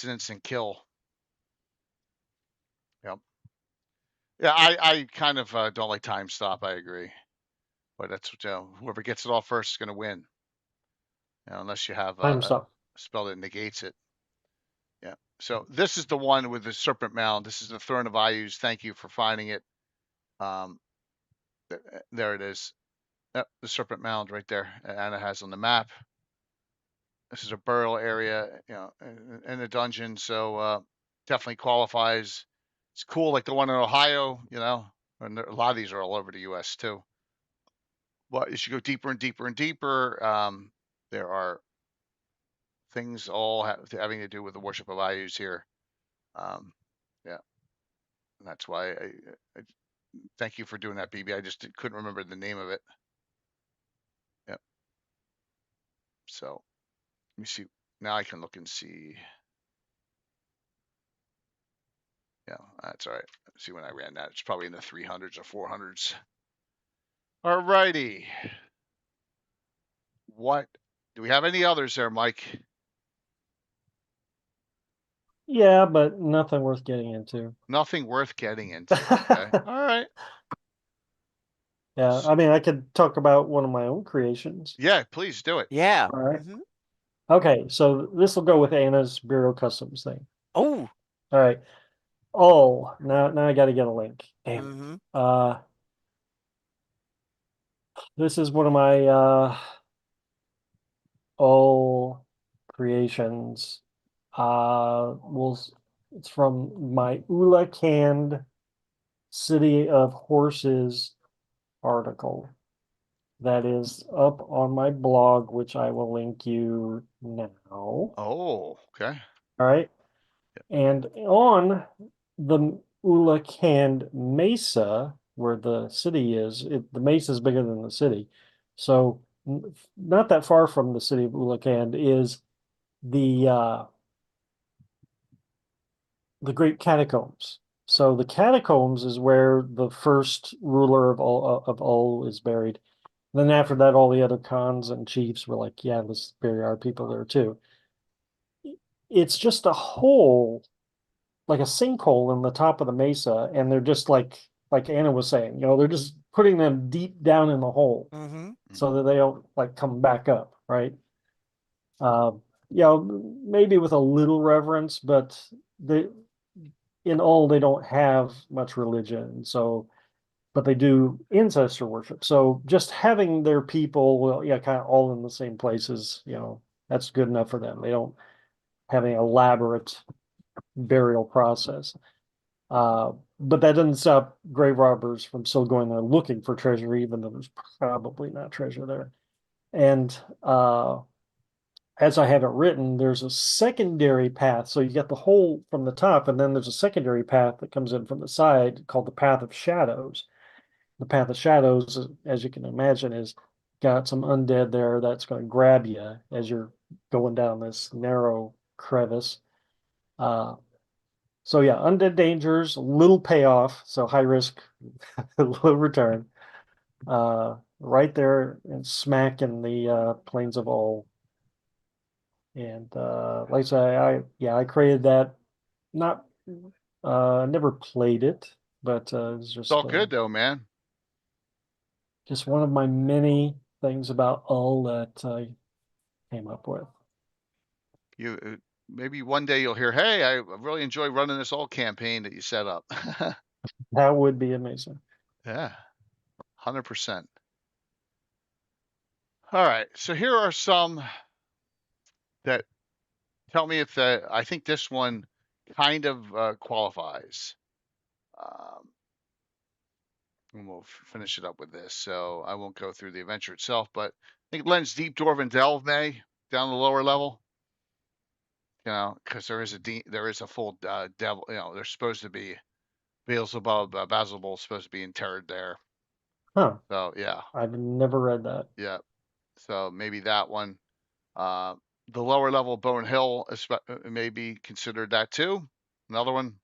an instant kill. Yep. Yeah, I kind of don't like time stop. I agree, but that's whoever gets it all first is going to win. Unless you have a spell that negates it. Yeah. So this is the one with the Serpent Mound. This is the Throne of Ayus. Thank you for finding it. There it is. Yep, the Serpent Mound right there. Anna has on the map. This is a burial area, in a dungeon. So definitely qualifies. It's cool, like the one in Ohio, and a lot of these are all over the U.S. too. But as you go deeper and deeper and deeper, there are things all having to do with the worship of Ayus here. Yeah, and that's why I thank you for doing that, BB. I just couldn't remember the name of it. Yep. So let me see. Now I can look and see. Yeah, that's all right. Let's see when I ran that. It's probably in the 300s or 400s. All righty. What do we have any others there, Mike? Yeah, but nothing worth getting into. Nothing worth getting into. Okay. All right. Yeah, I mean, I could talk about one of my own creations. Yeah, please do it. Yeah. All right. Okay, so this will go with Anna's Bureau Customs thing. Oh. All right. Oh, now I got to get a link. Damn. This is one of my creations. Well, it's from my Ula Canned City of Horses article that is up on my blog, which I will link you now. Oh, okay. All right. And on the Ula Canned Mesa, where the city is, the mesa is bigger than the city. So not that far from the city of Ula Canned is the great catacombs. So the catacombs is where the first ruler of all is buried. Then after that, all the other khans and chiefs were like, "Yeah, let's bury our people there too." It's just a hole, like a sinkhole in the top of the mesa, and they're just like Anna was saying, they're just putting them deep down in the hole so that they don't like come back up, right? Uh, maybe with a little reverence, but they in all they don't have much religion, so but they do ancestor worship. So just having their people, well, yeah, kind of all in the same places, that's good enough for them. They don't have an elaborate burial process. But that doesn't stop grave robbers from still going there looking for treasure, even though there's probably not treasure there. And as I have it written, there's a secondary path. So you get the hole from the top, and then there's a secondary path that comes in from the side called the Path of Shadows. The Path of Shadows, as you can imagine, is got some undead there that's going to grab you as you're going down this narrow crevice. So yeah, undead dangers, little payoff, so high risk, low return. Right there and smack in the plains of all. And like I say, I created that. Not never played it, but it's It's all good though, man. just one of my many things about all that I came up with. You maybe one day you'll hear, "Hey, I really enjoy running this all campaign that you set up." That would be amazing. Yeah, 100%. All right, so here are some that tell me if I think this one kind of qualifies. Um, and we'll finish it up with this. So I won't go through the adventure itself, but I think Len's Deep Dwarven Delve may down the lower level. Because there is a full devil. There's supposed to be Beelzebub, Basilbul supposed to be interred there. Huh. So yeah, I've never read that. yeah. So maybe that one. Uh, the lower level Bone Hill may be considered that too. Another one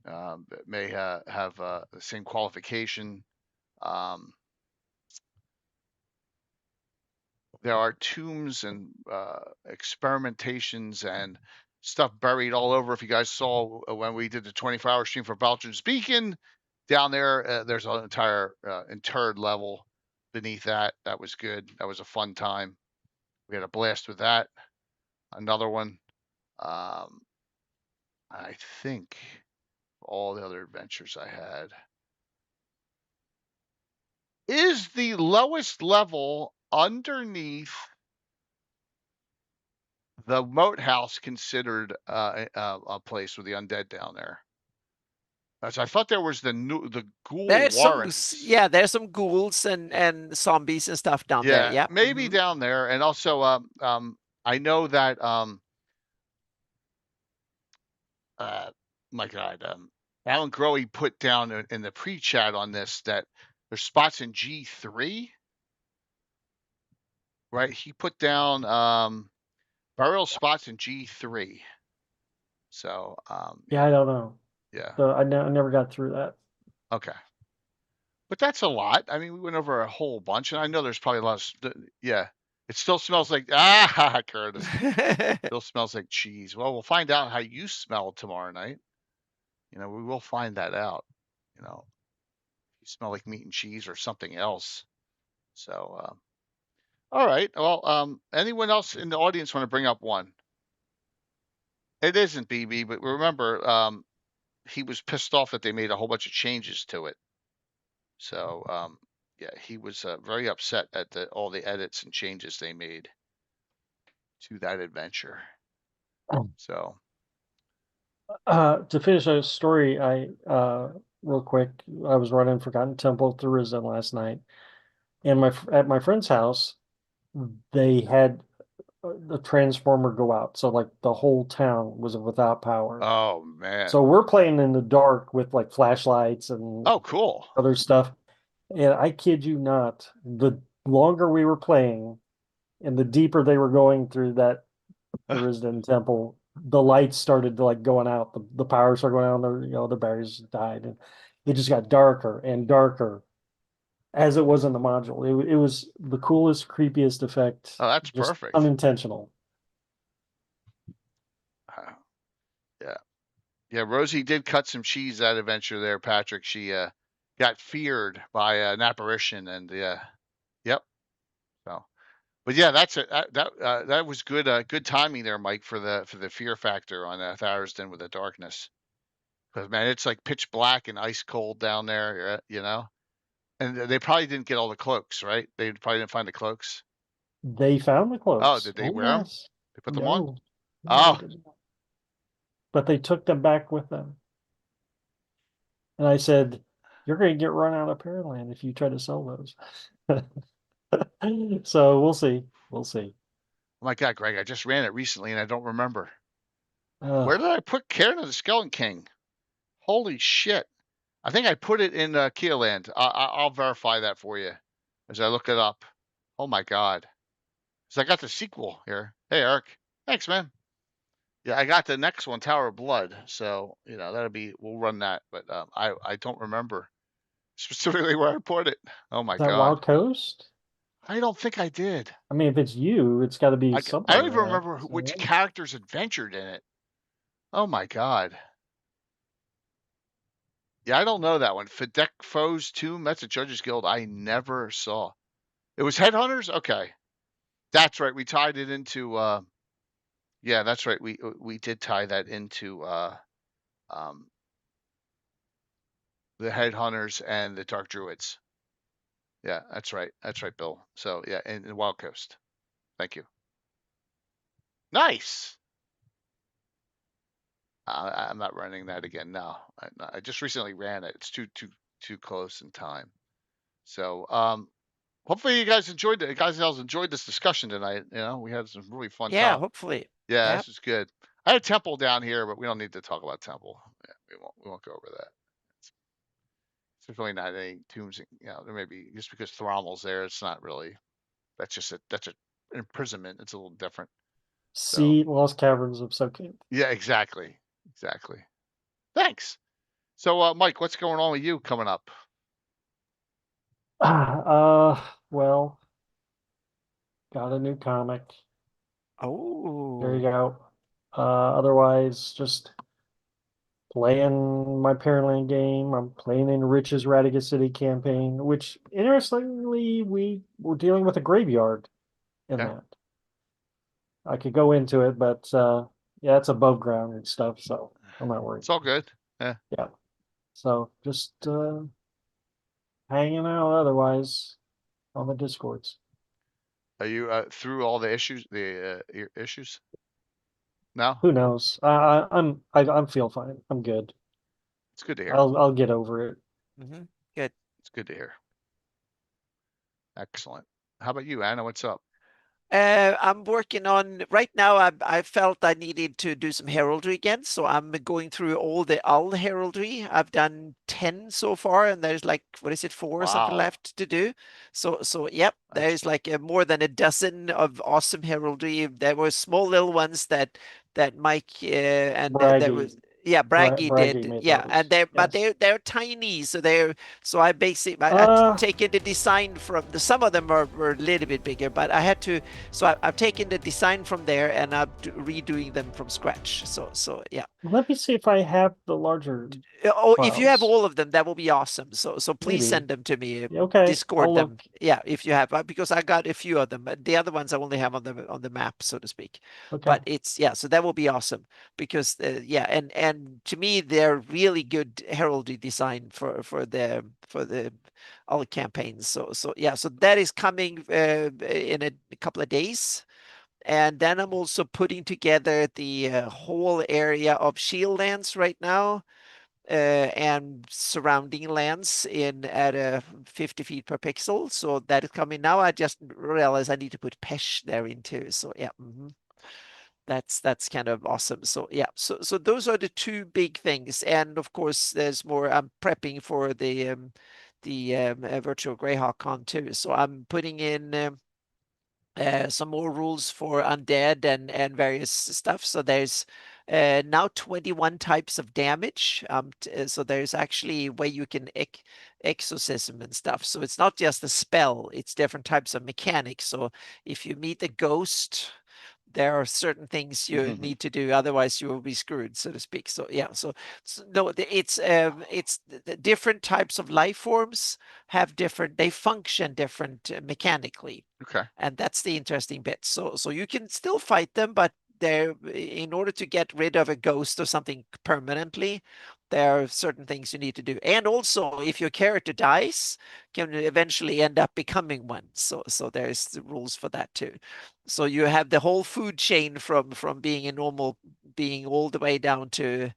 that may have the same qualification. Um, there are tombs and experimentations and stuff buried all over. If you guys saw when we did the 24-hour stream for Baltron's Beacon, down there, there's an entire interred level beneath that. That was good. That was a fun time. We had a blast with that. Another one. I think all the other adventures I had. Is the lowest level underneath the moat house considered a place with the undead down there? As I thought there was the ghoul warrens. There's some ghouls and zombies and stuff down there. Yeah, Yeah. maybe down there. And also, I know that my God, Alan Grohe put down in the pre-chat on this that there's spots in G3, right? He put down burial spots in G3. So Yeah, I don't know. Yeah. So I never got through that. Okay. But that's a lot. I mean, we went over a whole bunch, and I know there's probably a lot of yeah. It still smells like Curtis. Still smells like cheese. Well, we'll find out how you smell tomorrow night. We will find that out. You smell like meat and cheese or something else. So, all right. Well, anyone else in the audience want to bring up one? It isn't BB, but remember, he was pissed off that they made a whole bunch of changes to it. So, yeah, he was very upset at all the edits and changes they made to that adventure. So, To finish a story, real quick, I was running Forgotten Temple to Risen last night, and at my friend's house, they had the transformer go out, so like the whole town was without power. oh man. So we're playing in the dark with like flashlights and Oh, cool. other stuff. And I kid you not, the longer we were playing and the deeper they were going through that the Resident Temple, the lights started to like going out. The power started going out, the batteries died, and it just got darker and darker as it was in the module. It was the coolest, creepiest effect, Oh, that's just perfect. unintentional. Yeah. Yeah, Rosie did cut some cheese that adventure there, Patrick. She got feared by an apparition, and yep. So, but yeah, that was good timing there, Mike, for the fear factor on Thariston with the darkness. Because man, it's like pitch black and ice cold down there, And they probably didn't get all the cloaks, right? They probably didn't find the cloaks. They found the Oh, cloaks. did they Oh wear them? yes. They put them on? No, no, they Oh, didn't. But they took them back with them. And I said, "You're going to get run out of Pearland if you try to sell those." So we'll see. We'll see. oh my God, Greg, I just ran it recently and I don't remember. Uh, Where did I put Cairn of the Skeleton King? Holy shit. I think I put it in Keeland. I'll verify that for you as I look it up. Oh my God. So I got the sequel here. Hey, Eric. Thanks, man. Yeah, I got the next one, Tower of Blood. So, we'll run that. But I don't remember specifically where I put it. Oh my is that God. Wild Coast? I don't think I did. I mean, if it's you, it's got to be I don't somewhere even in that. remember which So, characters adventured in it. Oh my God. Yeah, I don't know that one. Fidek Foe's Tomb, that's a Judges Guild I never saw. It was Headhunters? Okay. That's right. We tied it into yeah, that's right. We did tie that into um the Headhunters and the Dark Druids. Yeah, that's right. That's right, Bill. So yeah, in Wild Coast. Thank you. Nice. I'm not running that again. No, I just recently ran it. It's too close in time. So hopefully you guys enjoyed it. Guys enjoyed this discussion tonight. We had some really fun Yeah, top. hopefully. Yeah, Yeah. this is good. I had Temple down here, but we don't need to talk about Temple. Yeah, we won't go over that. There's really not any tombs. There may be just because Thrommel's there. It's not really. That's a imprisonment. It's a little different. So see Lost Caverns of Sokin. yeah, exactly. Thanks. So Mike, what's going on with you coming up? Well, got a new comic. There you Oh. go. Otherwise, just playing my Pearland game. I'm playing in Rich's Radiga City campaign, which interestingly, we were dealing with a graveyard in Yeah, that. I could go into it, but yeah, it's above ground and stuff, so I'm not worried. it's all good. Yeah. Yeah. So just hanging out otherwise on the Discords. Are you through all the issues? The issues? No, Who knows? I'm feel fine. I'm good. it's good to hear. I'll get over it. Good. It's good to hear. Excellent. How about you, Anna? What's up? I'm working on right now. I felt I needed to do some heraldry again, so I'm going through all the Ull heraldry. I've done 10 so far, and there's like what is it, 4 or something Wow. left to do. So yep, there's like more than a dozen of awesome heraldry. There were small little ones that Mike and there was. Yeah, Braggy Braggy did. made Yeah, those. and but Yes. they're tiny, so I basically I've taken the design from some of them were a little bit bigger, but I had to. So I've taken the design from there and I'm redoing them from scratch. So yeah. Let me see if I have the larger Oh, if you have files. all of them, that will be awesome. So please Maybe. send them to me. Okay, Discord I'll them. look. Yeah, if you have, because I got a few of them. The other ones I only have on the map, so to speak. Okay. But it's yeah, so that will be awesome because yeah, and to me they're really good heraldry design for the all campaigns. So yeah, so that is coming in a couple of days. And then I'm also putting together the whole area of shield lands right now. And surrounding lands at 50 feet per pixel. So that is coming now. I just realized I need to put Pesh there in too. So yeah, that's kind of awesome. So yeah, so those are the two big things. And of course, there's more. I'm prepping for the virtual Greyhawk con too. So I'm putting in some more rules for undead and various stuff. So there's now 21 types of damage. So there's actually a way you can exorcism and stuff. So it's not just a spell, it's different types of mechanics. So if you meet a ghost, there are certain things you need to do, otherwise you will be screwed, so to speak. So yeah, so no, it's the different types of life forms have different, they function different mechanically. Okay. And that's the interesting bit. So you can still fight them, but there, in order to get rid of a ghost or something permanently, there are certain things you need to do. And also, if your character dies, can eventually end up becoming one. So there's the rules for that too. So you have the whole food chain from being a normal being all the way down to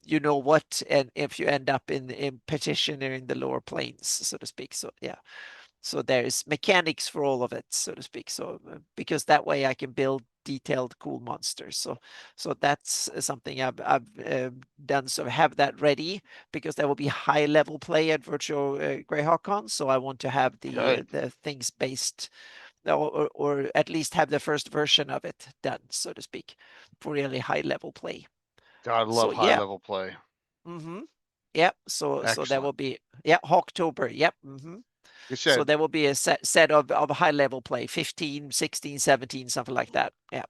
you know what, and if you end up in petitioner in the lower planes, so to speak. So yeah. So there's mechanics for all of it, so to speak. So because that way I can build detailed, cool monsters. So that's something I've done. So have that ready because there will be high level play at Virtual Greyhawk Con. So I want to have the things based, or at least have the first version of it done, so to speak, for really high level play. God, I love high level play. Yep. So there will be Hawktober. Yep. So there will be a set of high level play, 15, 16, 17, something like that. Yeah.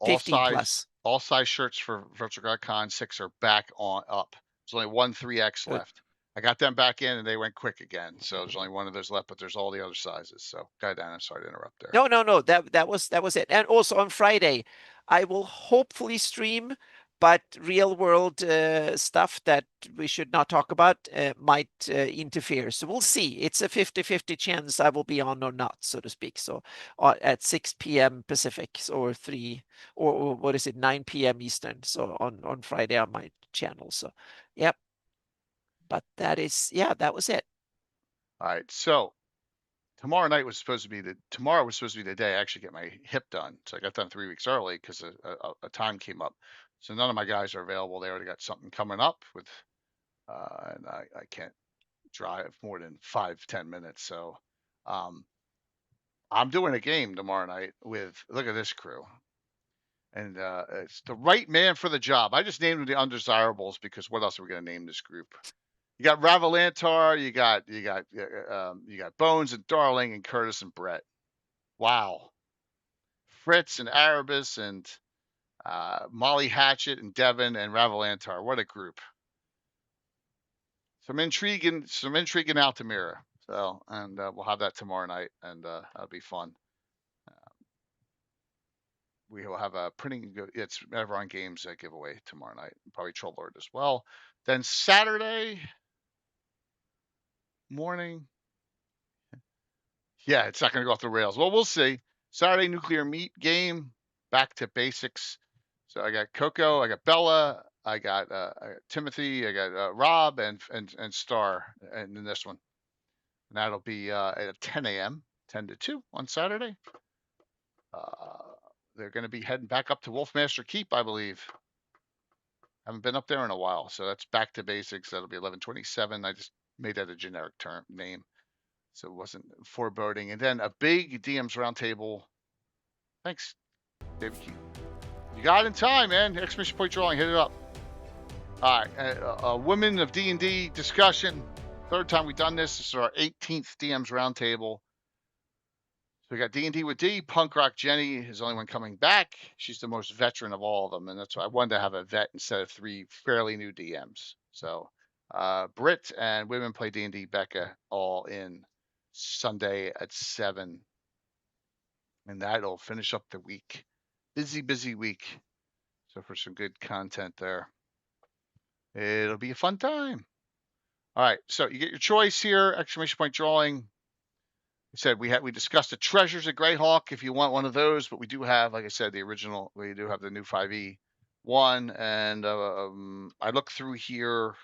15 plus. All size shirts for Virtual Con 6 are back on up. There's only one 3X left. I got them back in and they went quick again. So there's only one of those left, but there's all the other sizes. So go ahead, Anna, sorry to interrupt there. No. That was it. And also on Friday, I will hopefully stream, but real world stuff that we should not talk about might interfere. So we'll see. It's a 50-50 chance I will be on or not, so to speak. So at 6 p.m. Pacific or 3 or what is it, 9 p.m. Eastern. So on Friday on my channel. So yep. But that was it. All right. So tomorrow was supposed to be the day I actually get my hip done. So I got done 3 weeks early because a time came up. So none of my guys are available. They already got something coming up with, and I can't drive more than 5-10 minutes. So, I'm doing a game tomorrow night with, look at this crew. And it's the right man for the job. I just named them the undesirables because what else are we going to name this group? You got Ravalantar, you got Bones and Darling and Curtis and Brett. Wow. Fritz and Erebus and Molly Hatchet and Devin and Ravalantar. What a group. Some intrigue in Altamira. So, and we'll have that tomorrow night, and that'll be fun. We will have a printing. It's Everon Games giveaway tomorrow night. Probably Troll Lord as well. Then Saturday morning. Yeah, it's not going to go off the rails. Well, we'll see. Saturday Nuclear Meat game. Back to basics. So I got Coco, I got Bella, I got Timothy, I got Rob and Star, and in this one. And that'll be at 10 a.m., 10 to 2 on Saturday. They're going to be heading back up to Wolfmaster Keep, I believe. Haven't been up there in a while, so that's back to basics. That'll be 1127. I just made that a generic term name, so it wasn't foreboding. And then a big DMs roundtable. Thanks, David Keith. You got in time, man. Exclamation point drawing. Hit it up. All right, a Women of D&D discussion. Third time we've done this. This is our 18th DMs roundtable. So we got D&D with D. Punk Rock Jenny is the only one coming back. She's the most veteran of all of them, and that's why I wanted to have a vet instead of 3 fairly new DMs. So Britt and Women Play D&D Becca all in Sunday at 7. And that'll finish up the week. Busy week. So for some good content there. It'll be a fun time. All right, so you get your choice here, exclamation point drawing. said we discussed the treasures at Greyhawk if you want one of those, but we do have, like I said, the original. We do have the new 5e one, and I looked through here.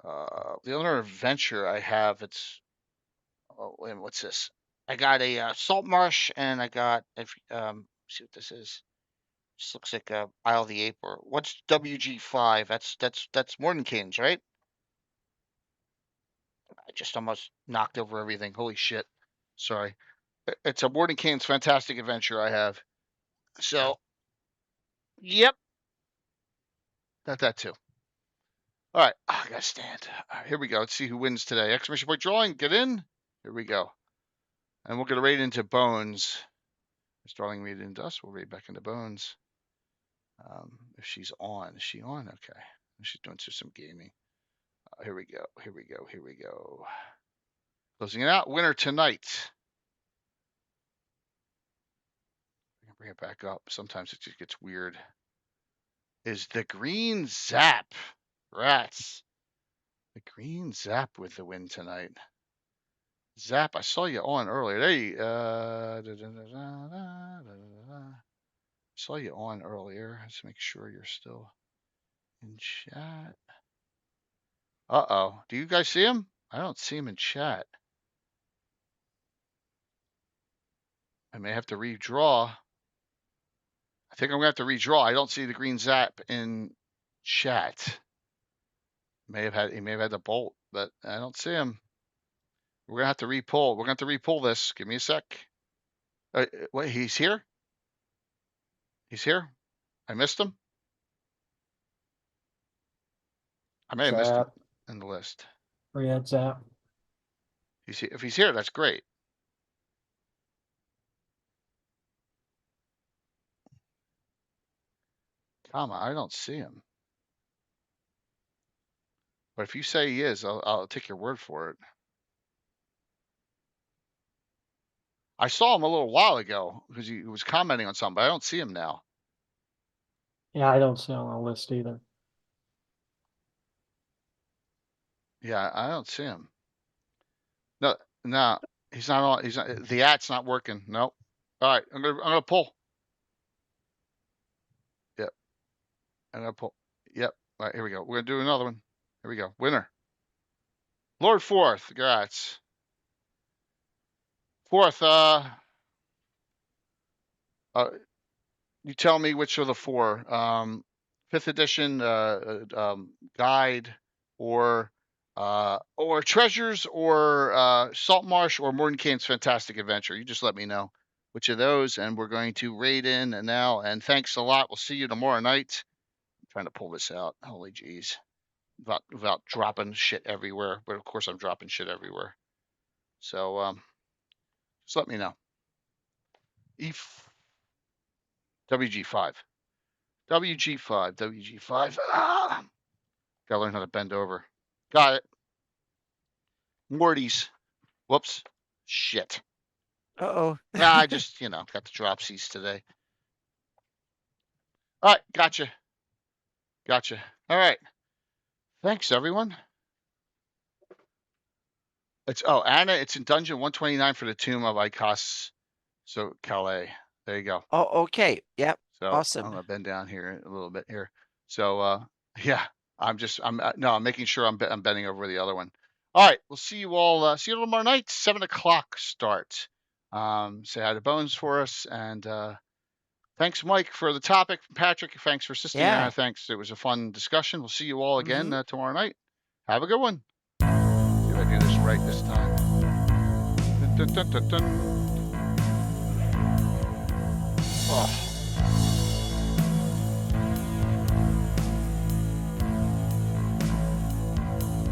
The other adventure I have, it's what's this? I got a salt marsh, and I got see what this is. This looks like Isle of the Ape, or what's WG5? That's Mordenkainen's, right? I just almost knocked over everything. Holy shit! Sorry. It's a Mordenkainen's Fantastic Adventure I have. So, yep, got that too. All right, I gotta stand. Here we go. Let's see who wins today. Exclamation point drawing. Get in. Here we go. And we'll get right into Bones. Starling read into us. We'll read back into Bones. If she's on, is she on? Okay, she's doing some gaming. Here we go. Here we go. Here we go. Closing it out. Winner tonight. I can bring it back up. Sometimes it just gets weird. Is the Green Zap. Rats. The Green Zap with the win tonight. Zap, I saw you on earlier. There you saw you on earlier. Let's make sure you're still in chat. Uh-oh. Do you guys see him? I don't see him in chat. I may have to redraw. I think I'm gonna have to redraw. I don't see the Green Zap in chat. He may have had the bolt, but I don't see him. We're gonna have to repull. We're gonna have to repull this. Give me a sec. Wait, he's here? He's here? I missed him? I may have missed him in the list. Red Zap. If he's here, that's great. I don't see him. But if you say he is, I'll take your word for it. I saw him a little while ago because he was commenting on something, but I don't see him now. Yeah, I don't see him on the list either. Yeah, I don't see him. No, he's not on. He's not. The at's not working. Nope. All right, I'm gonna pull. Yep. I'm gonna pull. Yep. All right, here we go. We're gonna do another one. Here we go. Winner. Lord Fourth. Congrats. Fourth. You tell me which are the four. 5th edition guide, or treasures, or Saltmarsh, or Mordenkainen's Fantastic Adventure. You just let me know which of those, and we're going to raid in and now. And thanks a lot. We'll see you tomorrow night. I'm trying to pull this out. Holy jeez. Without dropping shit everywhere, but of course I'm dropping shit everywhere. So just let me know. WG5. WG5. Gotta learn how to bend over. Got it. Morty's. Whoops. Shit. Uh-oh. I just, got the dropsies today. All right. Gotcha. All right. Thanks, everyone. Anna, it's in Dungeon 129 for the Tomb of Icos. So, Calais. There you go. Oh, okay. Yep. So awesome. I'm gonna bend down here a little bit here. So yeah, I'm making sure I'm bending over the other one. All right, we'll see you all. See you tomorrow night, 7 o'clock start. Say hi to Bones for us, and thanks, Mike, for the topic. Patrick, thanks for assisting. Yeah. Thanks. It was a fun discussion. We'll see you all again tomorrow night. Have a good one. See if I do this right this time. Dun, dun, dun, dun, dun. Oh.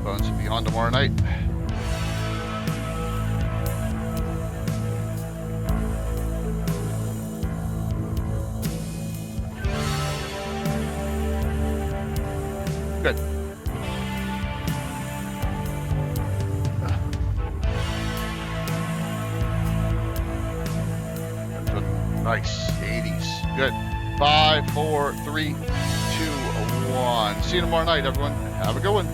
Bones will be on tomorrow night. Good. Nice. 80s. Good. 5, 4, 3, 2, 1. See you tomorrow night, everyone. Have a good one.